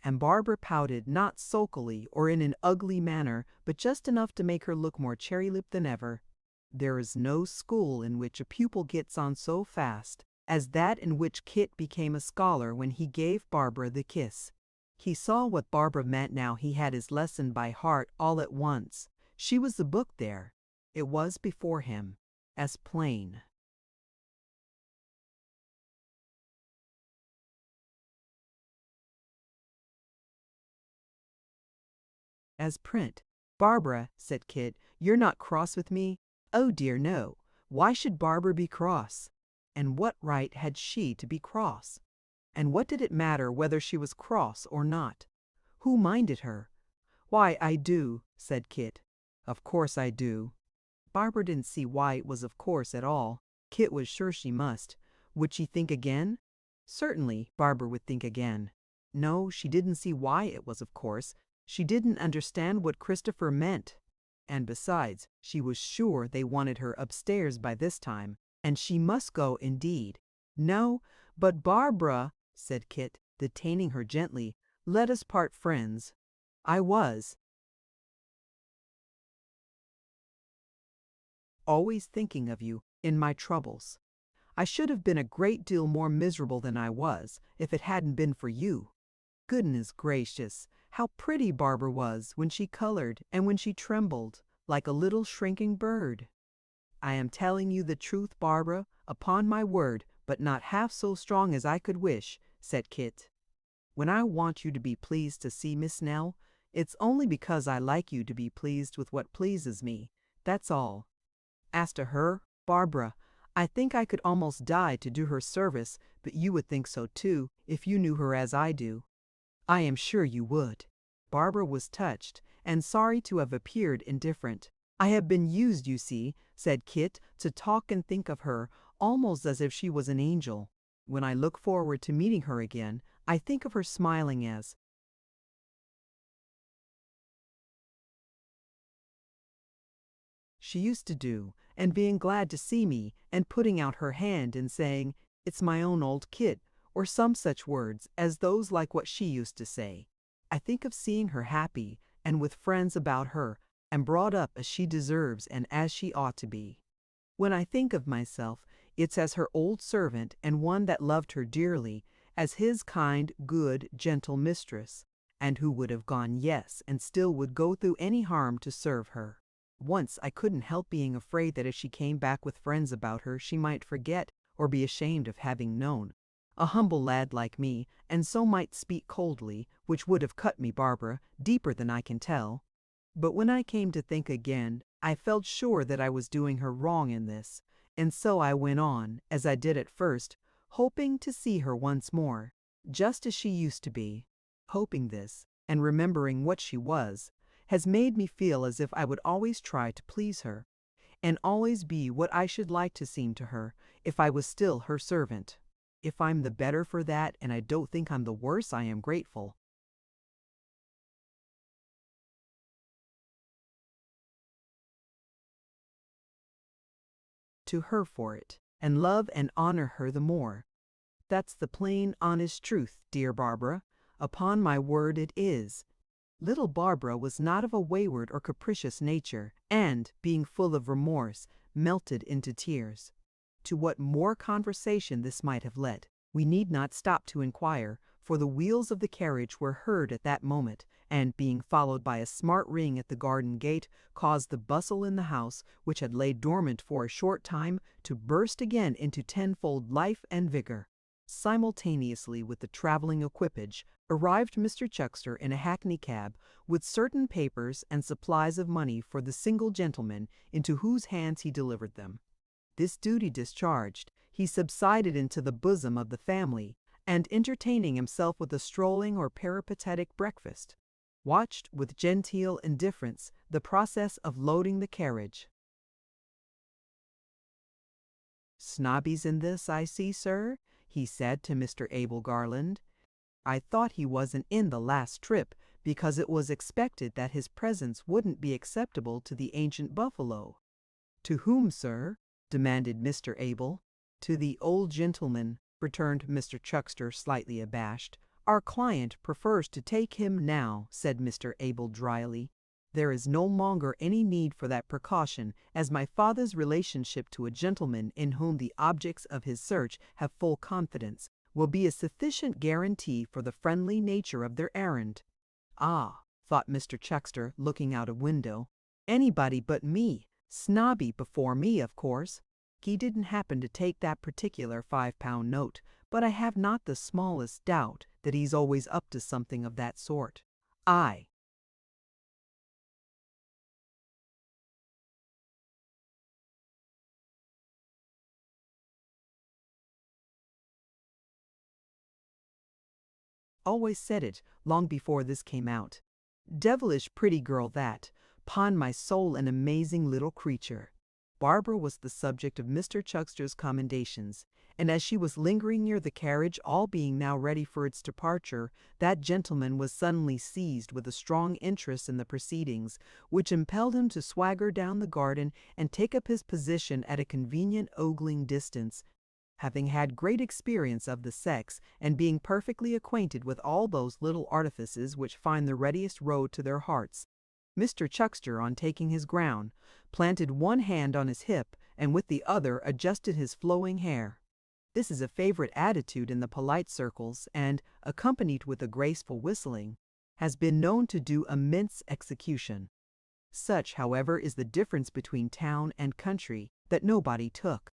And Barbara pouted, not sulkily or in an ugly manner, but just enough to make her look more cherry-lipped than ever. There is no school in which a pupil gets on so fast as that in which Kit became a scholar when he gave Barbara the kiss. He saw what Barbara meant now he had his lesson by heart all at once. She was the book there. It was before him, as plain as print. "Barbara," said Kit, "you're not cross with me?" "Oh dear, no. Why should Barbara be cross? And what right had she to be cross? And what did it matter whether she was cross or not? Who minded her?" "Why, I do," said Kit. "Of course I do." Barbara didn't see why it was of course at all. Kit was sure she must. Would she think again? Certainly, Barbara would think again. No, she didn't see why it was of course. She didn't understand what Christopher meant. And besides, she was sure they wanted her upstairs by this time, and she must go indeed. "No, but Barbara," said Kit, detaining her gently, "let us part friends. I was always thinking of you in my troubles. I should have been a great deal more miserable than I was if it hadn't been for you." Goodness gracious, how pretty Barbara was when she colored and when she trembled, like a little shrinking bird. "I am telling you the truth, Barbara, upon my word, but not half so strong as I could wish," said Kit. "When I want you to be pleased to see Miss Nell, it's only because I like you to be pleased with what pleases me. That's all. As to her, Barbara, I think I could almost die to do her service, but you would think so too, if you knew her as I do." "I am sure you would." Barbara was touched, and sorry to have appeared indifferent. "I have been used, you see," said Kit, "to talk and think of her, almost as if she was an angel. When I look forward to meeting her again, I think of her smiling as she used to do, and being glad to see me, and putting out her hand and saying, "It's my own old Kit," or some such words as those like what she used to say. I think of seeing her happy, and with friends about her, and brought up as she deserves and as she ought to be. When I think of myself, it's as her old servant and one that loved her dearly, as his kind, good, gentle mistress, and who would have gone yes and still would go through any harm to serve her. Once I couldn't help being afraid that if she came back with friends about her she might forget or be ashamed of having known. A humble lad like me, and so might speak coldly, which would have cut me, Barbara, deeper than I can tell. But when I came to think again, I felt sure that I was doing her wrong in this, and so I went on, as I did at first, hoping to see her once more, just as she used to be. Hoping this, and remembering what she was, has made me feel as if I would always try to please her, and always be what I should like to seem to her, if I was still her servant. If I'm the better for that, and I don't think I'm the worse, I am grateful to her for it, and love and honor her the more. That's the plain, honest truth, dear Barbara. Upon my word it is. Little Barbara was not of a wayward or capricious nature, and, being full of remorse, melted into tears. To what more conversation this might have led, we need not stop to inquire, for the wheels of the carriage were heard at that moment, and, being followed by a smart ring at the garden gate, caused the bustle in the house, which had laid dormant for a short time, to burst again into tenfold life and vigor. Simultaneously with the traveling equipage arrived Mr. Chuckster in a hackney cab, with certain papers and supplies of money for the single gentleman into whose hands he delivered them. This duty discharged, he subsided into the bosom of the family, and entertaining himself with a strolling or peripatetic breakfast, watched with genteel indifference the process of loading the carriage. "Snobbies in this, I see, sir," he said to Mr. Abel Garland. "I thought he wasn't in the last trip, because it was expected that his presence wouldn't be acceptable to the ancient buffalo." "To whom, sir?" demanded Mr. Abel. "To the old gentleman," returned Mr. Chuckster, slightly abashed. "Our client prefers to take him now," said Mr. Abel dryly. "There is no longer any need for that precaution, as my father's relationship to a gentleman in whom the objects of his search have full confidence will be a sufficient guarantee for the friendly nature of their errand." "Ah," thought Mr. Chuckster, looking out of window, "anybody but me. Snobby before me, of course." He didn't happen to take that particular £5 note, but I have not the smallest doubt that he's always up to something of that sort. I always said it long before this came out. Devilish pretty girl that, 'pon my soul, an amazing little creature. Barbara was the subject of Mr. Chuckster's commendations, and as she was lingering near the carriage, all being now ready for its departure, that gentleman was suddenly seized with a strong interest in the proceedings, which impelled him to swagger down the garden and take up his position at a convenient ogling distance. Having had great experience of the sex, and being perfectly acquainted with all those little artifices which find the readiest road to their hearts, Mr. Chuckster, on taking his ground, planted one hand on his hip, and with the other adjusted his flowing hair. This is a favorite attitude in the polite circles, and, accompanied with a graceful whistling, has been known to do immense execution. Such, however, is the difference between town and country, that nobody took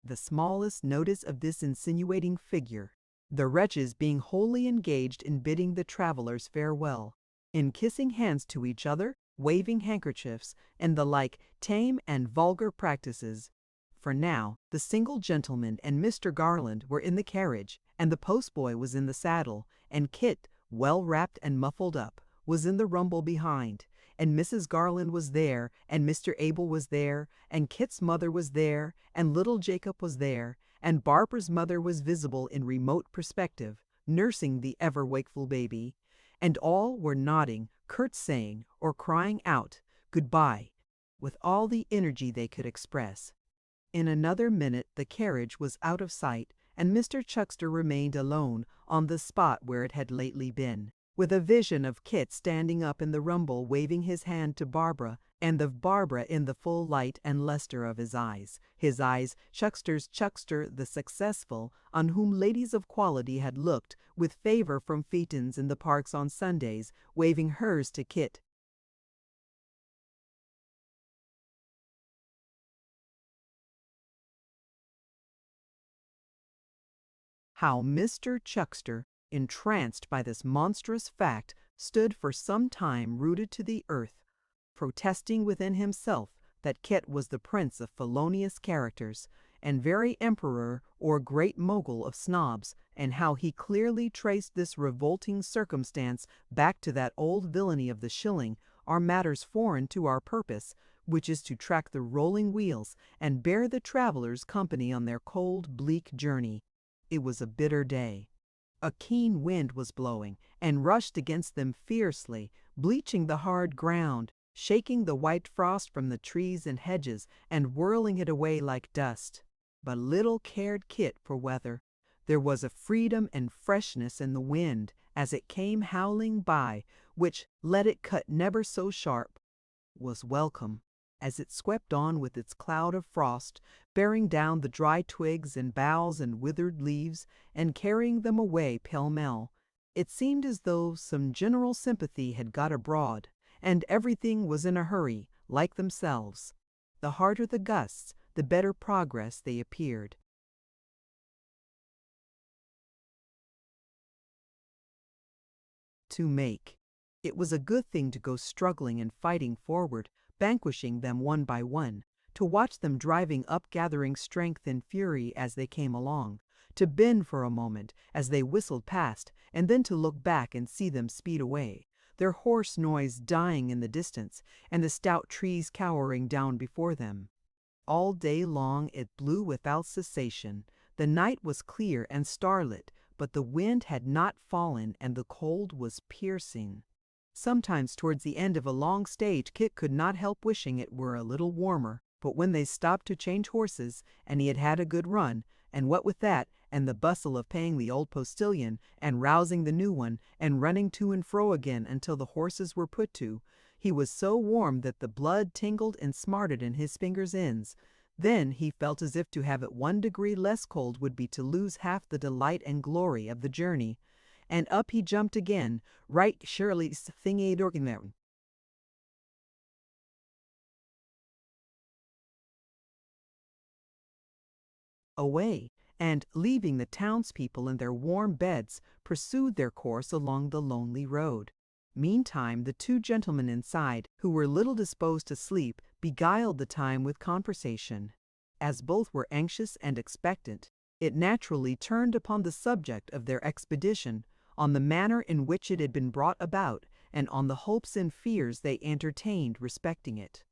the smallest notice of this insinuating figure, the wretches being wholly engaged in bidding the travellers farewell, in kissing hands to each other, waving handkerchiefs, and the like tame and vulgar practices. For now the single gentleman and Mr. Garland were in the carriage, and the postboy was in the saddle, and Kit, well wrapped and muffled up, was in the rumble behind, and Mrs. Garland was there, and Mr. Abel was there, and Kit's mother was there, and little Jacob was there, and Barbara's mother was visible in remote perspective, nursing the ever-wakeful baby, and all were nodding, curtsaying, or crying out, "Goodbye," with all the energy they could express. In another minute the carriage was out of sight, and Mr. Chuckster remained alone on the spot where it had lately been, with a vision of Kit standing up in the rumble waving his hand to Barbara, and of Barbara in the full light and lustre of his eyes, Chuckster's Chuckster the successful, on whom ladies of quality had looked with favor from phaetons in the parks on Sundays, waving hers to Kit. How Mr. Chuckster, entranced by this monstrous fact, stood for some time rooted to the earth, protesting within himself that Kit was the prince of felonious characters, and very emperor or great mogul of snobs, and how he clearly traced this revolting circumstance back to that old villainy of the shilling, are matters foreign to our purpose, which is to track the rolling wheels and bear the travelers company on their cold, bleak journey. It was a bitter day. A keen wind was blowing, and rushed against them fiercely, bleaching the hard ground, shaking the white frost from the trees and hedges, and whirling it away like dust. But little cared Kit for weather. There was a freedom and freshness in the wind, as it came howling by, which, let it cut never so sharp, was welcome, as it swept on with its cloud of frost, bearing down the dry twigs and boughs and withered leaves, and carrying them away pell-mell. It seemed as though some general sympathy had got abroad, and everything was in a hurry, like themselves. The harder the gusts, the better progress they appeared. To make. It was a good thing to go struggling and fighting forward, vanquishing them one by one, to watch them driving up, gathering strength and fury as they came along, to bend for a moment as they whistled past, and then to look back and see them speed away, their hoarse noise dying in the distance, and the stout trees cowering down before them. All day long it blew without cessation. The night was clear and starlit, but the wind had not fallen and the cold was piercing. Sometimes towards the end of a long stage Kit could not help wishing it were a little warmer, but when they stopped to change horses, and he had had a good run, and what with that, and the bustle of paying the old postilion, and rousing the new one, and running to and fro again until the horses were put to, he was so warm that the blood tingled and smarted in his fingers' ends. Then he felt as if to have it 1 degree less cold would be to lose half the delight and glory of the journey. And up he jumped again, right surely thing them. Away, and, leaving the townspeople in their warm beds, pursued their course along the lonely road. Meantime the 2 gentlemen inside, who were little disposed to sleep, beguiled the time with conversation. As both were anxious and expectant, it naturally turned upon the subject of their expedition, on the manner in which it had been brought about, and on the hopes and fears they entertained respecting it.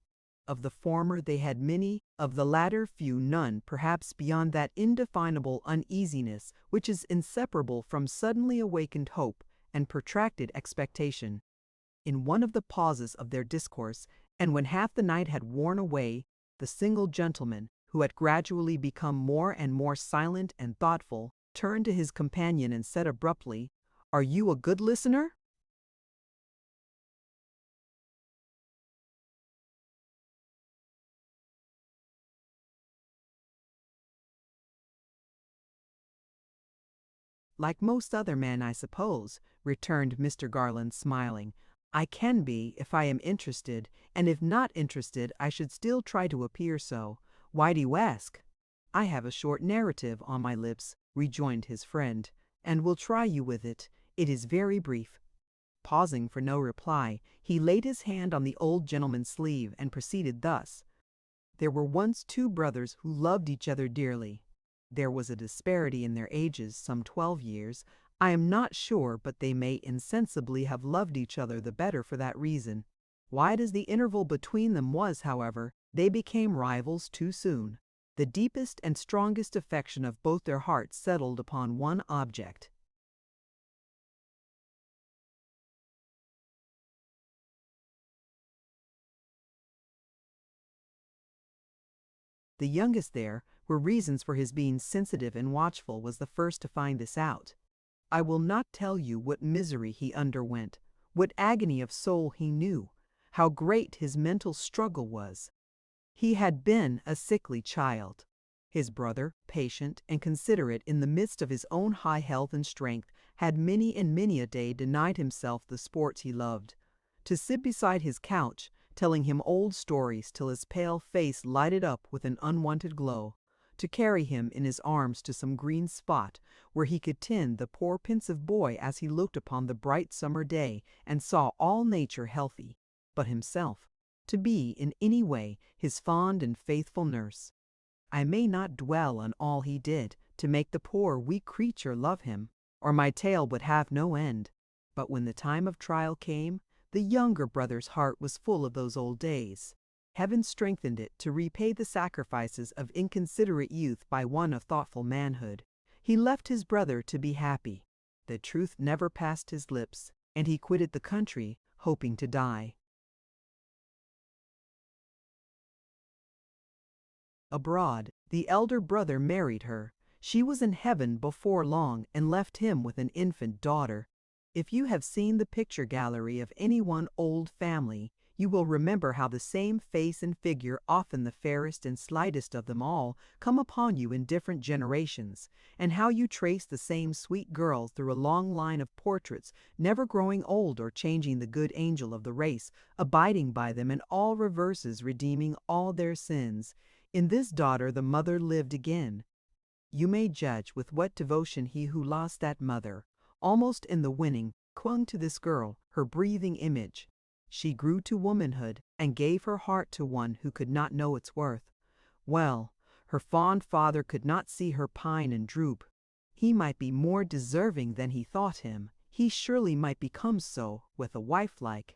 Of the former they had many, of the latter few none, perhaps beyond that indefinable uneasiness which is inseparable from suddenly awakened hope and protracted expectation. In one of the pauses of their discourse, and when half the night had worn away, the single gentleman, who had gradually become more and more silent and thoughtful, turned to his companion and said abruptly, "Are you a good listener?" "Like most other men, I suppose," returned Mr. Garland, smiling. "I can be, if I am interested, and if not interested I should still try to appear so. Why do you ask?" "I have a short narrative on my lips," rejoined his friend, "and will try you with it. It is very brief." Pausing for no reply, he laid his hand on the old gentleman's sleeve and proceeded thus. There were once 2 brothers who loved each other dearly. There was a disparity in their ages, some 12 years. I am not sure, but they may insensibly have loved each other the better for that reason. Wide as the interval between them was, however, they became rivals too soon. The deepest and strongest affection of both their hearts settled upon one object. The youngest there were reasons for his being sensitive and watchful was the first to find this out. I will not tell you what misery he underwent, what agony of soul he knew, how great his mental struggle was. He had been a sickly child. His brother, patient and considerate in the midst of his own high health and strength, had many and many a day denied himself the sports he loved. To sit beside his couch, telling him old stories till his pale face lighted up with an unwonted glow, to carry him in his arms to some green spot where he could tend the poor pensive boy as he looked upon the bright summer day and saw all nature healthy, but himself, to be in any way his fond and faithful nurse. I may not dwell on all he did to make the poor weak creature love him, or my tale would have no end. But when the time of trial came, the younger brother's heart was full of those old days. Heaven strengthened it to repay the sacrifices of inconsiderate youth by one of thoughtful manhood. He left his brother to be happy. The truth never passed his lips, and he quitted the country, hoping to die. Abroad, the elder brother married her. She was in heaven before long and left him with an infant daughter. If you have seen the picture gallery of any one old family, you will remember how the same face and figure, often the fairest and slightest of them all, come upon you in different generations, and how you trace the same sweet girl through a long line of portraits, never growing old or changing, the good angel of the race, abiding by them in all reverses, redeeming all their sins. In this daughter the mother lived again. You may judge with what devotion he who lost that mother, almost in the winning, clung to this girl, her breathing image. She grew to womanhood and gave her heart to one who could not know its worth. Well, her fond father could not see her pine and droop. He might be more deserving than he thought him. He surely might become so with a wife like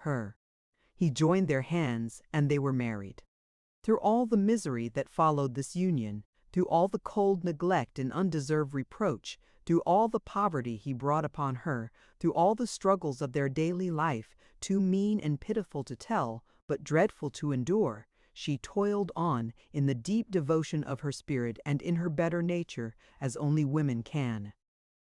her. He joined their hands, and they were married. Through all the misery that followed this union, through all the cold neglect and undeserved reproach, through all the poverty he brought upon her, through all the struggles of their daily life, too mean and pitiful to tell, but dreadful to endure, she toiled on in the deep devotion of her spirit and in her better nature, as only women can.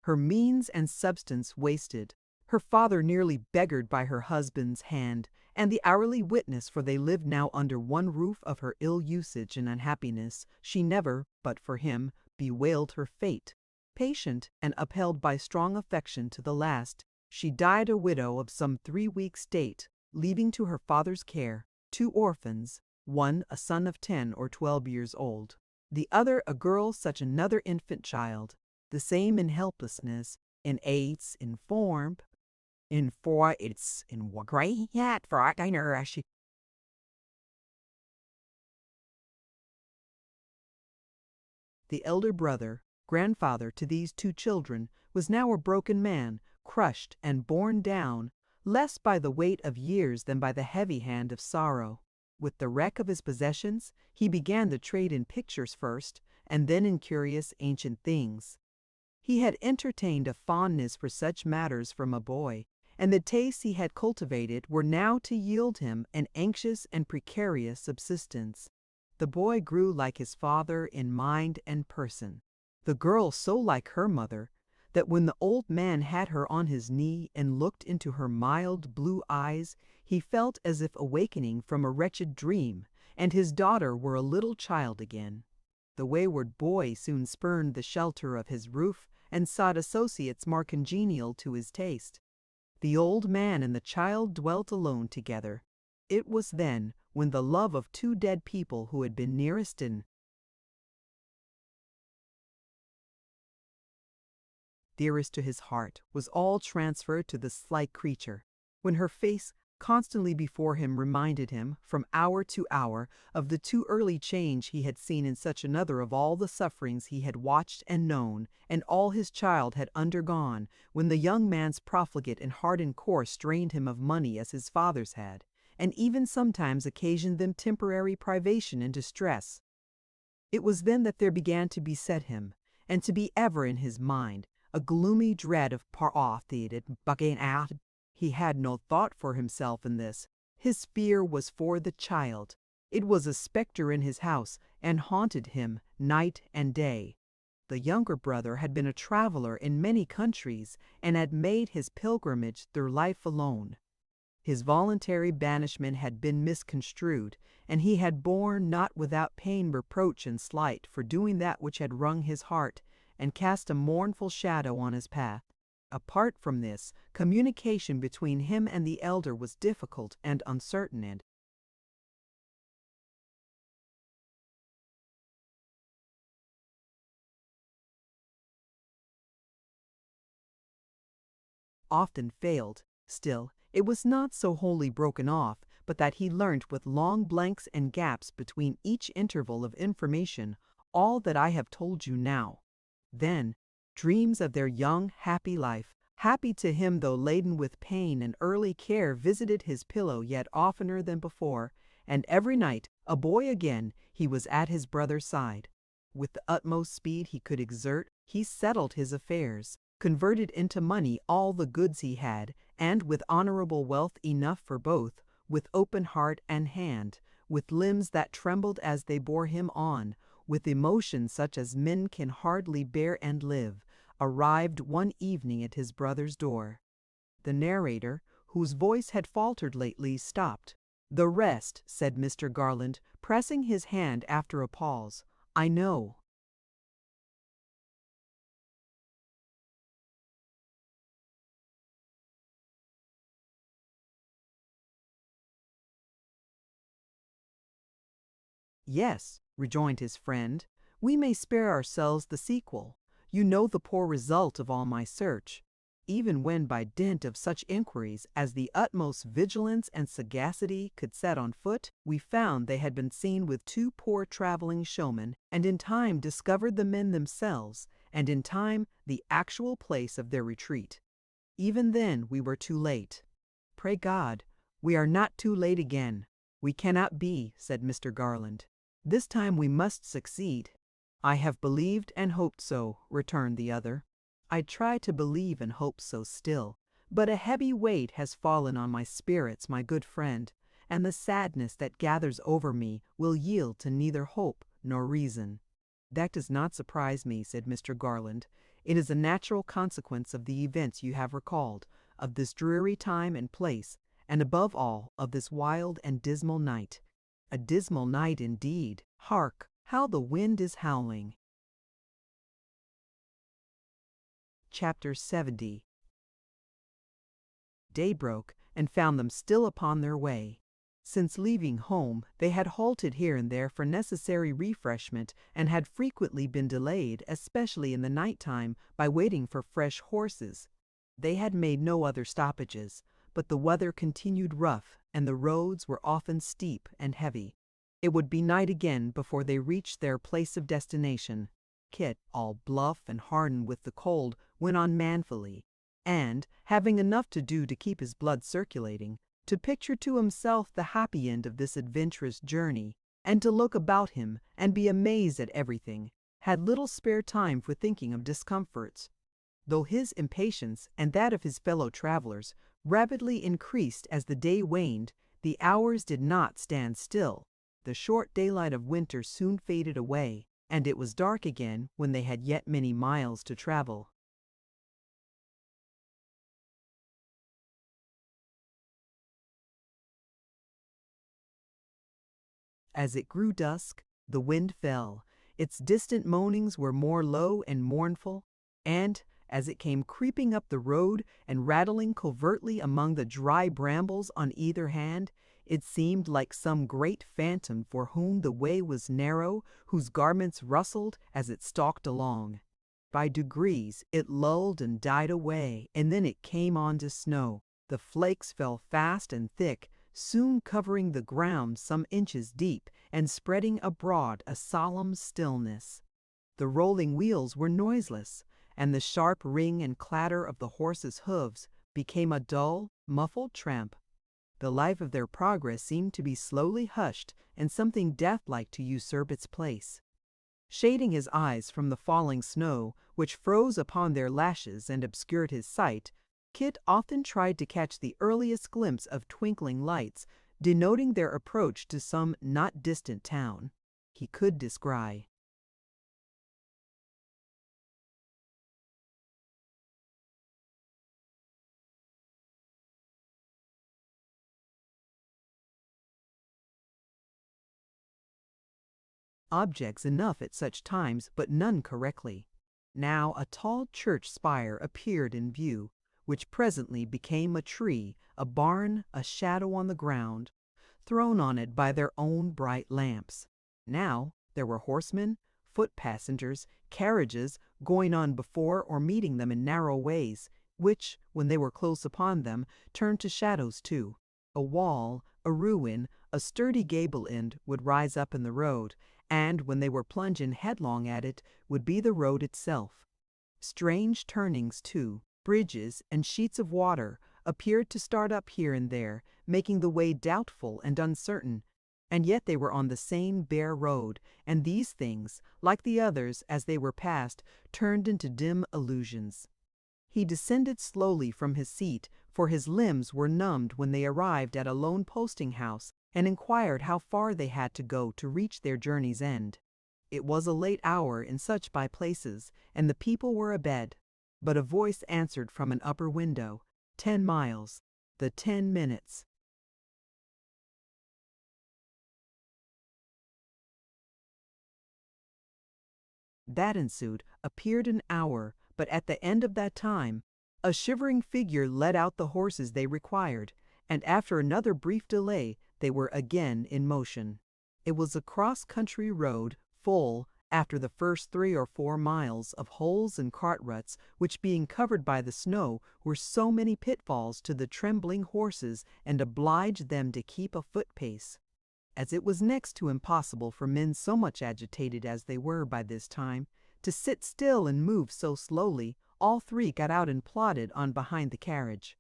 Her means and substance wasted, her father nearly beggared by her husband's hand, and the hourly witness, for they lived now under one roof, of her ill usage and unhappiness, she never, but for him, bewailed her fate. Patient and upheld by strong affection to the last, she died a widow of some 3 weeks' date, leaving to her father's care 2 orphans, one a son of 10 or 12 years old, the other a girl such another infant child, the same in helplessness, in aids, in form, for it's in what great yet for I know she. The elder brother, grandfather to these 2 children, was now a broken man, crushed and borne down, less by the weight of years than by the heavy hand of sorrow. With the wreck of his possessions, he began the trade in pictures first, and then in curious ancient things. He had entertained a fondness for such matters from a boy, and the tastes he had cultivated were now to yield him an anxious and precarious subsistence. The boy grew like his father in mind and person, the girl so like her mother, that when the old man had her on his knee and looked into her mild blue eyes, he felt as if awakening from a wretched dream, and his daughter were a little child again. The wayward boy soon spurned the shelter of his roof and sought associates more congenial to his taste. The old man and the child dwelt alone together. It was then when the love of 2 dead people who had been nearest and dearest to his heart was all transferred to the slight creature, when her face constantly before him reminded him, from hour to hour, of the too early change he had seen in such another, of all the sufferings he had watched and known, and all his child had undergone, when the young man's profligate and hardened course drained him of money as his father's had, and even sometimes occasioned them temporary privation and distress. It was then that there began to beset him, and to be ever in his mind, a gloomy dread of parothed bucking out. He had no thought for himself in this. His fear was for the child. It was a spectre in his house, and haunted him night and day. The younger brother had been a traveler in many countries, and had made his pilgrimage through life alone. His voluntary banishment had been misconstrued, and he had borne not without pain reproach and slight for doing that which had wrung his heart, and cast a mournful shadow on his path. Apart from this, communication between him and the elder was difficult and uncertain, and often failed. Still, it was not so wholly broken off, but that he learnt with long blanks and gaps between each interval of information all that I have told you now. Then, dreams of their young, happy life, happy to him though laden with pain and early care, visited his pillow yet oftener than before, and every night, a boy again, he was at his brother's side. With the utmost speed he could exert, he settled his affairs, converted into money all the goods he had, and with honorable wealth enough for both, with open heart and hand, with limbs that trembled as they bore him on, with emotions such as men can hardly bear and live, arrived one evening at his brother's door. The narrator, whose voice had faltered lately, stopped. "The rest," said Mr. Garland, pressing his hand after a pause, "I know." "Yes," rejoined his friend, "we may spare ourselves the sequel. You know the poor result of all my search. Even when by dint of such inquiries as the utmost vigilance and sagacity could set on foot, we found they had been seen with two poor traveling showmen, and in time discovered the men themselves, and in time the actual place of their retreat. Even then we were too late. Pray God, we are not too late again." "We cannot be," said Mr. Garland. "This time we must succeed." "I have believed and hoped so," returned the other. "I try to believe and hope so still, but a heavy weight has fallen on my spirits, my good friend, and the sadness that gathers over me will yield to neither hope nor reason." "That does not surprise me," said Mr. Garland. "It is a natural consequence of the events you have recalled, of this dreary time and place, and above all of this wild and dismal night." "A dismal night indeed. Hark, how the wind is howling." Chapter 70. Day broke, and found them still upon their way. Since leaving home, they had halted here and there for necessary refreshment, and had frequently been delayed, especially in the night time, by waiting for fresh horses. They had made no other stoppages, but the weather continued rough, and the roads were often steep and heavy. It would be night again before they reached their place of destination. Kit, all bluff and hardened with the cold, went on manfully, and, having enough to do to keep his blood circulating, to picture to himself the happy end of this adventurous journey, and to look about him and be amazed at everything, had little spare time for thinking of discomforts. Though his impatience and that of his fellow travelers rapidly increased as the day waned, the hours did not stand still. The short daylight of winter soon faded away, and it was dark again when they had yet many miles to travel. As it grew dusk, the wind fell. Its distant moanings were more low and mournful, and, as it came creeping up the road and rattling covertly among the dry brambles on either hand, it seemed like some great phantom for whom the way was narrow, whose garments rustled as it stalked along. By degrees it lulled and died away, and then it came on to snow. The flakes fell fast and thick, soon covering the ground some inches deep and spreading abroad a solemn stillness. The rolling wheels were noiseless, and the sharp ring and clatter of the horses' hoofs became a dull, muffled tramp. The life of their progress seemed to be slowly hushed and something death-like to usurp its place. Shading his eyes from the falling snow, which froze upon their lashes and obscured his sight, Kit often tried to catch the earliest glimpse of twinkling lights, denoting their approach to some not distant town. He could descry. Objects enough at such times, but none correctly. Now a tall church spire appeared in view, which presently became a tree, a barn, a shadow on the ground, thrown on it by their own bright lamps. Now there were horsemen, foot passengers, carriages going on before or meeting them in narrow ways, which, when they were close upon them, turned to shadows too. A wall, a ruin, a sturdy gable end would rise up in the road, and when they were plunging headlong at it, would be the road itself. Strange turnings, too, bridges and sheets of water, appeared to start up here and there, making the way doubtful and uncertain. And yet they were on the same bare road, and these things, like the others as they were passed, turned into dim illusions. He descended slowly from his seat, for his limbs were numbed when they arrived at a lone posting-house, and inquired how far they had to go to reach their journey's end. It was a late hour in such by places, and the people were abed. But a voice answered from an upper window, 10 miles, the 10 minutes. That ensued appeared an hour, but at the end of that time, a shivering figure led out the horses they required, and after another brief delay, they were again in motion. It was a cross-country road, full, after the first 3 or 4 miles, of holes and cart ruts, which being covered by the snow, were so many pitfalls to the trembling horses and obliged them to keep a foot-pace. As it was next to impossible for men so much agitated as they were by this time, to sit still and move so slowly, all 3 got out and plodded on behind the carriage.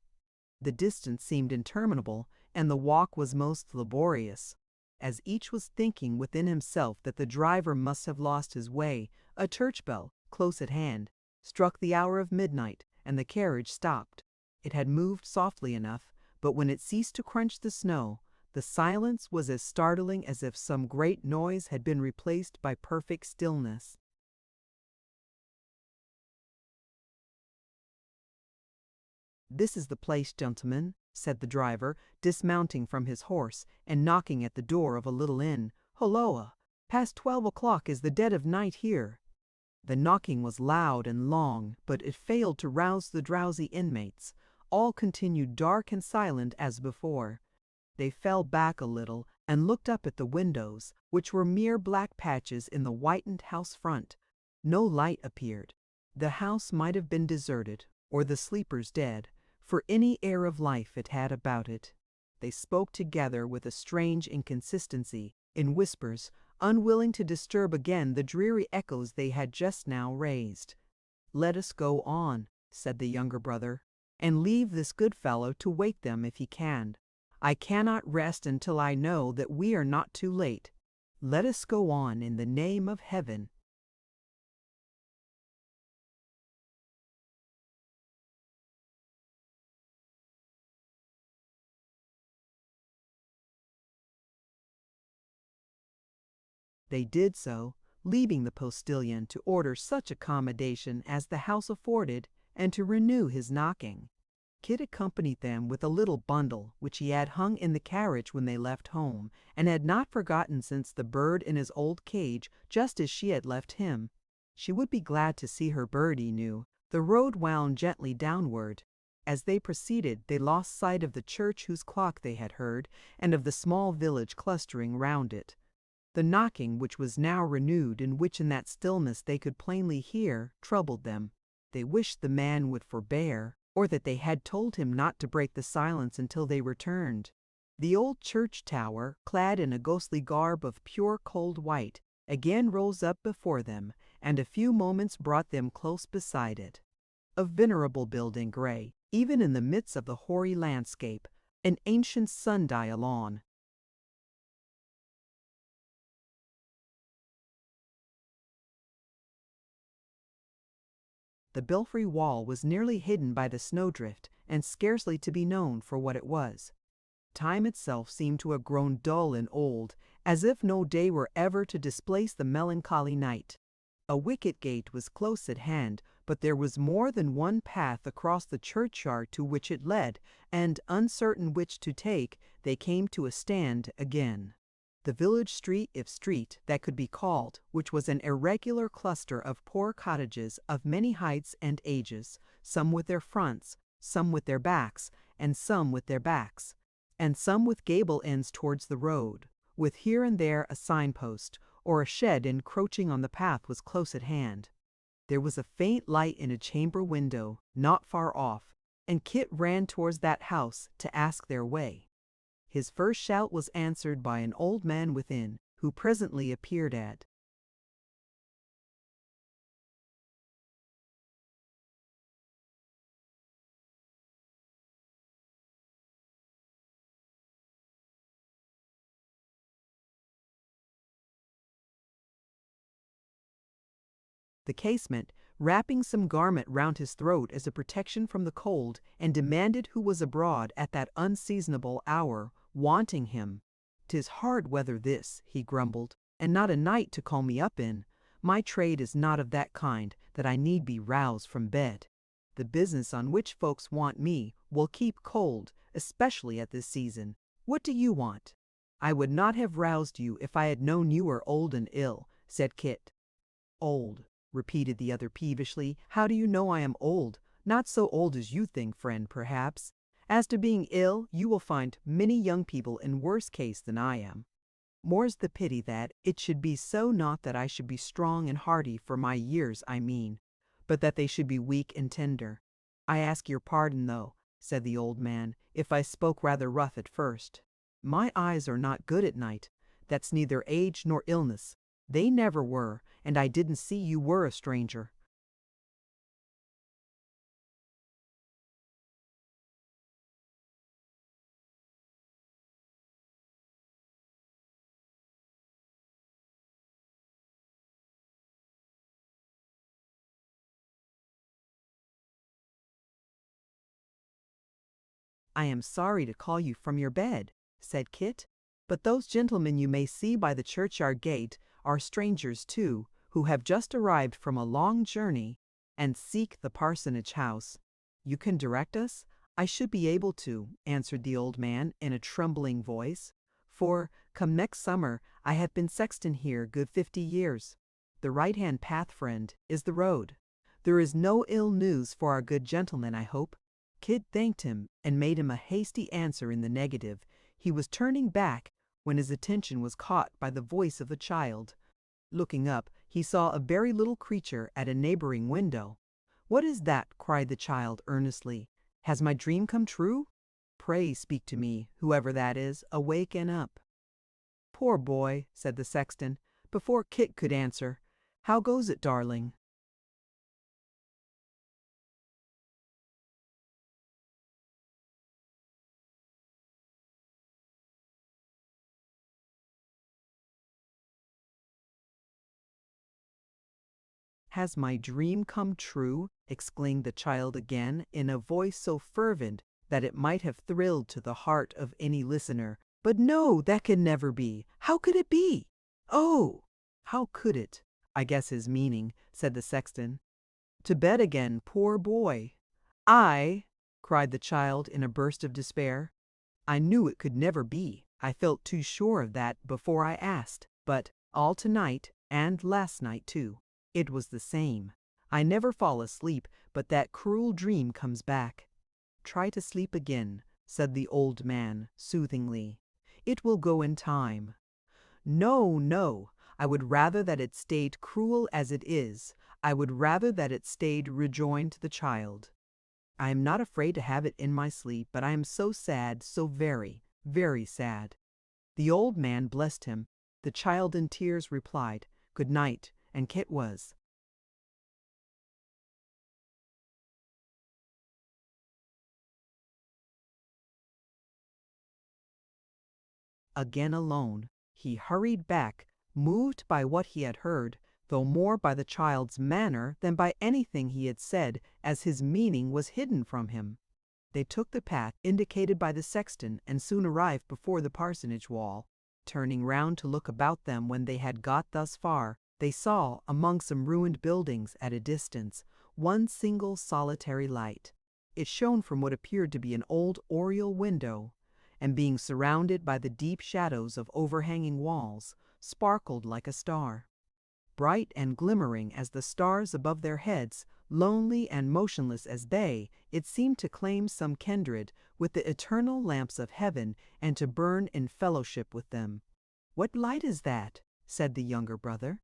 The distance seemed interminable, and the walk was most laborious. As each was thinking within himself that the driver must have lost his way, a church bell, close at hand, struck the hour of midnight, and the carriage stopped. It had moved softly enough, but when it ceased to crunch the snow, the silence was as startling as if some great noise had been replaced by perfect stillness. "This is the place, gentlemen," said the driver, dismounting from his horse and knocking at the door of a little inn. "Holloa! Past 12 o'clock is the dead of night here." The knocking was loud and long, but it failed to rouse the drowsy inmates. All continued dark and silent as before. They fell back a little and looked up at the windows, which were mere black patches in the whitened house front. No light appeared. The house might have been deserted, or the sleepers dead, for any air of life it had about it. They spoke together with a strange inconsistency, in whispers, unwilling to disturb again the dreary echoes they had just now raised. "Let us go on," said the younger brother, "and leave this good fellow to wake them if he can. I cannot rest until I know that we are not too late. Let us go on in the name of heaven." They did so, leaving the postilion to order such accommodation as the house afforded, and to renew his knocking. Kit accompanied them with a little bundle which he had hung in the carriage when they left home, and had not forgotten since the bird in his old cage, just as she had left him. She would be glad to see her bird, he knew. The road wound gently downward. As they proceeded, they lost sight of the church whose clock they had heard, and of the small village clustering round it. The knocking, which was now renewed, and which in that stillness they could plainly hear, troubled them. They wished the man would forbear, or that they had told him not to break the silence until they returned. The old church tower, clad in a ghostly garb of pure cold white, again rose up before them, and a few moments brought them close beside it. A venerable building, gray, even in the midst of the hoary landscape, an ancient sundial on. The belfry wall was nearly hidden by the snowdrift, and scarcely to be known for what it was. Time itself seemed to have grown dull and old, as if no day were ever to displace the melancholy night. A wicket gate was close at hand, but there was more than one path across the churchyard to which it led, and, uncertain which to take, they came to a stand again. The village street, if street that could be called, which was an irregular cluster of poor cottages of many heights and ages, some with their fronts, some with their backs, and some with their backs, and some with gable ends towards the road, with here and there a signpost, or a shed encroaching on the path, was close at hand. There was a faint light in a chamber window, not far off, and Kit ran towards that house to ask their way. His first shout was answered by an old man within, who presently appeared at the casement, wrapping some garment round his throat as a protection from the cold, and demanded who was abroad at that unseasonable hour, wanting him. "'Tis hard weather this," he grumbled, "and not a night to call me up in. My trade is not of that kind that I need be roused from bed. The business on which folks want me will keep cold, especially at this season. What do you want?" "I would not have roused you if I had known you were old and ill," said Kit. "Old," repeated the other peevishly. "How do you know I am old? Not so old as you think, friend, perhaps. As to being ill, you will find many young people in worse case than I am. More's the pity that it should be so, not that I should be strong and hearty for my years, I mean, but that they should be weak and tender. I ask your pardon, though," said the old man, "if I spoke rather rough at first. My eyes are not good at night. That's neither age nor illness. They never were, and I didn't see you were a stranger." "I am sorry to call you from your bed," said Kit, "but those gentlemen you may see by the churchyard gate are strangers too, who have just arrived from a long journey, and seek the parsonage house. You can direct us?" "I should be able to," answered the old man in a trembling voice, "for, come next summer, I have been sexton here good 50 years. The right-hand path, friend, is the road. There is no ill news for our good gentleman, I hope?" Kit thanked him, and made him a hasty answer in the negative. He was turning back, when his attention was caught by the voice of a child. Looking up, he saw a very little creature at a neighboring window. "What is that?" cried the child earnestly. "Has my dream come true? Pray speak to me, whoever that is, awake and up." "Poor boy," said the sexton, before Kit could answer. "How goes it, darling?" "Has my dream come true?" exclaimed the child again, in a voice so fervent that it might have thrilled to the heart of any listener. "But no, that can never be. How could it be? Oh, how could it? I guess his meaning," said the sexton. "To bed again, poor boy." "I," cried the child in a burst of despair. "I knew it could never be. I felt too sure of that before I asked. But all tonight, and last night too, it was the same. I never fall asleep, but that cruel dream comes back." "Try to sleep again," said the old man soothingly. "It will go in time." "No, no. I would rather that it stayed cruel as it is. I would rather that it stayed," rejoined the child. I am not afraid to have it in my sleep, but I am so sad, so very, very sad." The old man blessed him. The child in tears replied, "Good night," and Kit was again alone. He hurried back, moved by what he had heard, though more by the child's manner than by anything he had said, as his meaning was hidden from him. They took the path indicated by the sexton and soon arrived before the parsonage wall. Turning round to look about them when they had got thus far, they saw, among some ruined buildings at a distance, one single solitary light. It shone from what appeared to be an old oriel window, and being surrounded by the deep shadows of overhanging walls, sparkled like a star. Bright and glimmering as the stars above their heads, lonely and motionless as they, it seemed to claim some kindred with the eternal lamps of heaven and to burn in fellowship with them. "What light is that?" said the younger brother.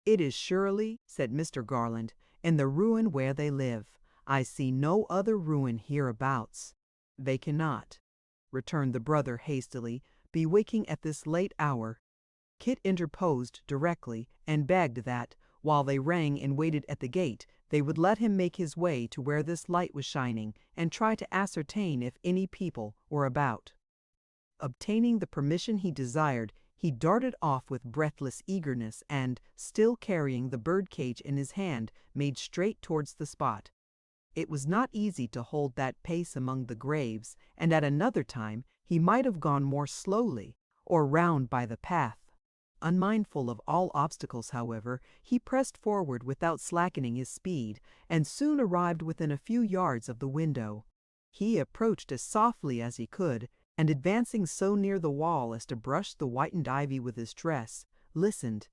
"It is surely," said Mr. Garland, "in the ruin where they live. I see no other ruin hereabouts." "They cannot," returned the brother hastily, "be waking at this late hour." Kit interposed directly, and begged that, while they rang and waited at the gate, they would let him make his way to where this light was shining, and try to ascertain if any people were about. Obtaining the permission he desired, he darted off with breathless eagerness, and, still carrying the birdcage in his hand, made straight towards the spot. It was not easy to hold that pace among the graves, and at another time he might have gone more slowly, or round by the path. Unmindful of all obstacles, however, he pressed forward without slackening his speed, and soon arrived within a few yards of the window. He approached as softly as he could, and advancing so near the wall as to brush the whitened ivy with his dress, listened.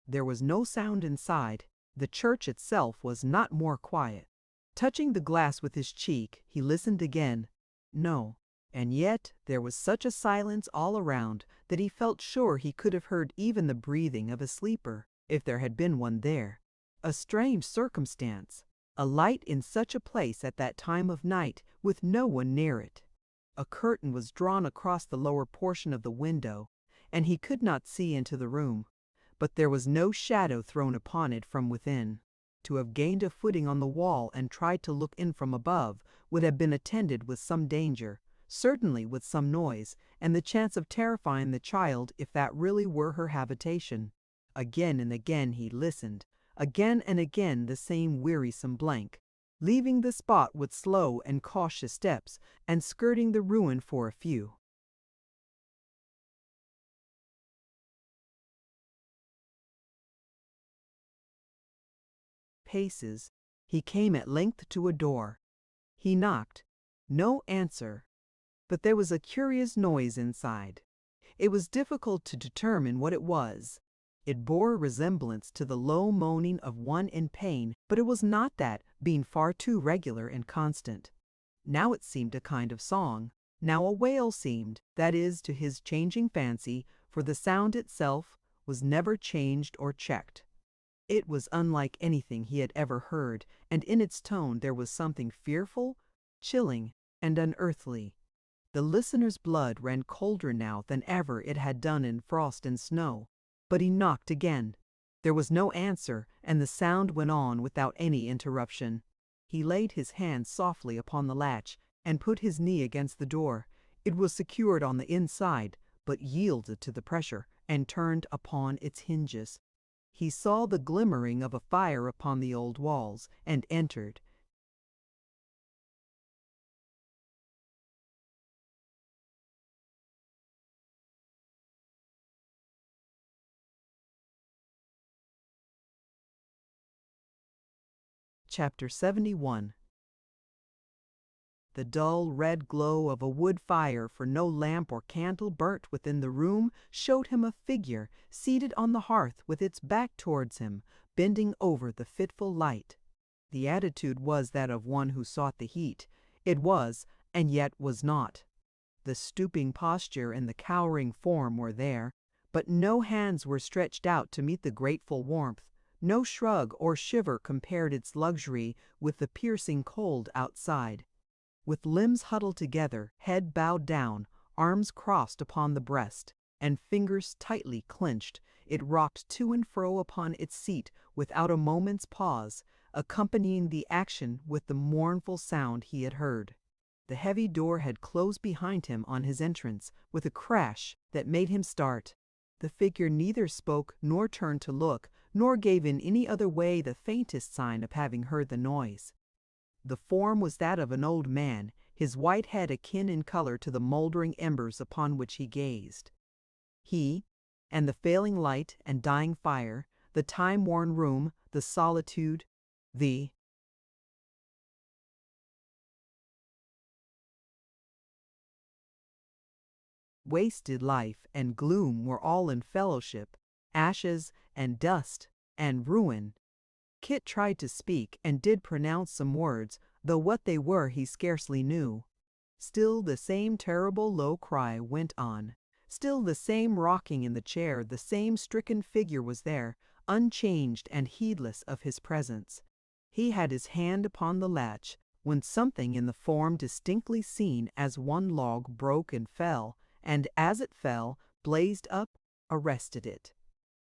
There was no sound inside. The church itself was not more quiet. Touching the glass with his cheek, he listened again. No, and yet there was such a silence all around that he felt sure he could have heard even the breathing of a sleeper, if there had been one there. A strange circumstance, a light in such a place at that time of night, with no one near it. A curtain was drawn across the lower portion of the window, and he could not see into the room, but there was no shadow thrown upon it from within. To have gained a footing on the wall and tried to look in from above would have been attended with some danger, certainly with some noise, and the chance of terrifying the child if that really were her habitation. Again and again he listened, again and again the same wearisome blank, leaving the spot with slow and cautious steps, and skirting the ruin for a few paces, he came at length to a door. He knocked. No answer. But there was a curious noise inside. It was difficult to determine what it was. It bore a resemblance to the low moaning of one in pain, but it was not that, being far too regular and constant. Now it seemed a kind of song. Now a wail seemed, that is, to his changing fancy, for the sound itself was never changed or checked. It was unlike anything he had ever heard, and in its tone there was something fearful, chilling, and unearthly. The listener's blood ran colder now than ever it had done in frost and snow. But he knocked again. There was no answer, and the sound went on without any interruption. He laid his hand softly upon the latch, and put his knee against the door. It was secured on the inside, but yielded to the pressure, and turned upon its hinges. He saw the glimmering of a fire upon the old walls, and entered. Chapter 71. The dull red glow of a wood fire, for no lamp or candle burnt within the room, showed him a figure seated on the hearth with its back towards him, bending over the fitful light. The attitude was that of one who sought the heat. It was, and yet was not. the stooping posture and the cowering form were there, but no hands were stretched out to meet the grateful warmth. No shrug or shiver compared its luxury with the piercing cold outside. With limbs huddled together, head bowed down, arms crossed upon the breast, and fingers tightly clenched, it rocked to and fro upon its seat without a moment's pause, accompanying the action with the mournful sound he had heard. The heavy door had closed behind him on his entrance with a crash that made him start. The figure neither spoke nor turned to look, nor gave in any other way the faintest sign of having heard the noise. The form was that of an old man, his white head akin in color to the moldering embers upon which he gazed. He, and the failing light and dying fire, the time-worn room, the solitude, the wasted life and gloom were all in fellowship, ashes and dust and ruin. Kit tried to speak and did pronounce some words, though what they were he scarcely knew. Still the same terrible low cry went on. Still the same rocking in the chair, the same stricken figure was there, unchanged and heedless of his presence. He had his hand upon the latch, when something in the form distinctly seen as one log broke and fell, and as it fell, blazed up, arrested it.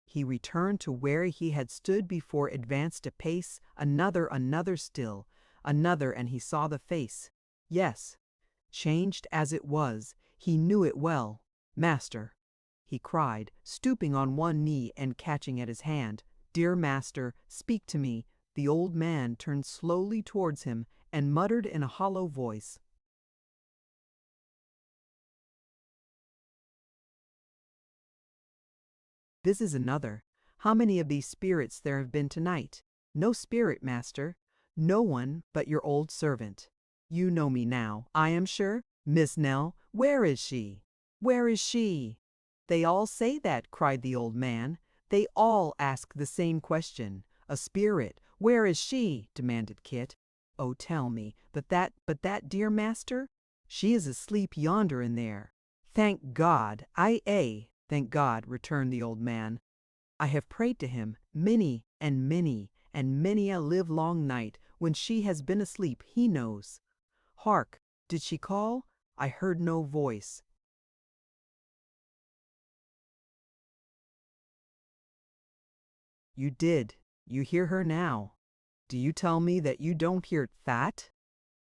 He returned to where he had stood before, advanced a pace, another still, another, and he saw the face. Yes, changed as it was, he knew it well. "Master," he cried, stooping on one knee and catching at his hand. "Dear master, speak to me." The old man turned slowly towards him and muttered in a hollow voice, "This is another. How many of these spirits there have been tonight?" "No spirit, master. No one but your old servant." "You know me now, I am sure? Miss Nell, where is she? Where is she?" "They all say that," cried the old man. "They all ask the same question. A spirit. Where is she?" demanded Kit. "Oh, tell me, but that dear master? She is asleep yonder in there." "Thank God, thank God," returned the old man. "I have prayed to him many and many and many a livelong night when she has been asleep, he knows. Hark, did she call? I heard no voice." "You did. You hear her now. Do you tell me that you don't hear that?"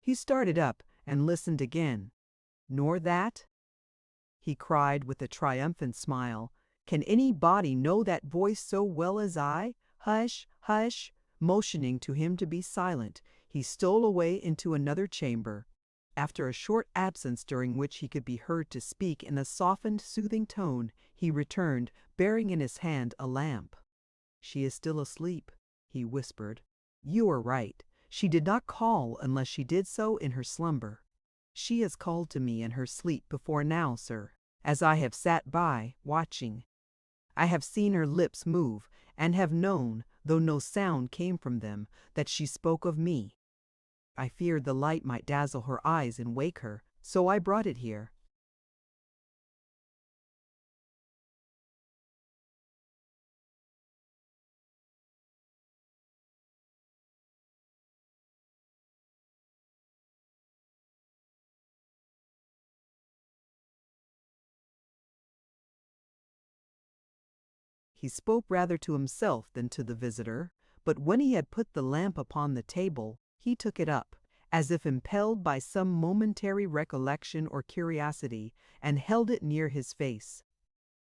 He started up and listened again. "Nor that?" he cried with a triumphant smile. "Can any body know that voice so well as I? Hush, hush!" Motioning to him to be silent, he stole away into another chamber. After a short absence during which he could be heard to speak in a softened, soothing tone, he returned, bearing in his hand a lamp. "She is still asleep," he whispered. "You are right. She did not call unless she did so in her slumber. She has called to me in her sleep before now, sir, as I have sat by, watching. I have seen her lips move, and have known, though no sound came from them, that she spoke of me. I feared the light might dazzle her eyes and wake her, so I brought it here." He spoke rather to himself than to the visitor, but when he had put the lamp upon the table, he took it up, as if impelled by some momentary recollection or curiosity, and held it near his face.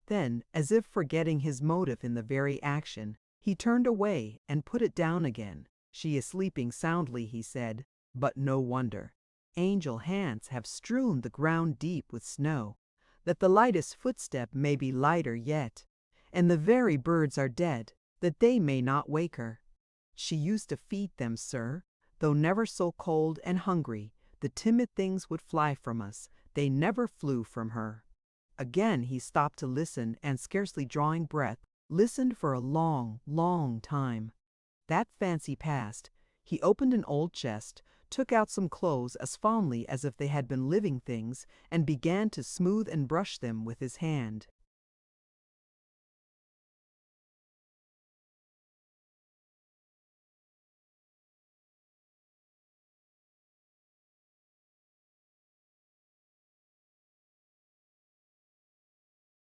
Then, as if forgetting his motive in the very action, he turned away and put it down again. "She is sleeping soundly," he said, "but no wonder. Angel hands have strewn the ground deep with snow, that the lightest footstep may be lighter yet. And the very birds are dead, that they may not wake her. She used to feed them, sir. Though never so cold and hungry, the timid things would fly from us. They never flew from her." Again he stopped to listen, and scarcely drawing breath, listened for a long, long time. That fancy past, he opened an old chest, took out some clothes as fondly as if they had been living things, and began to smooth and brush them with his hand.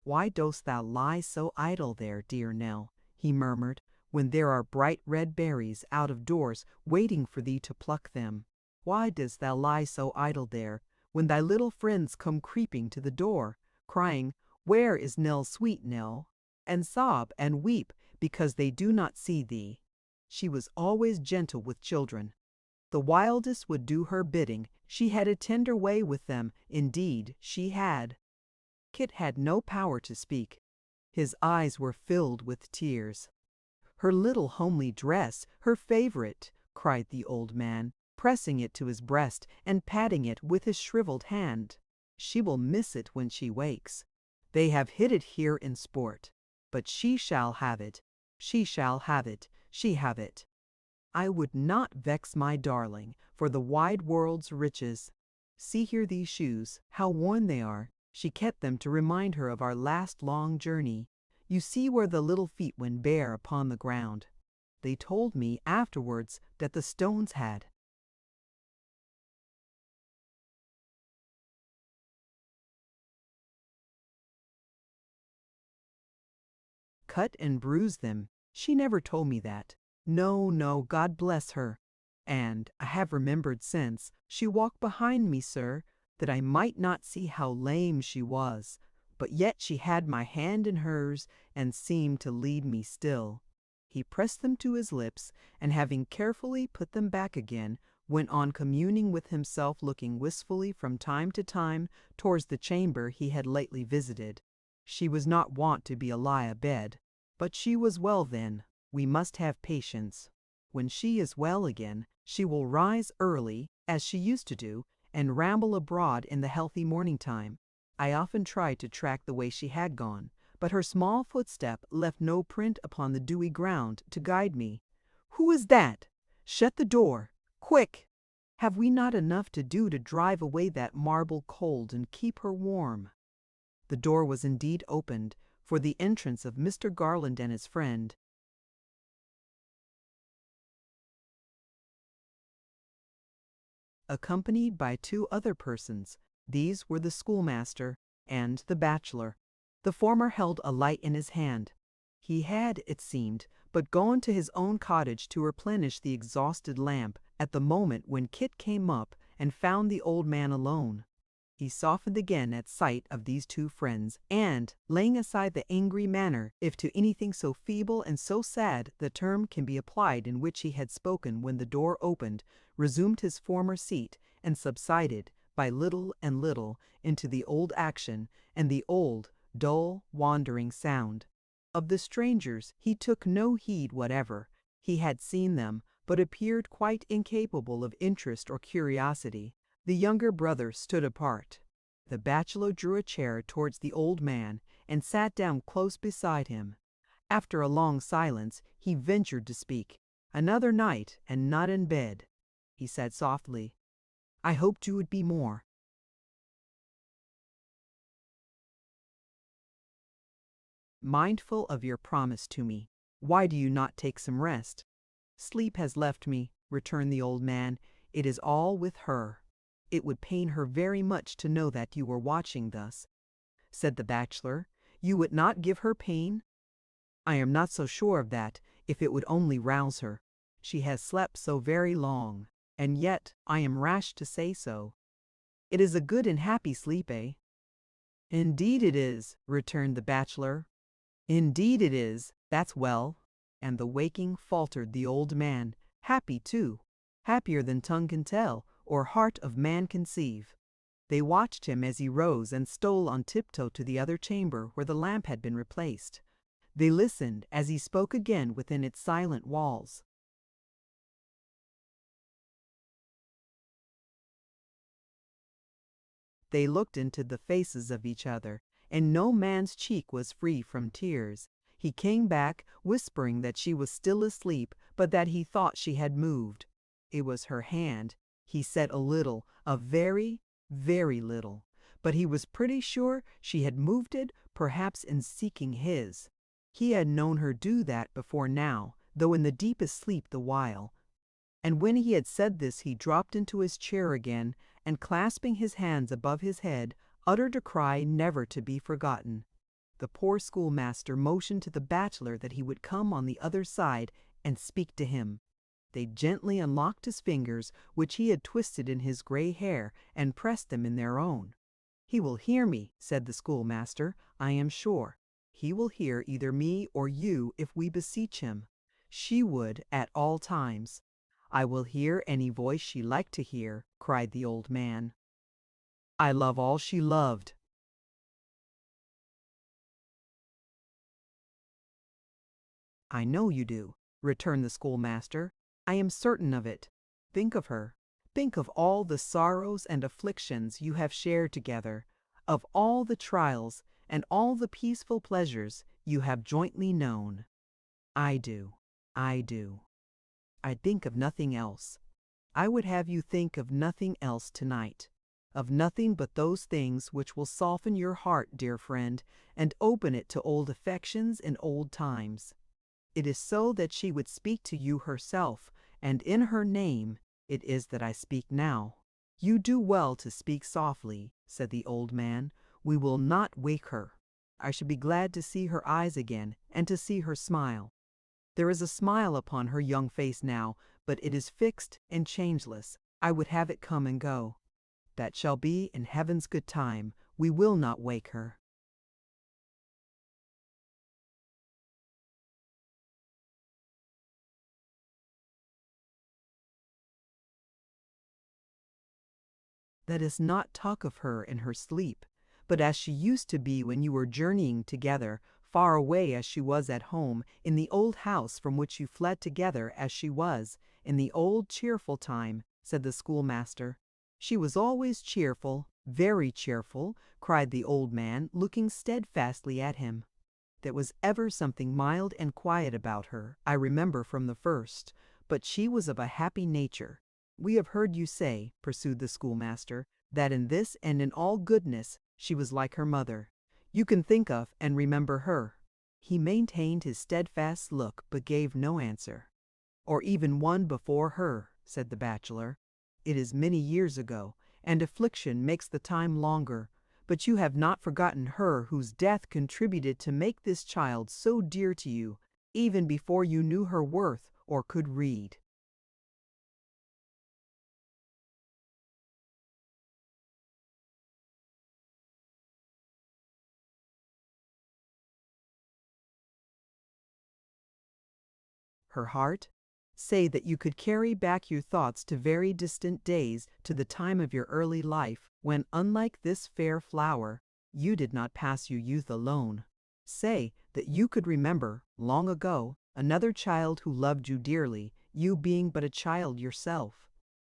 "Why dost thou lie so idle there, dear Nell?" he murmured, "when there are bright red berries out of doors waiting for thee to pluck them? Why dost thou lie so idle there, when thy little friends come creeping to the door, crying, 'Where is Nell's sweet Nell?' and sob and weep because they do not see thee?" She was always gentle with children. The wildest would do her bidding. She had a tender way with them, indeed she had. Kit had no power to speak. His eyes were filled with tears. "Her little homely dress, her favorite!" cried the old man, pressing it to his breast and patting it with his shriveled hand. "She will miss it when she wakes. They have hid it here in sport. But she shall have it. She shall have it. She have it. I would not vex my darling for the wide world's riches. See here these shoes, how worn they are. She kept them to remind her of our last long journey. You see where the little feet went bare upon the ground. They told me afterwards that the stones had cut and bruised them. She never told me that. No, no, God bless her. And I have remembered since, she walked behind me, sir, that I might not see how lame she was, but yet she had my hand in hers and seemed to lead me still." He pressed them to his lips, and having carefully put them back again, went on communing with himself, looking wistfully from time to time towards the chamber he had lately visited. She was not wont to be a lie abed, but she was well then. We must have patience. When she is well again, she will rise early, as she used to do, and ramble abroad in the healthy morning time. I often tried to track the way she had gone, but her small footstep left no print upon the dewy ground to guide me. "Who is that? Shut the door, quick! Have we not enough to do to drive away that marble cold and keep her warm?" The door was indeed opened for the entrance of Mr. Garland and his friend, accompanied by two other persons. These were the schoolmaster and the bachelor. The former held a light in his hand. He had, it seemed, but gone to his own cottage to replenish the exhausted lamp at the moment when Kit came up and found the old man alone. He softened again at sight of these two friends, and, laying aside the angry manner, if to anything so feeble and so sad the term can be applied in which he had spoken when the door opened, resumed his former seat, and subsided, by little and little, into the old action and the old, dull, wandering sound. Of the strangers he took no heed whatever. He had seen them, but appeared quite incapable of interest or curiosity. The younger brother stood apart. The bachelor drew a chair towards the old man and sat down close beside him. After a long silence, he ventured to speak. "Another night, and not in bed," he said softly. "I hoped you would be more." "Mindful of your promise to me. Why do you not take some rest?" "Sleep has left me," returned the old man. "It is all with her." "It would pain her very much to know that you were watching thus," said the bachelor. "You would not give her pain?" "I am not so sure of that, if it would only rouse her. She has slept so very long, and yet I am rash to say so. It is a good and happy sleep, eh?" "Indeed it is," returned the bachelor. "Indeed it is. That's well." And the waking faltered the old man. "Happy, too. Happier than tongue can tell, or heart of man conceive." They watched him as he rose and stole on tiptoe to the other chamber where the lamp had been replaced. They listened as he spoke again within its silent walls. They looked into the faces of each other, and no man's cheek was free from tears. He came back, whispering that she was still asleep, but that he thought she had moved. It was her hand. He said a little, a very, very little, but he was pretty sure she had moved it, perhaps in seeking his. He had known her do that before now, though in the deepest sleep the while. And when he had said this, he dropped into his chair again, and clasping his hands above his head, uttered a cry never to be forgotten. The poor schoolmaster motioned to the bachelor that he would come on the other side and speak to him. They gently unlocked his fingers, which he had twisted in his gray hair, and pressed them in their own. "He will hear me," said the schoolmaster, "I am sure. He will hear either me or you if we beseech him. She would at all times." "I will hear any voice she liked to hear," cried the old man. "I love all she loved." "I know you do," returned the schoolmaster. "I am certain of it. Think of her. Think of all the sorrows and afflictions you have shared together, of all the trials and all the peaceful pleasures you have jointly known." "I do. I do. I think of nothing else. I would have you think of nothing else tonight, of nothing but those things which will soften your heart, dear friend, and open it to old affections and old times. It is so that she would speak to you herself, and in her name it is that I speak now." "You do well to speak softly," said the old man. "We will not wake her. I should be glad to see her eyes again, and to see her smile. There is a smile upon her young face now, but it is fixed and changeless. I would have it come and go. That shall be in heaven's good time. We will not wake her." "Let us not talk of her in her sleep, but as she used to be when you were journeying together, far away as she was at home, in the old house from which you fled together as she was, in the old cheerful time," said the schoolmaster. "She was always cheerful, very cheerful," cried the old man, looking steadfastly at him. "There was ever something mild and quiet about her, I remember from the first, but she was of a happy nature. We have heard you say," pursued the schoolmaster, "that in this and in all goodness she was like her mother. You can think of and remember her." He maintained his steadfast look, but gave no answer. "Or even one before her," said the bachelor. "It is many years ago, and affliction makes the time longer, but you have not forgotten her whose death contributed to make this child so dear to you, even before you knew her worth or could read." Her heart? Say that you could carry back your thoughts to very distant days, to the time of your early life, when, unlike this fair flower, you did not pass your youth alone. Say that you could remember, long ago, another child who loved you dearly, you being but a child yourself.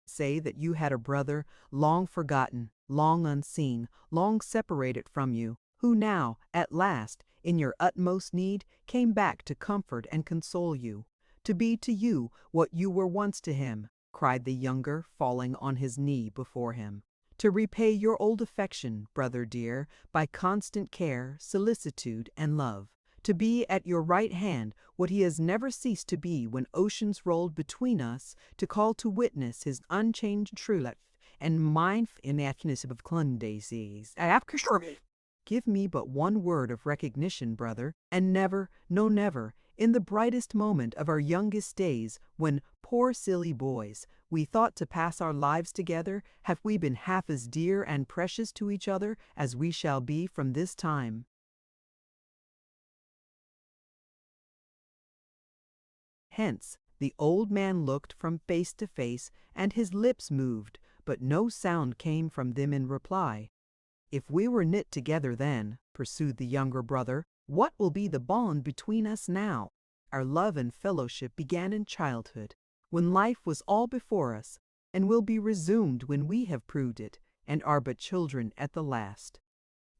Say that you had a brother, long forgotten, long unseen, long separated from you, who now, at last, in your utmost need, came back to comfort and console you, to be to you what you were once to him," cried the younger, falling on his knee before him. "To repay your old affection, brother dear, by constant care, solicitude, and love. To be at your right hand what he has never ceased to be when oceans rolled between us, to call to witness his unchanged true love, and mine in the happiness of daisies. Give me but one word of recognition, brother, and never, no never, in the brightest moment of our youngest days, when, poor silly boys, we thought to pass our lives together, have we been half as dear and precious to each other as we shall be from this time." Hence the old man looked from face to face, and his lips moved, but no sound came from them in reply. "If we were knit together then," pursued the younger brother, "what will be the bond between us now? Our love and fellowship began in childhood, when life was all before us, and will be resumed when we have proved it, and are but children at the last.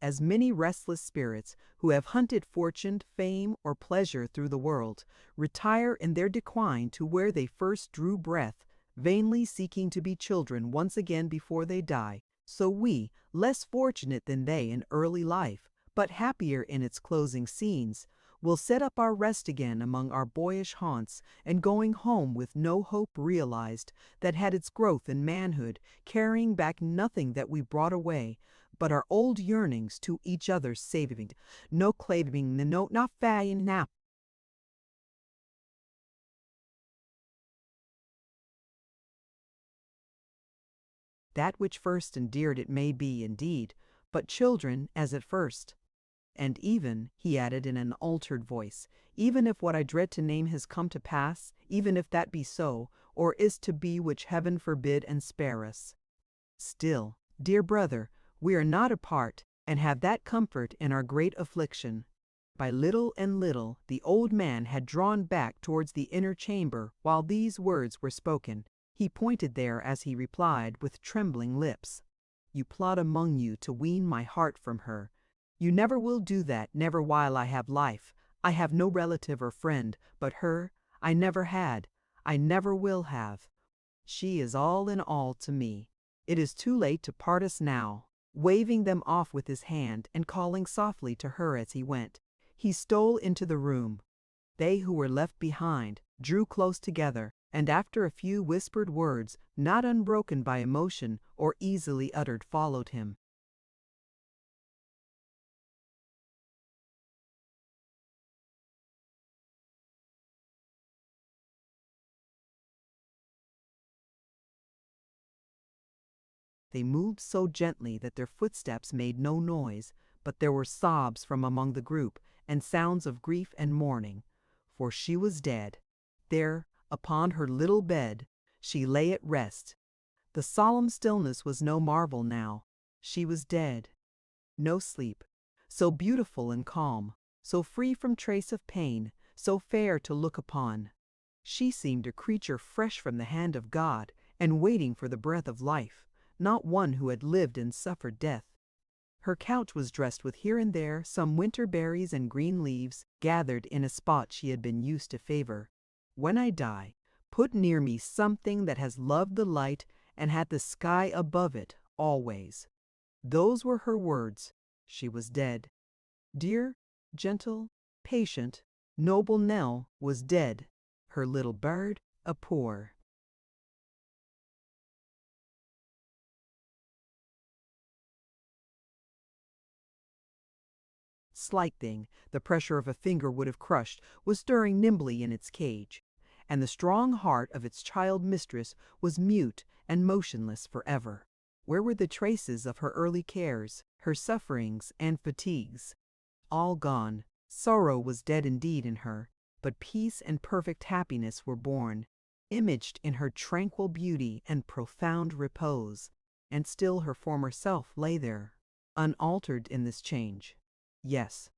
As many restless spirits, who have hunted fortune, fame, or pleasure through the world, retire in their decline to where they first drew breath, vainly seeking to be children once again before they die, so we, less fortunate than they in early life, but happier in its closing scenes, will set up our rest again among our boyish haunts, and going home with no hope realized that had its growth in manhood, carrying back nothing that we brought away, but our old yearnings to each other's saving, no claiming the note not fayin now. That which first endeared it may be, indeed, but children as at first. And even, he added in an altered voice, even if what I dread to name has come to pass, even if that be so, or is to be which heaven forbid and spare us. Still, dear brother, we are not apart, and have that comfort in our great affliction. By little and little the old man had drawn back towards the inner chamber while these words were spoken. He pointed there as he replied with trembling lips, "You plot among you to wean my heart from her. You never will do that, never while I have life. I have no relative or friend, but her I never had, I never will have. She is all in all to me. It is too late to part us now." Waving them off with his hand and calling softly to her as he went, he stole into the room. They who were left behind drew close together, and after a few whispered words, not unbroken by emotion or easily uttered, followed him. They moved so gently that their footsteps made no noise, but there were sobs from among the group, and sounds of grief and mourning. For she was dead. There, upon her little bed, she lay at rest. The solemn stillness was no marvel now. She was dead. No sleep. So beautiful and calm, so free from trace of pain, so fair to look upon. She seemed a creature fresh from the hand of God, and waiting for the breath of life, not one who had lived and suffered death. Her couch was dressed with here and there some winter berries and green leaves gathered in a spot she had been used to favor. "When I die, put near me something that has loved the light and had the sky above it always." Those were her words. She was dead. Dear, gentle, patient, noble Nell was dead. Her little bird a poor. Slight thing, the pressure of a finger would have crushed, was stirring nimbly in its cage, and the strong heart of its child mistress was mute and motionless forever. Where were the traces of her early cares, her sufferings and fatigues? All gone. Sorrow was dead indeed in her, but peace and perfect happiness were born, imaged in her tranquil beauty and profound repose. And still her former self lay there, unaltered in this change. Yes,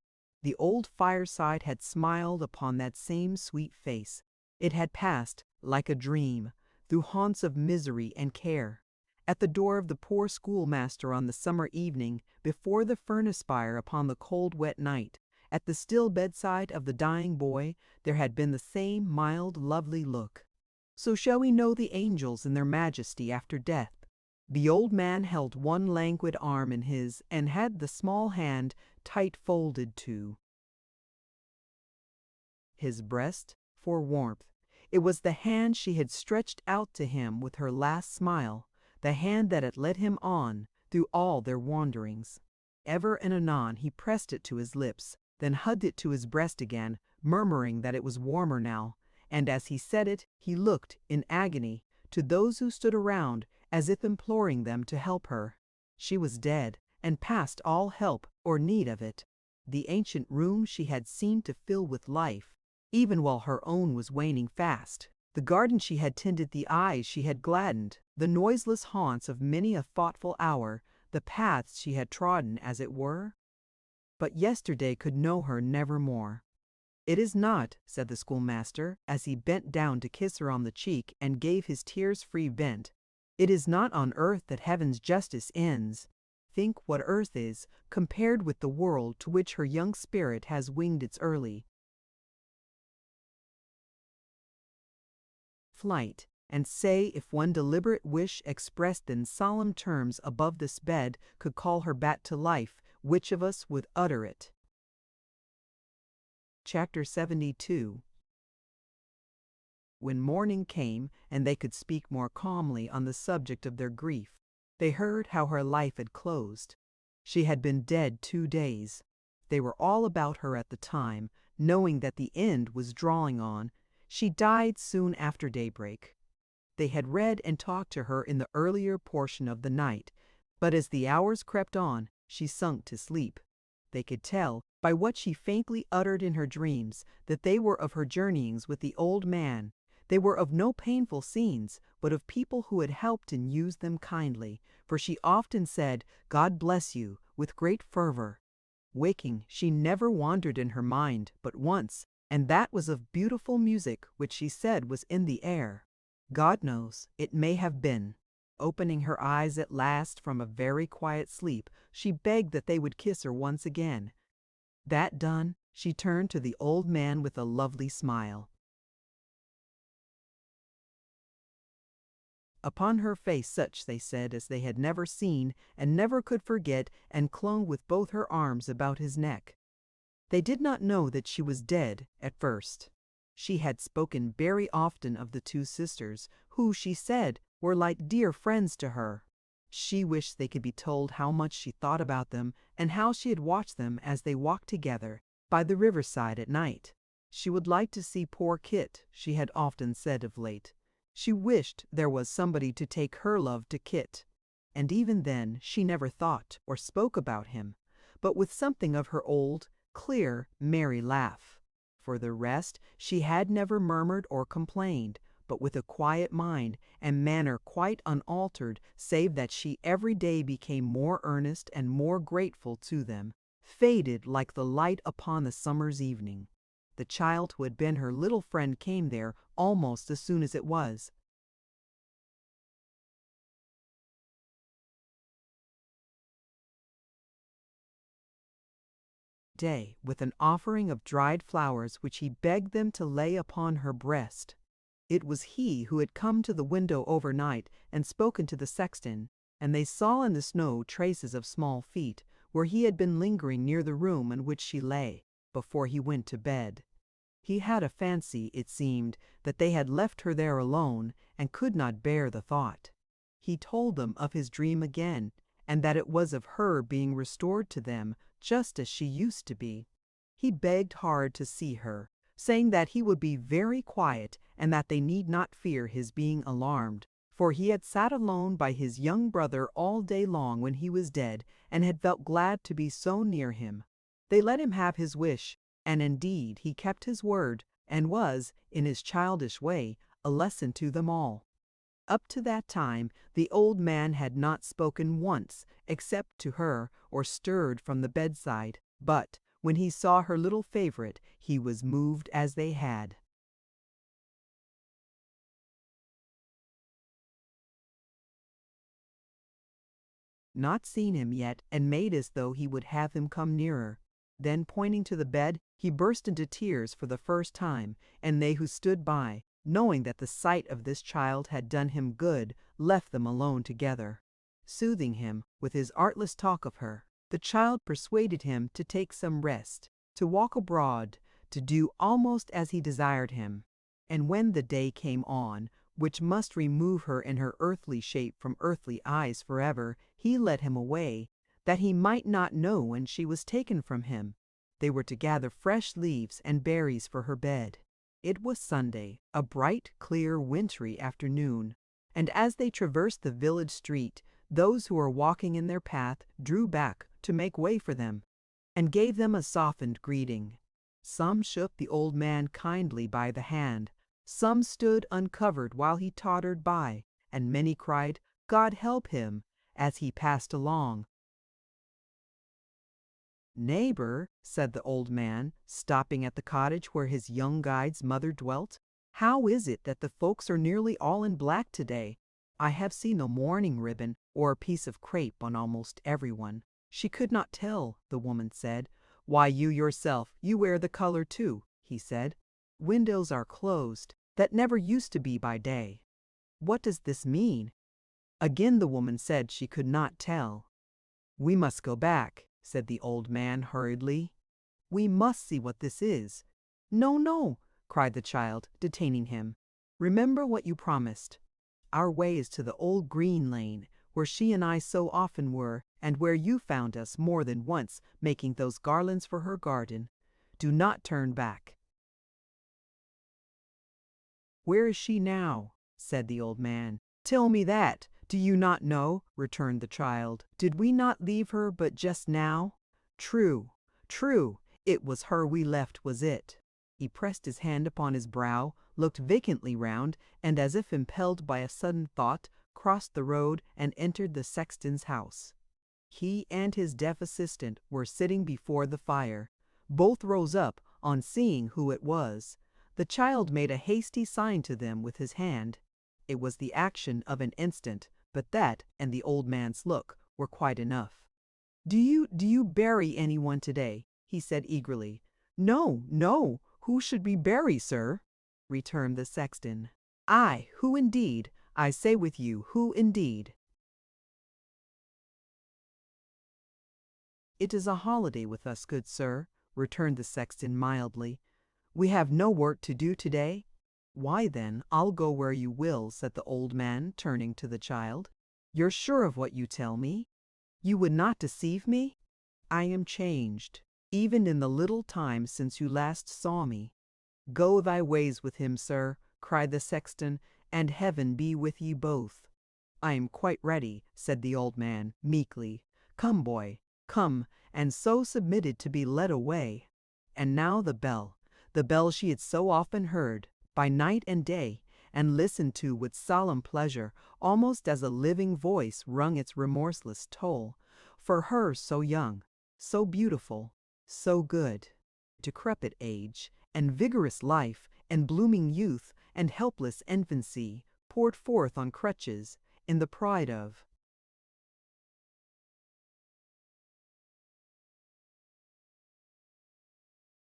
the old fireside had smiled upon that same sweet face. It had passed, like a dream, through haunts of misery and care. At the door of the poor schoolmaster on the summer evening, before the furnace fire upon the cold wet night, at the still bedside of the dying boy, there had been the same mild, lovely look. So shall we know the angels in their majesty after death? The old man held one languid arm in his, and had the small hand tight folded to his breast for warmth. It was the hand she had stretched out to him with her last smile, the hand that had led him on through all their wanderings. Ever and anon he pressed it to his lips, then hugged it to his breast again, murmuring that it was warmer now, and as he said it he looked, in agony, to those who stood around, as if imploring them to help her. She was dead, and past all help or need of it. The ancient room she had seemed to fill with life, even while her own was waning fast. The garden she had tended, the eyes she had gladdened, the noiseless haunts of many a thoughtful hour, the paths she had trodden, as it were. But yesterday could know her never more. "It is not," said the schoolmaster, as he bent down to kiss her on the cheek and gave his tears free vent, "it is not on earth that heaven's justice ends. Think what earth is, compared with the world to which her young spirit has winged its early flight. and say if one deliberate wish expressed in solemn terms above this bed could call her back to life, which of us would utter it? Chapter 72. When morning came and they could speak more calmly on the subject of their grief, they heard how her life had closed. She had been dead 2 days. They were all about her at the time, knowing that the end was drawing on. She died soon after daybreak. They had read and talked to her in the earlier portion of the night, but as the hours crept on, she sunk to sleep. They could tell, by what she faintly uttered in her dreams, that they were of her journeyings with the old man. They were of no painful scenes, but of people who had helped and used them kindly, for she often said, "God bless you," with great fervor. Waking, she never wandered in her mind but once, and that was of beautiful music which she said was in the air. God knows, it may have been. Opening her eyes at last from a very quiet sleep, she begged that they would kiss her once again. That done, she turned to the old man with a lovely smile. Upon her face such, they said, as they had never seen and never could forget, and clung with both her arms about his neck. They did not know that she was dead at first. She had spoken very often of the 2 sisters, who, she said, were like dear friends to her. She wished they could be told how much she thought about them, and how she had watched them as they walked together by the riverside at night. She would like to see poor Kit, she had often said of late. She wished there was somebody to take her love to Kit. And even then she never thought or spoke about him, but with something of her old, clear, merry laugh. For the rest, she had never murmured or complained, but with a quiet mind and manner quite unaltered, save that she every day became more earnest and more grateful to them, faded like the light upon the summer's evening. The child who had been her little friend came there almost as soon as it was. Day with an offering of dried flowers which he begged them to lay upon her breast. It was he who had come to the window overnight and spoken to the sexton, and they saw in the snow traces of small feet, where he had been lingering near the room in which she lay, before he went to bed. He had a fancy, it seemed, that they had left her there alone, and could not bear the thought. He told them of his dream again, and that it was of her being restored to them, just as she used to be. He begged hard to see her, saying that he would be very quiet, and that they need not fear his being alarmed, for he had sat alone by his young brother all day long when he was dead, and had felt glad to be so near him. They let him have his wish, and indeed he kept his word, and was, in his childish way, a lesson to them all. Up to that time the old man had not spoken once, except to her, or stirred from the bedside, but when he saw her little favorite, he was moved as they had. Not seen him yet, and made as though he would have him come nearer. Then, pointing to the bed, he burst into tears for the first time, and they who stood by, knowing that the sight of this child had done him good, left them alone together. Soothing him with his artless talk of her, the child persuaded him to take some rest, to walk abroad, to do almost as he desired him. And when the day came on, which must remove her in her earthly shape from earthly eyes forever, he led him away, that he might not know when she was taken from him. They were to gather fresh leaves and berries for her bed. It was Sunday, a bright, clear, wintry afternoon, and as they traversed the village street, those who were walking in their path drew back to make way for them, and gave them a softened greeting. Some shook the old man kindly by the hand, some stood uncovered while he tottered by, and many cried, "God help him," as he passed along. "Neighbor," said the old man, stopping at the cottage where his young guide's mother dwelt, "how is it that the folks are nearly all in black today? I have seen no mourning ribbon or a piece of crape on almost everyone." She could not tell, the woman said. "Why, you yourself, you wear the color too," he said. "Windows are closed. That never used to be by day." What does this mean?" Again the woman said she could not tell. "We must go back," said the old man hurriedly. "We must see what this is." "No, no," cried the child, detaining him. "Remember what you promised. Our way is to the old green lane, where she and I so often were, and where you found us more than once making those garlands for her garden. Do not turn back." "Where is she now?" said the old man. "Tell me that. Do you not know?" returned the child. "Did we not leave her but just now?" "True, true. It was her we left, was it?" He pressed his hand upon his brow, looked vacantly round, and as if impelled by a sudden thought, crossed the road and entered the sexton's house. He and his deaf assistant were sitting before the fire. Both rose up on seeing who it was. The child made a hasty sign to them with his hand. It was the action of an instant, but that and the old man's look were quite enough. Do you bury anyone today?" he said eagerly. "No, no. Who should we bury, sir?" returned the sexton. "Aye, who indeed? I say with you, who indeed?" "It is a holiday with us, good sir," returned the sexton mildly. "We have no work to do today." "Why then, I'll go where you will," said the old man, turning to the child. "You're sure of what you tell me? You would not deceive me? I am changed, even in the little time since you last saw me." "Go thy ways with him, sir," cried the sexton, "and heaven be with ye both." "I am quite ready," said the old man, meekly. "Come, boy, come," and so submitted to be led away. And now the bell she had so often heard, by night and day, and listened to with solemn pleasure, almost as a living voice rung its remorseless toll, for her so young, so beautiful, so good. Decrepit age, and vigorous life, and blooming youth, and helpless infancy, poured forth on crutches, in the pride of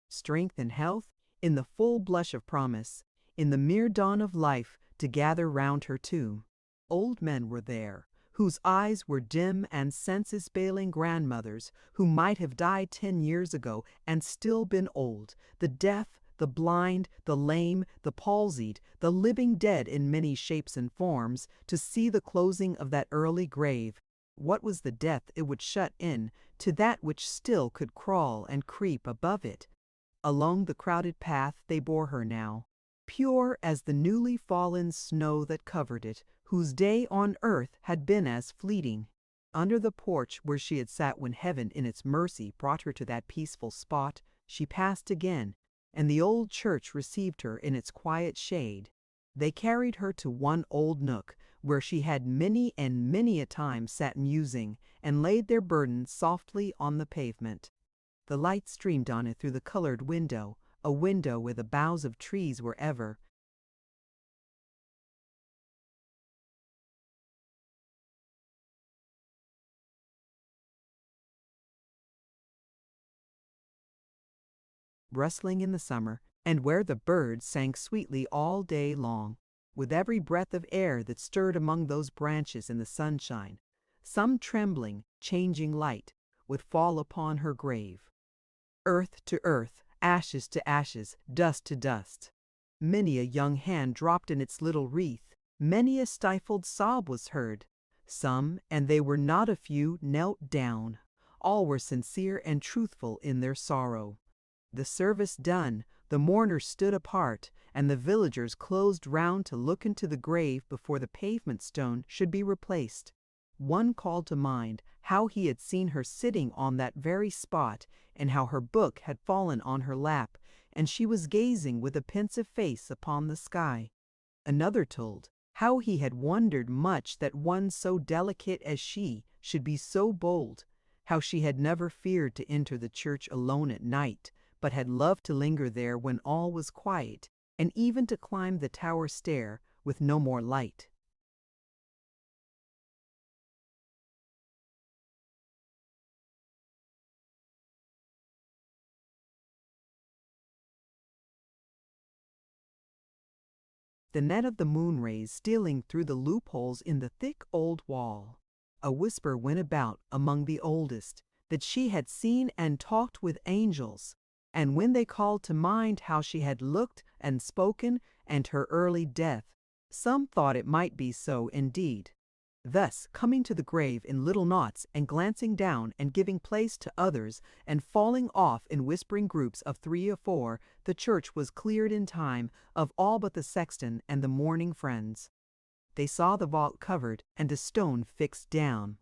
strength and health, in the full blush of promise, in the mere dawn of life, to gather round her tomb. Old men were there, whose eyes were dim and senses-failing grandmothers, who might have died 10 years ago and still been old, the deaf, the blind, the lame, the palsied, the living dead in many shapes and forms, to see the closing of that early grave. What was the death it would shut in to that which still could crawl and creep above it? Along the crowded path they bore her now, pure as the newly fallen snow that covered it, whose day on earth had been as fleeting. Under the porch where she had sat when heaven in its mercy brought her to that peaceful spot, she passed again, and the old church received her in its quiet shade. They carried her to one old nook, where she had many and many a time sat musing, and laid their burden softly on the pavement. The light streamed on it through the colored window, a window where the boughs of trees were ever rustling in the summer, and where the birds sang sweetly all day long. With every breath of air that stirred among those branches in the sunshine, some trembling, changing light would fall upon her grave. Earth to earth, ashes to ashes, dust to dust. Many a young hand dropped in its little wreath, many a stifled sob was heard. Some, and they were not a few, knelt down. All were sincere and truthful in their sorrow. The service done, the mourners stood apart, and the villagers closed round to look into the grave before the pavement stone should be replaced. One called to mind how he had seen her sitting on that very spot, and how her book had fallen on her lap, and she was gazing with a pensive face upon the sky. Another told how he had wondered much that one so delicate as she should be so bold, how she had never feared to enter the church alone at night, but had loved to linger there when all was quiet, and even to climb the tower stair with no more light. the net of the moon rays stealing through the loopholes in the thick old wall. A whisper went about among the oldest that she had seen and talked with angels, and when they called to mind how she had looked and spoken and her early death, some thought it might be so indeed. Thus, coming to the grave in little knots and glancing down and giving place to others and falling off in whispering groups of 3 or 4, the church was cleared in time of all but the sexton and the mourning friends. They saw the vault covered and the stone fixed down.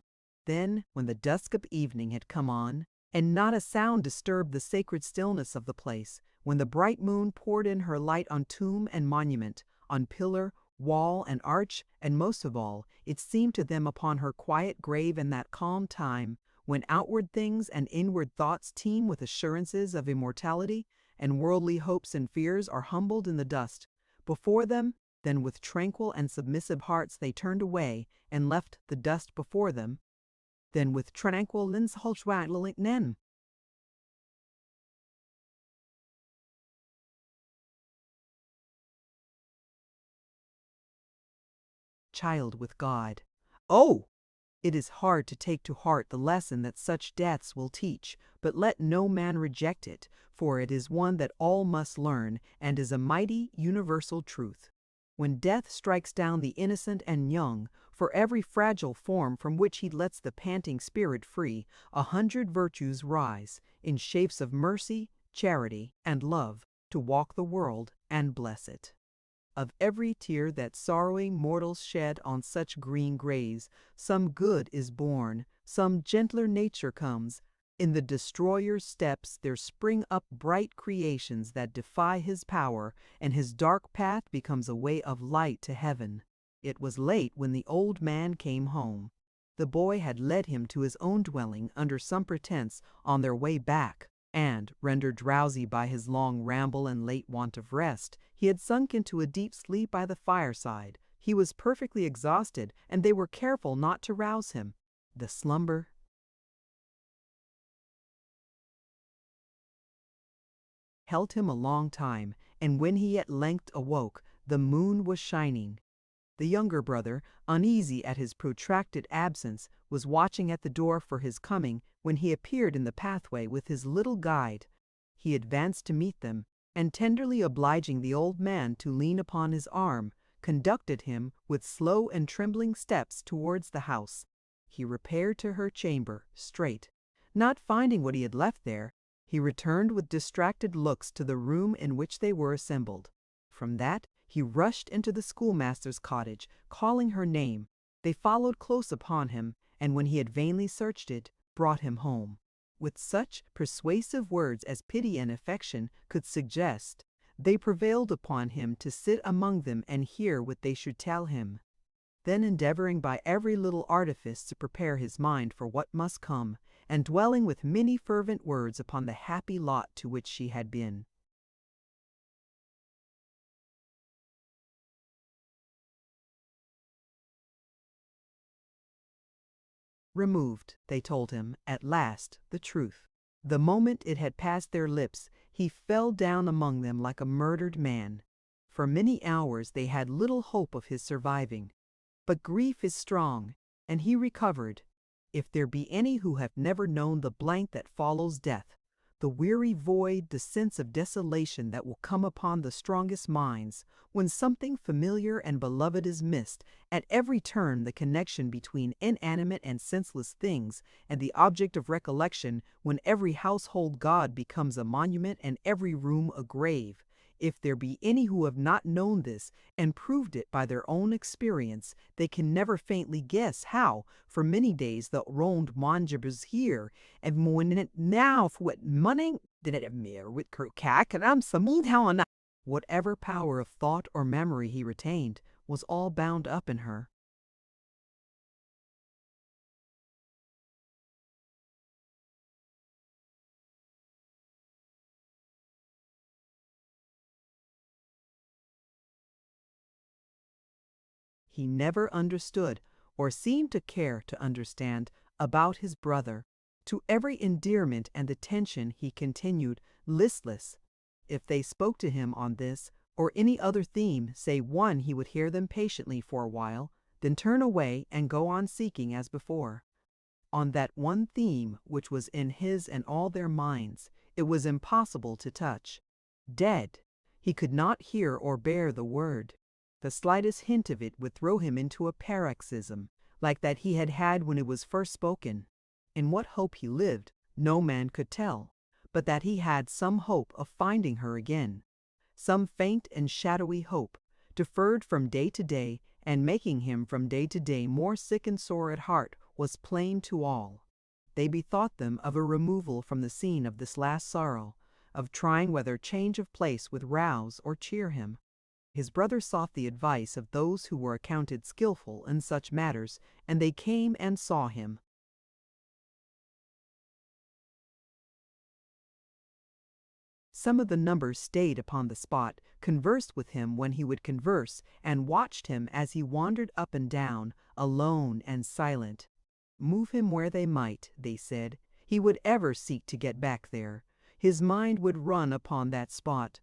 Then, when the dusk of evening had come on, and not a sound disturbed the sacred stillness of the place, when the bright moon poured in her light on tomb and monument, on pillar, wall, and arch, and most of all, it seemed to them upon her quiet grave in that calm time, when outward things and inward thoughts teem with assurances of immortality, and worldly hopes and fears are humbled in the dust before them, then with tranquil and submissive hearts they turned away and left the dust before them. Then with tranquil linsholchwatling. Child with God. Oh! It is hard to take to heart the lesson that such deaths will teach, but let no man reject it, for it is one that all must learn, and is a mighty universal truth. When death strikes down the innocent and young, for every fragile form from which he lets the panting spirit free, 100 virtues rise, in shapes of mercy, charity, and love, to walk the world and bless it. Of every tear that sorrowing mortals shed on such green graves, some good is born, some gentler nature comes. In the destroyer's steps there spring up bright creations that defy his power, and his dark path becomes a way of light to heaven. It was late when the old man came home. The boy had led him to his own dwelling under some pretense on their way back, and, rendered drowsy by his long ramble and late want of rest, he had sunk into a deep sleep by the fireside. He was perfectly exhausted, and they were careful not to rouse him. The slumber held him a long time, and when he at length awoke, the moon was shining. The younger brother, uneasy at his protracted absence, was watching at the door for his coming when he appeared in the pathway with his little guide. He advanced to meet them, and tenderly obliging the old man to lean upon his arm, conducted him with slow and trembling steps towards the house. He repaired to her chamber, straight. Not finding what he had left there, he returned with distracted looks to the room in which they were assembled. From that, he rushed into the schoolmaster's cottage, calling her name. They followed close upon him, and when he had vainly searched it, brought him home. With such persuasive words as pity and affection could suggest, they prevailed upon him to sit among them and hear what they should tell him. Then endeavoring by every little artifice to prepare his mind for what must come, and dwelling with many fervent words upon the happy lot to which she had been, removed, they told him, at last, the truth. The moment it had passed their lips, he fell down among them like a murdered man. For many hours they had little hope of his surviving. But grief is strong, and he recovered. If there be any who have never known the blank that follows death, the weary void, the sense of desolation that will come upon the strongest minds, when something familiar and beloved is missed, at every turn the connection between inanimate and senseless things, and the object of recollection, when every household god becomes a monument and every room a grave. If there be any who have not known this and proved it by their own experience, they can never faintly guess how, for many days, the round monjabers here, and when it now for what money did it mere with cack and I'm some how on whatever power of thought or memory he retained was all bound up in her. He never understood, or seemed to care to understand, about his brother. To every endearment and attention he continued listless. If they spoke to him on this, or any other theme save one, he would hear them patiently for a while, then turn away and go on seeking as before. On that one theme which was in his and all their minds, it was impossible to touch. Dead! He could not hear or bear the word. The slightest hint of it would throw him into a paroxysm, like that he had had when it was first spoken. In what hope he lived, no man could tell, but that he had some hope of finding her again. Some faint and shadowy hope, deferred from day to day, and making him from day to day more sick and sore at heart, was plain to all. They bethought them of a removal from the scene of this last sorrow, of trying whether change of place would rouse or cheer him. His brother sought the advice of those who were accounted skillful in such matters, and they came and saw him. Some of the number stayed upon the spot, conversed with him when he would converse, and watched him as he wandered up and down, alone and silent. Move him where they might, they said, he would ever seek to get back there. His mind would run upon that spot.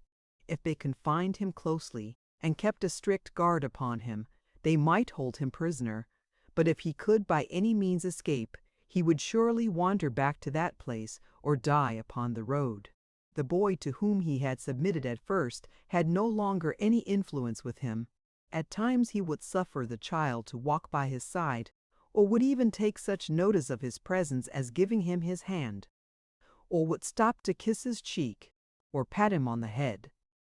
If they confined him closely, and kept a strict guard upon him, they might hold him prisoner. But if he could by any means escape, he would surely wander back to that place, or die upon the road. The boy to whom he had submitted at first had no longer any influence with him. At times he would suffer the child to walk by his side, or would even take such notice of his presence as giving him his hand, or would stop to kiss his cheek, or pat him on the head.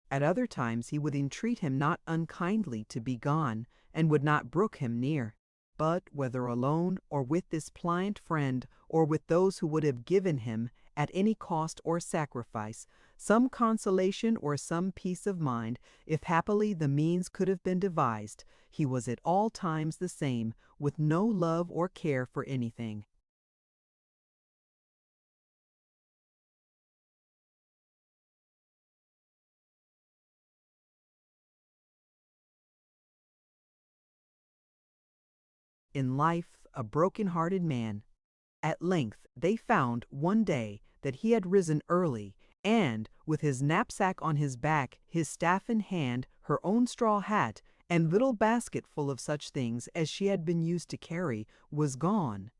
At other times he would entreat him not unkindly to be gone, and would not brook him near. But whether alone, or with this pliant friend, or with those who would have given him, at any cost or sacrifice, some consolation or some peace of mind, if happily the means could have been devised, he was at all times the same, with no love or care for anything. In life, a broken-hearted man. At length they found one day that he had risen early, and, with his knapsack on his back, his staff in hand, her own straw hat, and little basket full of such things as she had been used to carry, was gone.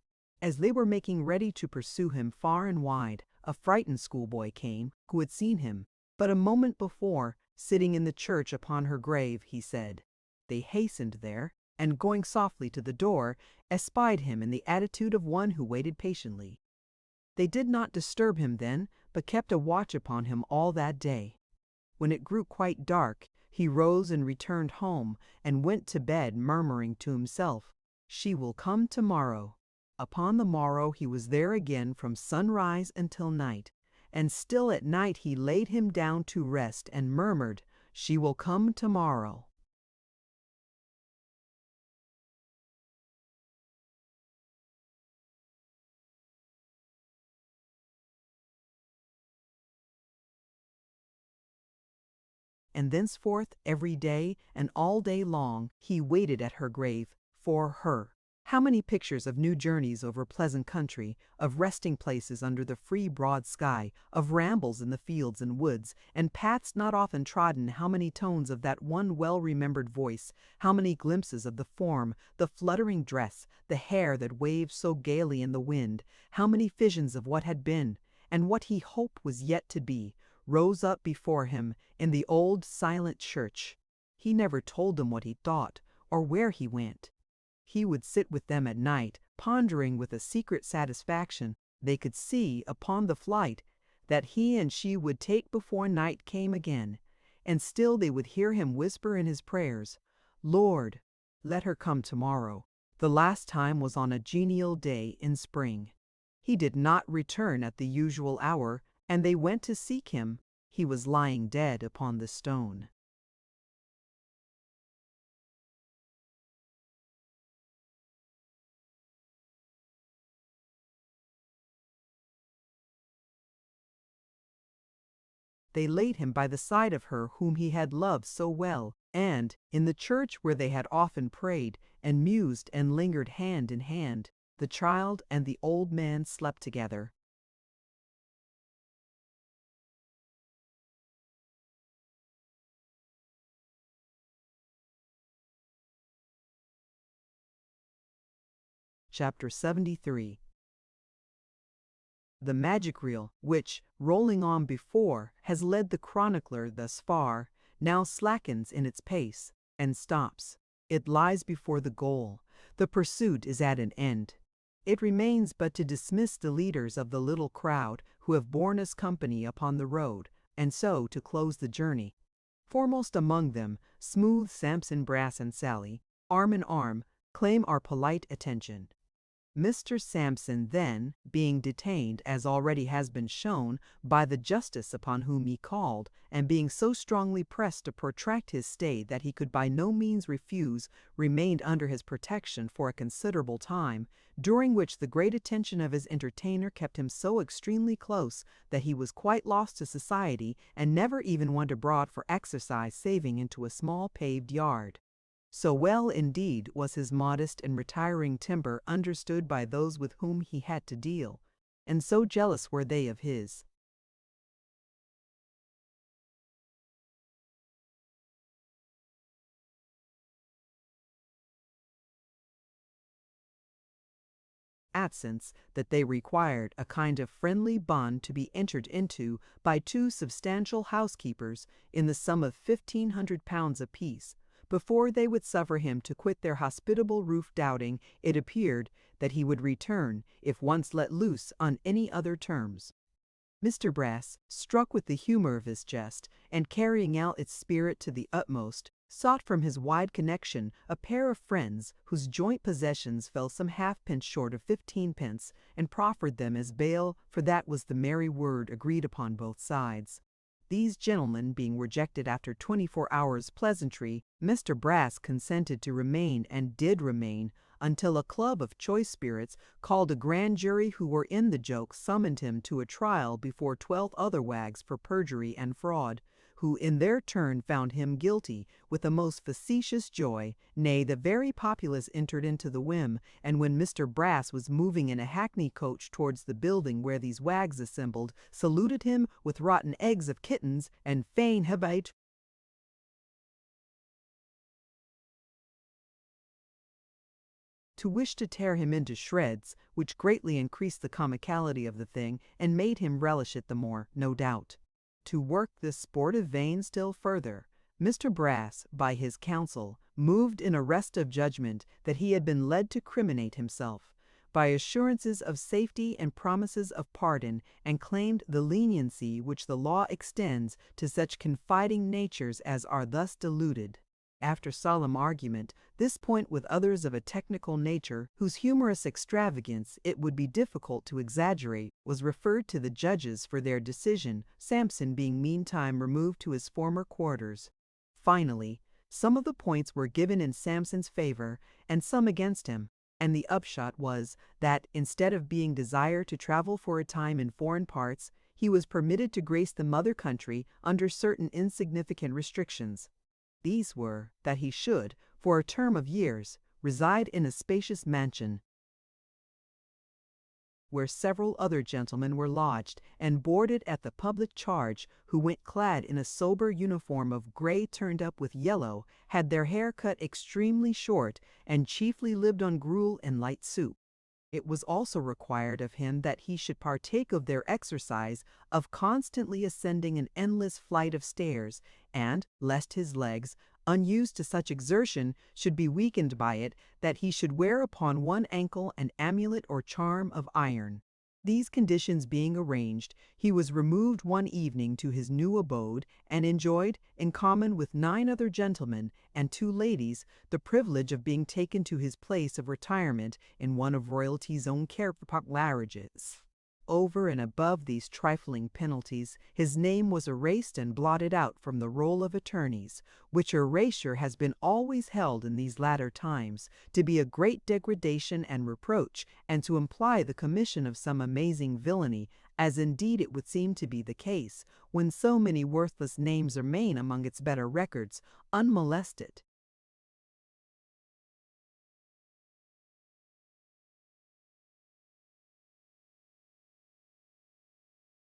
As they were making ready to pursue him far and wide, a frightened schoolboy came, who had seen him but a moment before, sitting in the church upon her grave, he said. They hastened there, and going softly to the door, espied him in the attitude of one who waited patiently. They did not disturb him then, but kept a watch upon him all that day. When it grew quite dark, he rose and returned home, and went to bed murmuring to himself, "She will come tomorrow." Upon the morrow he was there again from sunrise until night, and still at night he laid him down to rest and murmured, "She will come tomorrow." And thenceforth every day and all day long he waited at her grave for her. How many pictures of new journeys over pleasant country, of resting places under the free broad sky, of rambles in the fields and woods, and paths not often trodden, how many tones of that one well-remembered voice, how many glimpses of the form, the fluttering dress, the hair that waved so gaily in the wind, how many visions of what had been, and what he hoped was yet to be, rose up before him in the old silent church. He never told them what he thought, or where he went. He would sit with them at night, pondering with a secret satisfaction they could see upon the flight that he and she would take before night came again, and still they would hear him whisper in his prayers, "Lord, let her come tomorrow." The last time was on a genial day in spring. He did not return at the usual hour, and they went to seek him. He was lying dead upon the stone. They laid him by the side of her whom he had loved so well, and, in the church where they had often prayed, and mused and lingered hand in hand, the child and the old man slept together. Chapter 73. The magic reel, which, rolling on before, has led the chronicler thus far, now slackens in its pace, and stops. It lies before the goal. The pursuit is at an end. It remains but to dismiss the leaders of the little crowd who have borne us company upon the road, and so to close the journey. Foremost among them, smooth Samson Brass and Sally, arm in arm, claim our polite attention. Mr. Samson then, being detained, as already has been shown, by the justice upon whom he called, and being so strongly pressed to protract his stay that he could by no means refuse, remained under his protection for a considerable time, during which the great attention of his entertainer kept him so extremely close that he was quite lost to society, and never even went abroad for exercise saving into a small paved yard. So well, indeed, was his modest and retiring timber understood by those with whom he had to deal, and so jealous were they of his absence that they required a kind of friendly bond to be entered into by two substantial housekeepers in the sum of £1,500 apiece, before they would suffer him to quit their hospitable roof, doubting, it appeared, that he would return, if once let loose, on any other terms. Mr. Brass, struck with the humor of his jest, and carrying out its spirit to the utmost, sought from his wide connection a pair of friends whose joint possessions fell some halfpence short of 15 pence, and proffered them as bail, for that was the merry word agreed upon both sides. These gentlemen being rejected after 24 hours' pleasantry, Mr. Brass consented to remain, and did remain, until a club of choice spirits, called a grand jury who were in the joke, summoned him to a trial before 12 other wags for perjury and fraud, who in their turn found him guilty, with a most facetious joy. Nay, the very populace entered into the whim, and when Mr. Brass was moving in a hackney coach towards the building where these wags assembled, saluted him with rotten eggs of kittens, and fain habite to wish to tear him into shreds, which greatly increased the comicality of the thing, and made him relish it the more, no doubt. To work this sportive vein still further, Mr. Brass, by his counsel, moved in arrest of judgment that he had been led to criminate himself, by assurances of safety and promises of pardon, and claimed the leniency which the law extends to such confiding natures as are thus deluded. After solemn argument, this point with others of a technical nature, whose humorous extravagance it would be difficult to exaggerate, was referred to the judges for their decision, Samson being meantime removed to his former quarters. Finally, some of the points were given in Samson's favor, and some against him, and the upshot was that, instead of being desired to travel for a time in foreign parts, he was permitted to grace the mother country under certain insignificant restrictions. These were, that he should, for a term of years, reside in a spacious mansion, where several other gentlemen were lodged, and boarded at the public charge, who went clad in a sober uniform of grey turned up with yellow, had their hair cut extremely short, and chiefly lived on gruel and light soup. It was also required of him that he should partake of their exercise of constantly ascending an endless flight of stairs, and, lest his legs, unused to such exertion, should be weakened by it, that he should wear upon one ankle an amulet or charm of iron. These conditions being arranged, he was removed one evening to his new abode, and enjoyed, in common with 9 other gentlemen and 2 ladies, the privilege of being taken to his place of retirement in one of royalty's own carriages. Over and above these trifling penalties, his name was erased and blotted out from the roll of attorneys, which erasure has been always held in these latter times to be a great degradation and reproach, and to imply the commission of some amazing villainy, as indeed it would seem to be the case, when so many worthless names remain among its better records, unmolested.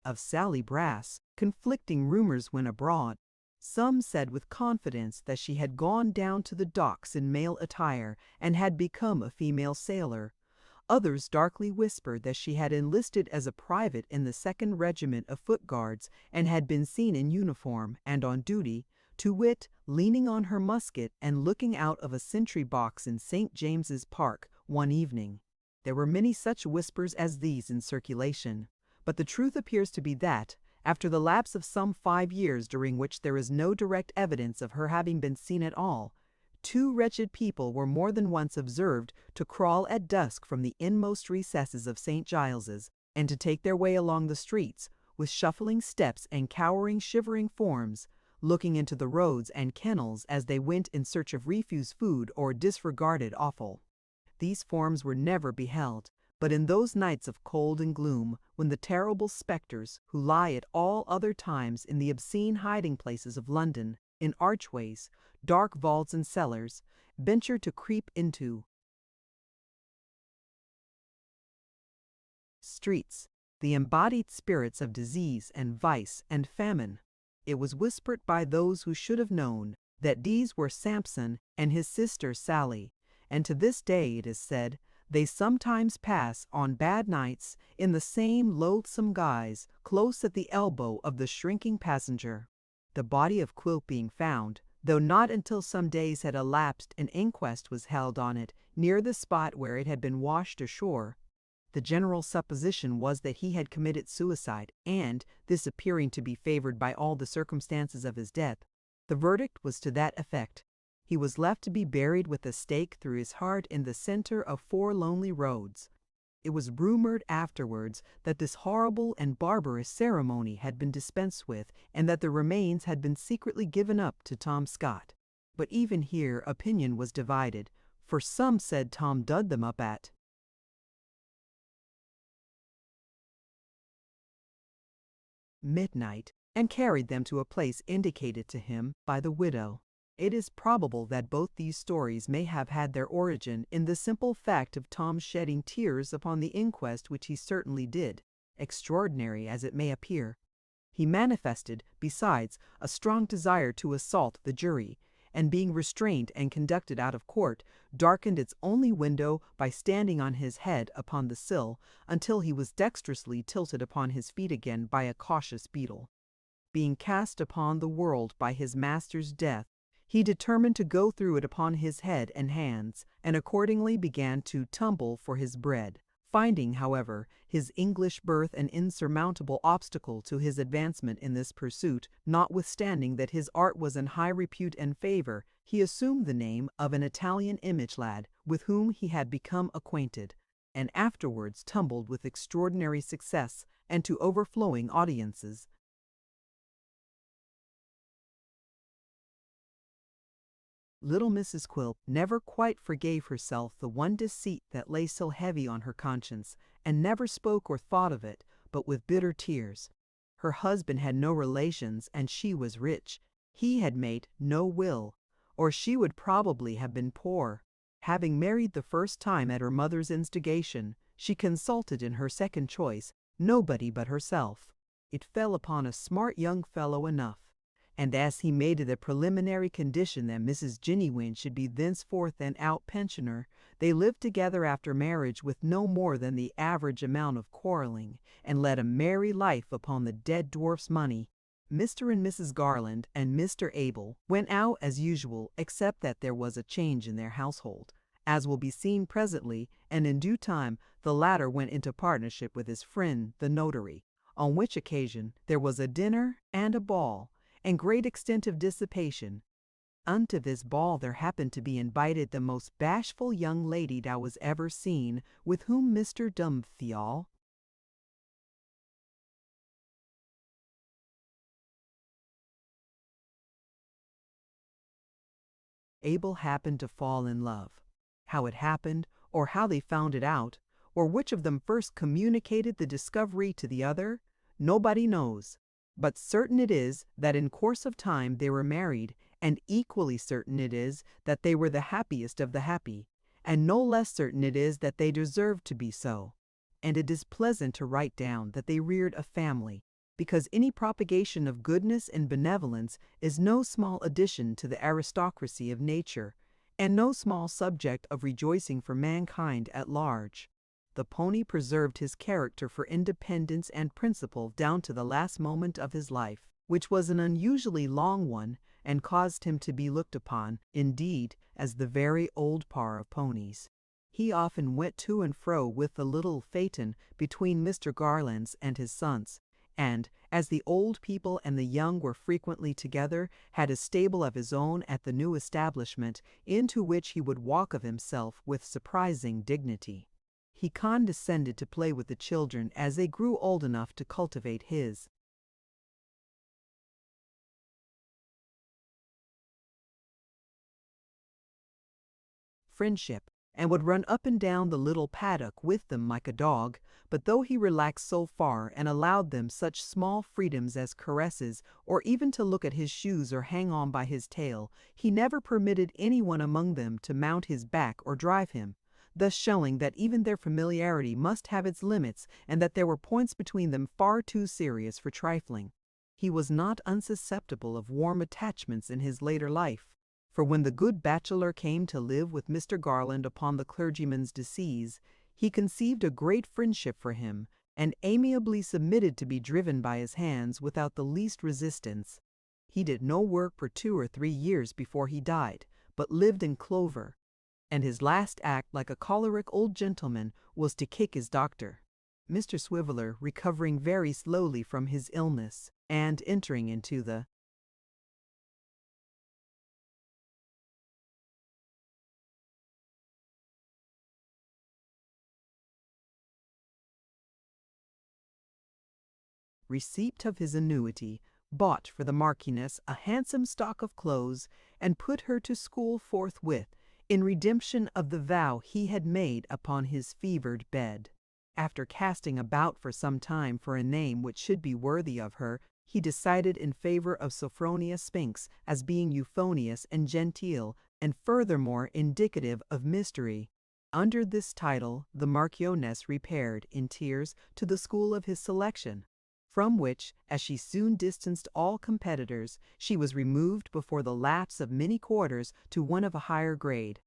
Of Sally Brass, conflicting rumors went abroad. Some said with confidence that she had gone down to the docks in male attire, and had become a female sailor. Others darkly whispered that she had enlisted as a private in the 2nd Regiment of Foot Guards and had been seen in uniform and on duty, to wit, leaning on her musket and looking out of a sentry box in St. James's Park one evening. There were many such whispers as these in circulation, but the truth appears to be that, after the lapse of some 5 years during which there is no direct evidence of her having been seen at all, 2 wretched people were more than once observed to crawl at dusk from the inmost recesses of St. Giles's, and to take their way along the streets, with shuffling steps and cowering, shivering forms, looking into the roads and kennels as they went in search of refuse food or disregarded offal. These forms were never beheld, but in those nights of cold and gloom, when the terrible spectres, who lie at all other times in the obscene hiding places of London, in archways, dark vaults and cellars, venture to creep into streets, the embodied spirits of disease and vice and famine. It was whispered by those who should have known that these were Samson and his sister Sally, and to this day, it is said, they sometimes pass on bad nights in the same loathsome guise close at the elbow of the shrinking passenger. The body of Quilp being found, though not until some days had elapsed an inquest was held on it near the spot where it had been washed ashore, the general supposition was that he had committed suicide, and, this appearing to be favored by all the circumstances of his death, the verdict was to that effect. He was left to be buried with a stake through his heart in the center of 4 lonely roads. It was rumored afterwards that this horrible and barbarous ceremony had been dispensed with, and that the remains had been secretly given up to Tom Scott. But even here opinion was divided, for some said Tom dug them up at midnight and carried them to a place indicated to him by the widow. It is probable that both these stories may have had their origin in the simple fact of Tom's shedding tears upon the inquest, which he certainly did, extraordinary as it may appear. He manifested, besides, a strong desire to assault the jury, and being restrained and conducted out of court, darkened its only window by standing on his head upon the sill until he was dexterously tilted upon his feet again by a cautious beadle. Being cast upon the world by his master's death, he determined to go through it upon his head and hands, and accordingly began to tumble for his bread. Finding, however, his English birth an insurmountable obstacle to his advancement in this pursuit, notwithstanding that his art was in high repute and favor, he assumed the name of an Italian image lad with whom he had become acquainted, and afterwards tumbled with extraordinary success and to overflowing audiences. Little Mrs. Quilp never quite forgave herself the one deceit that lay so heavy on her conscience, and never spoke or thought of it, but with bitter tears. Her husband had no relations, and she was rich. He had made no will, or she would probably have been poor. Having married the first time at her mother's instigation, she consulted in her second choice nobody but herself. It fell upon a smart young fellow enough, and as he made it a preliminary condition that Mrs. Jinnywin should be thenceforth an out-pensioner, they lived together after marriage with no more than the average amount of quarreling, and led a merry life upon the dead dwarf's money. Mr. and Mrs. Garland and Mr. Abel went out as usual, except that there was a change in their household, as will be seen presently, and in due time the latter went into partnership with his friend the notary, on which occasion there was a dinner and a ball, and great extent of dissipation. Unto this ball there happened to be invited the most bashful young lady that was ever seen, with whom Mr. Dumthial Abel happened to fall in love. How it happened, or how they found it out, or which of them first communicated the discovery to the other, nobody knows. But certain it is that in course of time they were married, and equally certain it is that they were the happiest of the happy, and no less certain it is that they deserved to be so. And it is pleasant to write down that they reared a family, because any propagation of goodness and benevolence is no small addition to the aristocracy of nature, and no small subject of rejoicing for mankind at large. the pony preserved his character for independence and principle down to the last moment of his life, which was an unusually long one, and caused him to be looked upon, indeed, as the very old par of ponies. He often went to and fro with the little phaeton between Mr. Garland's and his son's, and, as the old people and the young were frequently together, had a stable of his own at the new establishment, into which he would walk of himself with surprising dignity. He condescended to play with the children as they grew old enough to cultivate his friendship, and would run up and down the little paddock with them like a dog, but though he relaxed so far and allowed them such small freedoms as caresses, or even to look at his shoes or hang on by his tail, he never permitted anyone among them to mount his back or drive him, thus showing that even their familiarity must have its limits and that there were points between them far too serious for trifling. He was not unsusceptible of warm attachments in his later life, for when the good bachelor came to live with Mr. Garland upon the clergyman's decease, he conceived a great friendship for him, and amiably submitted to be driven by his hands without the least resistance. He did no work for 2 or 3 years before he died, but lived in clover, and his last act, like a choleric old gentleman, was to kick his doctor. Mr. Swiveller, recovering very slowly from his illness, and entering into the receipt of his annuity, bought for the Marchioness a handsome stock of clothes, and put her to school forthwith, in redemption of the vow he had made upon his fevered bed. After casting about for some time for a name which should be worthy of her, he decided in favor of Sophronia Spinks, as being euphonious and genteel, and furthermore indicative of mystery. Under this title the Marchioness repaired, in tears, to the school of his selection, from which, as she soon distanced all competitors, she was removed before the lapse of many quarters to one of a higher grade.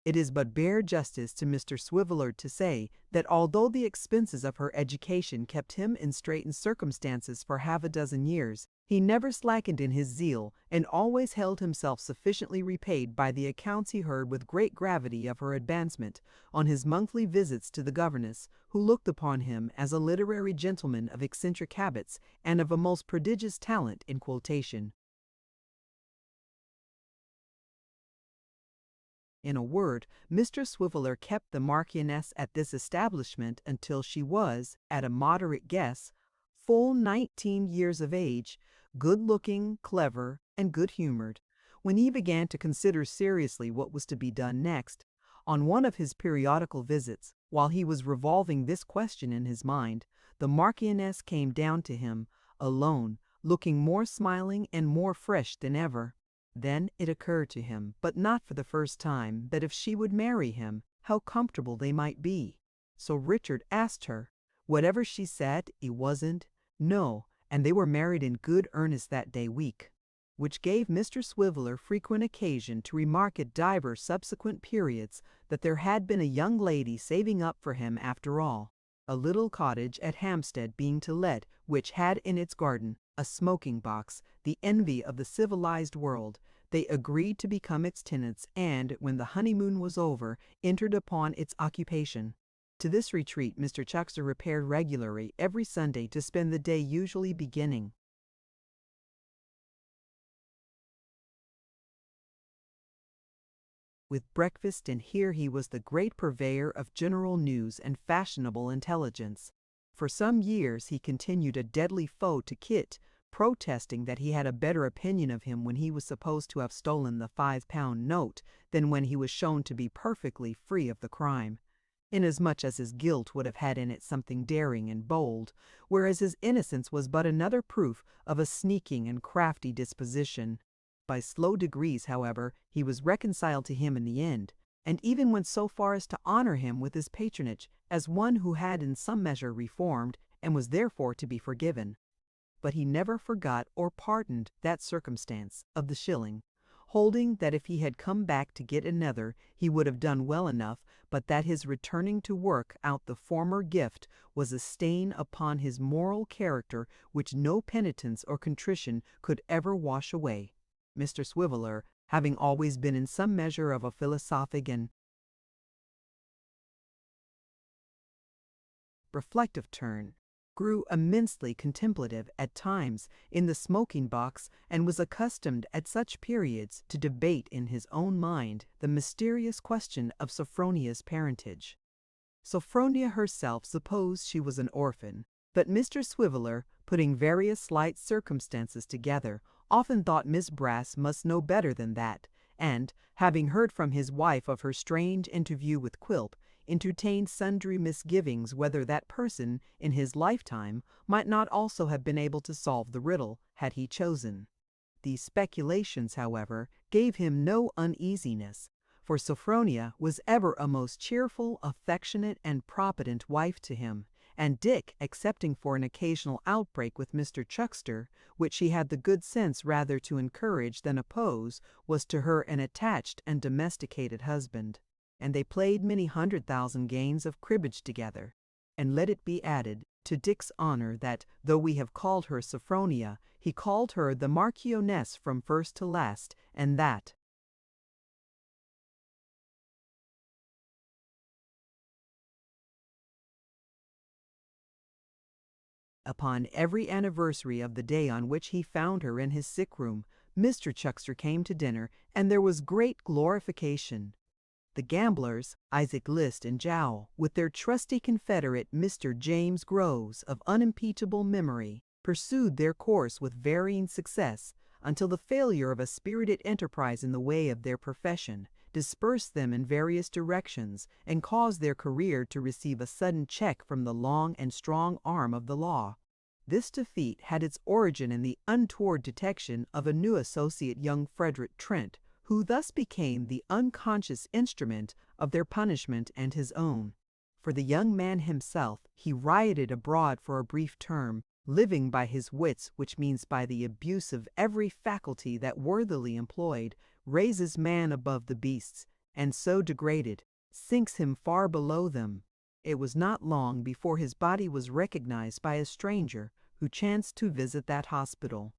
It is but bare justice to Mr. Swiveller to say that although the expenses of her education kept him in straitened circumstances for half a dozen years, he never slackened in his zeal, and always held himself sufficiently repaid by the accounts he heard with great gravity of her advancement, on his monthly visits to the governess, who looked upon him as a literary gentleman of eccentric habits and of a most prodigious talent in quotation. In a word, Mr. Swiveller kept the Marchioness at this establishment until she was, at a moderate guess, full 19 years of age, good-looking, clever, and good-humored, when he began to consider seriously what was to be done next. On one of his periodical visits, while he was revolving this question in his mind, the Marchioness came down to him, alone, looking more smiling and more fresh than ever. Then it occurred to him, but not for the first time, that if she would marry him, how comfortable they might be. So Richard asked her. Whatever she said, it wasn't no, and they were married in good earnest that day week, which gave Mr. Swiveller frequent occasion to remark at divers subsequent periods that there had been a young lady saving up for him after all, a little cottage at Hampstead being to let, which had in its garden a smoking-box, the envy of the civilized world. They agreed to become its tenants, and, when the honeymoon was over, entered upon its occupation. To this retreat Mr. Chuckster repaired regularly every Sunday to spend the day usually beginning with breakfast, and here he was the great purveyor of general news and fashionable intelligence. For some years he continued a deadly foe to Kit, protesting that he had a better opinion of him when he was supposed to have stolen the £5 note than when he was shown to be perfectly free of the crime, inasmuch as his guilt would have had in it something daring and bold, whereas his innocence was but another proof of a sneaking and crafty disposition. By slow degrees, however, he was reconciled to him in the end, and even went so far as to honor him with his patronage as one who had in some measure reformed, and was therefore to be forgiven. But he never forgot or pardoned that circumstance of the shilling, holding that if he had come back to get another, he would have done well enough, but that his returning to work out the former gift was a stain upon his moral character which no penitence or contrition could ever wash away. Mr. Swiveller, having always been in some measure of a philosophic and reflective turn, grew immensely contemplative at times in the smoking box, and was accustomed at such periods to debate in his own mind the mysterious question of Sophronia's parentage. Sophronia herself supposed she was an orphan, but Mr. Swiveller, putting various slight circumstances together, often thought Miss Brass must know better than that, and, having heard from his wife of her strange interview with Quilp, entertained sundry misgivings whether that person, in his lifetime, might not also have been able to solve the riddle, had he chosen. These speculations, however, gave him no uneasiness, for Sophronia was ever a most cheerful, affectionate, and provident wife to him, and Dick, excepting for an occasional outbreak with Mr. Chuckster, which he had the good sense rather to encourage than oppose, was to her an attached and domesticated husband. And they played many 100,000 games of cribbage together. And let it be added, to Dick's honor, that, though we have called her Sophronia, he called her the Marchioness from first to last, and that, upon every anniversary of the day on which he found her in his sick room, Mr. Chuckster came to dinner, and there was great glorification. The gamblers, Isaac List and Jowl, with their trusty confederate Mr. James Groves, of unimpeachable memory, pursued their course with varying success, until the failure of a spirited enterprise in the way of their profession dispersed them in various directions, and caused their career to receive a sudden check from the long and strong arm of the law. This defeat had its origin in the untoward detection of a new associate, young Frederick Trent, who thus became the unconscious instrument of their punishment and his own. For the young man himself, he rioted abroad for a brief term, living by his wits, which means by the abuse of every faculty that worthily employed raises man above the beasts, and so degraded, sinks him far below them. It was not long before his body was recognized by a stranger who chanced to visit that hospital.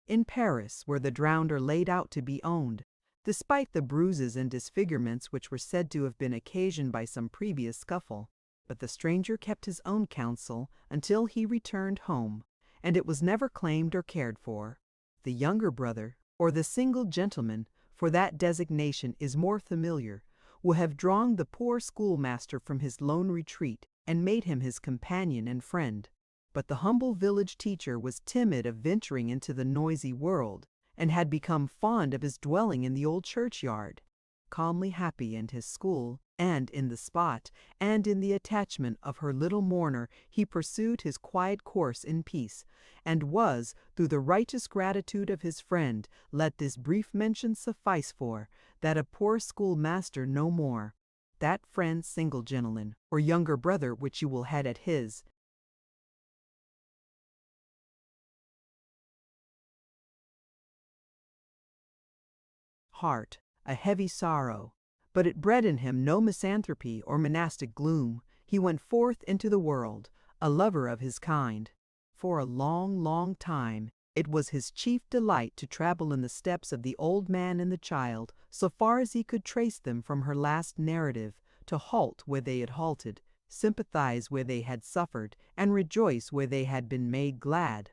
In Paris, where the drowned are laid out to be owned, despite the bruises and disfigurements which were said to have been occasioned by some previous scuffle. But the stranger kept his own counsel until he returned home, and it was never claimed or cared for. The younger brother, or the single gentleman, for that designation is more familiar, will have drawn the poor schoolmaster from his lone retreat and made him his companion and friend. But the humble village teacher was timid of venturing into the noisy world, and had become fond of his dwelling in the old churchyard. Calmly happy in his school, and in the spot, and in the attachment of her little mourner, he pursued his quiet course in peace, and was, through the righteous gratitude of his friend, let this brief mention suffice for, that a poor schoolmaster no more. That friend's single gentleman, or younger brother, which you will had at his heart a heavy sorrow, but it bred in him no misanthropy or monastic gloom. He went forth into the world, a lover of his kind. For a long, long time, it was his chief delight to travel in the steps of the old man and the child, so far as he could trace them from her last narrative, to halt where they had halted, sympathize where they had suffered, and rejoice where they had been made glad.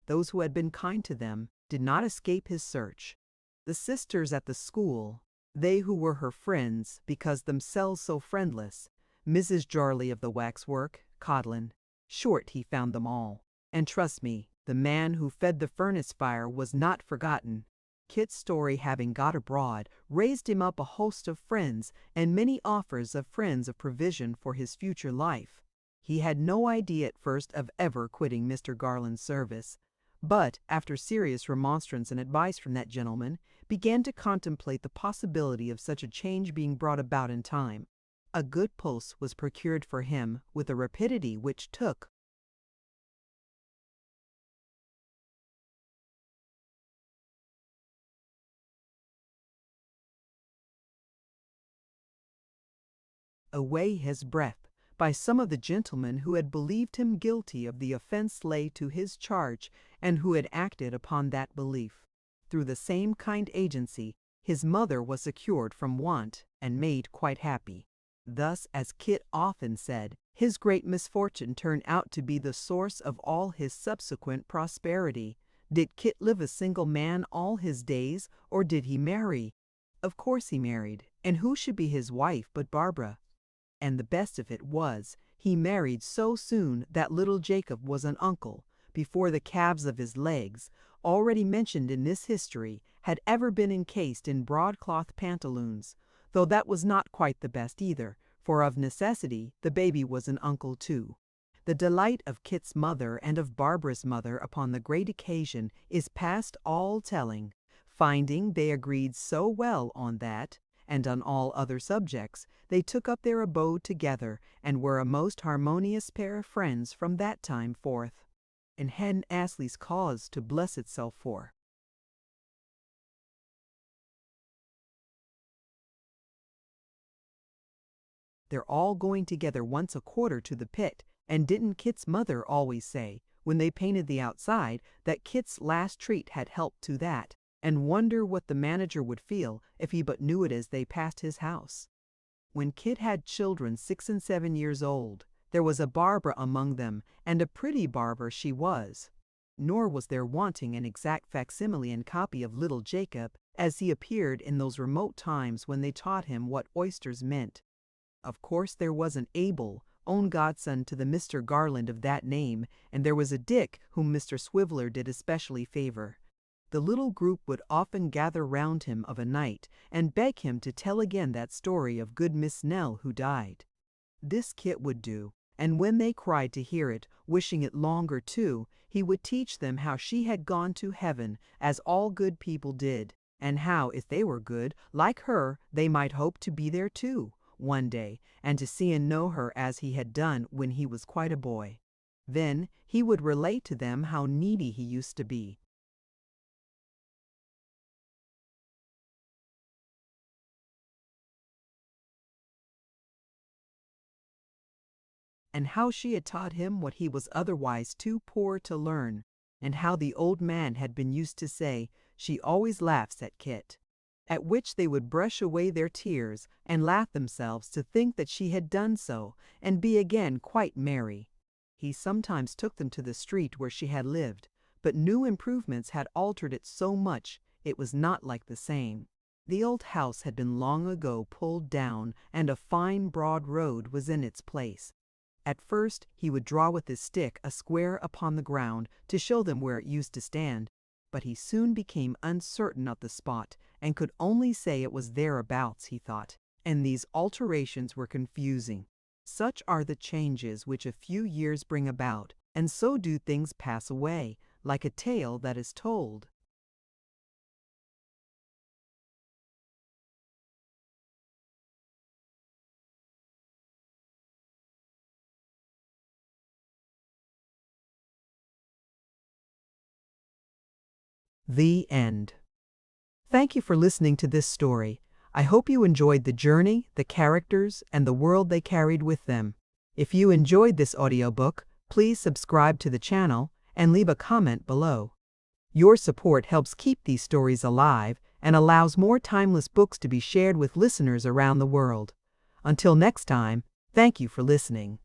Those who had been kind to them did not escape his search. The sisters at the school, they who were her friends because themselves so friendless, Mrs. Jarley of the waxwork, Codlin, short he found them all. And trust me, the man who fed the furnace fire was not forgotten. Kit's story having got abroad, raised him up a host of friends, and many offers of friends of provision for his future life. He had no idea at first of ever quitting Mr. Garland's service, but, after serious remonstrance and advice from that gentleman, began to contemplate the possibility of such a change being brought about in time. A good post was procured for him with a rapidity which took away his breath by some of the gentlemen who had believed him guilty of the offense laid to his charge, and who had acted upon that belief. Through the same kind agency, his mother was secured from want and made quite happy. Thus, as Kit often said, his great misfortune turned out to be the source of all his subsequent prosperity. Did Kit live a single man all his days, or did he marry? Of course he married, and who should be his wife but Barbara? And the best of it was, he married so soon that little Jacob was an uncle, before the calves of his legs, already mentioned in this history, had ever been encased in broadcloth pantaloons, though that was not quite the best either, for of necessity the baby was an uncle too. The delight of Kit's mother and of Barbara's mother upon the great occasion is past all telling. Finding they agreed so well on that, and on all other subjects, they took up their abode together, and were a most harmonious pair of friends from that time forth. And hadn't Astley's cause to bless itself for. They're all going together once a quarter to the pit, and didn't Kit's mother always say, when they painted the outside, that Kit's last treat had helped to that, and wonder what the manager would feel if he but knew it as they passed his house. When Kit had children 6 and 7 years old, there was a Barbara among them, and a pretty Barbara she was. Nor was there wanting an exact facsimile and copy of little Jacob, as he appeared in those remote times when they taught him what oysters meant. Of course there was an Abel, own godson to the Mr. Garland of that name, and there was a Dick whom Mr. Swiveller did especially favor. The little group would often gather round him of a night, and beg him to tell again that story of good Miss Nell who died. This Kit would do, and when they cried to hear it, wishing it longer too, he would teach them how she had gone to heaven, as all good people did, and how, if they were good, like her, they might hope to be there too, one day, and to see and know her as he had done when he was quite a boy. Then he would relate to them how needy he used to be, and how she had taught him what he was otherwise too poor to learn, and how the old man had been used to say, "She always laughs at Kit," at which they would brush away their tears and laugh themselves to think that she had done so, and be again quite merry. He sometimes took them to the street where she had lived, but new improvements had altered it so much it was not like the same. The old house had been long ago pulled down, and a fine broad road was in its place. At first he would draw with his stick a square upon the ground to show them where it used to stand, but he soon became uncertain of the spot, and could only say it was thereabouts, he thought, and these alterations were confusing. Such are the changes which a few years bring about, and so do things pass away, like a tale that is told. The end. Thank you for listening to this story. I hope you enjoyed the journey, the characters, and the world they carried with them. If you enjoyed this audiobook, please subscribe to the channel and leave a comment below. Your support helps keep these stories alive and allows more timeless books to be shared with listeners around the world. Until next time, thank you for listening.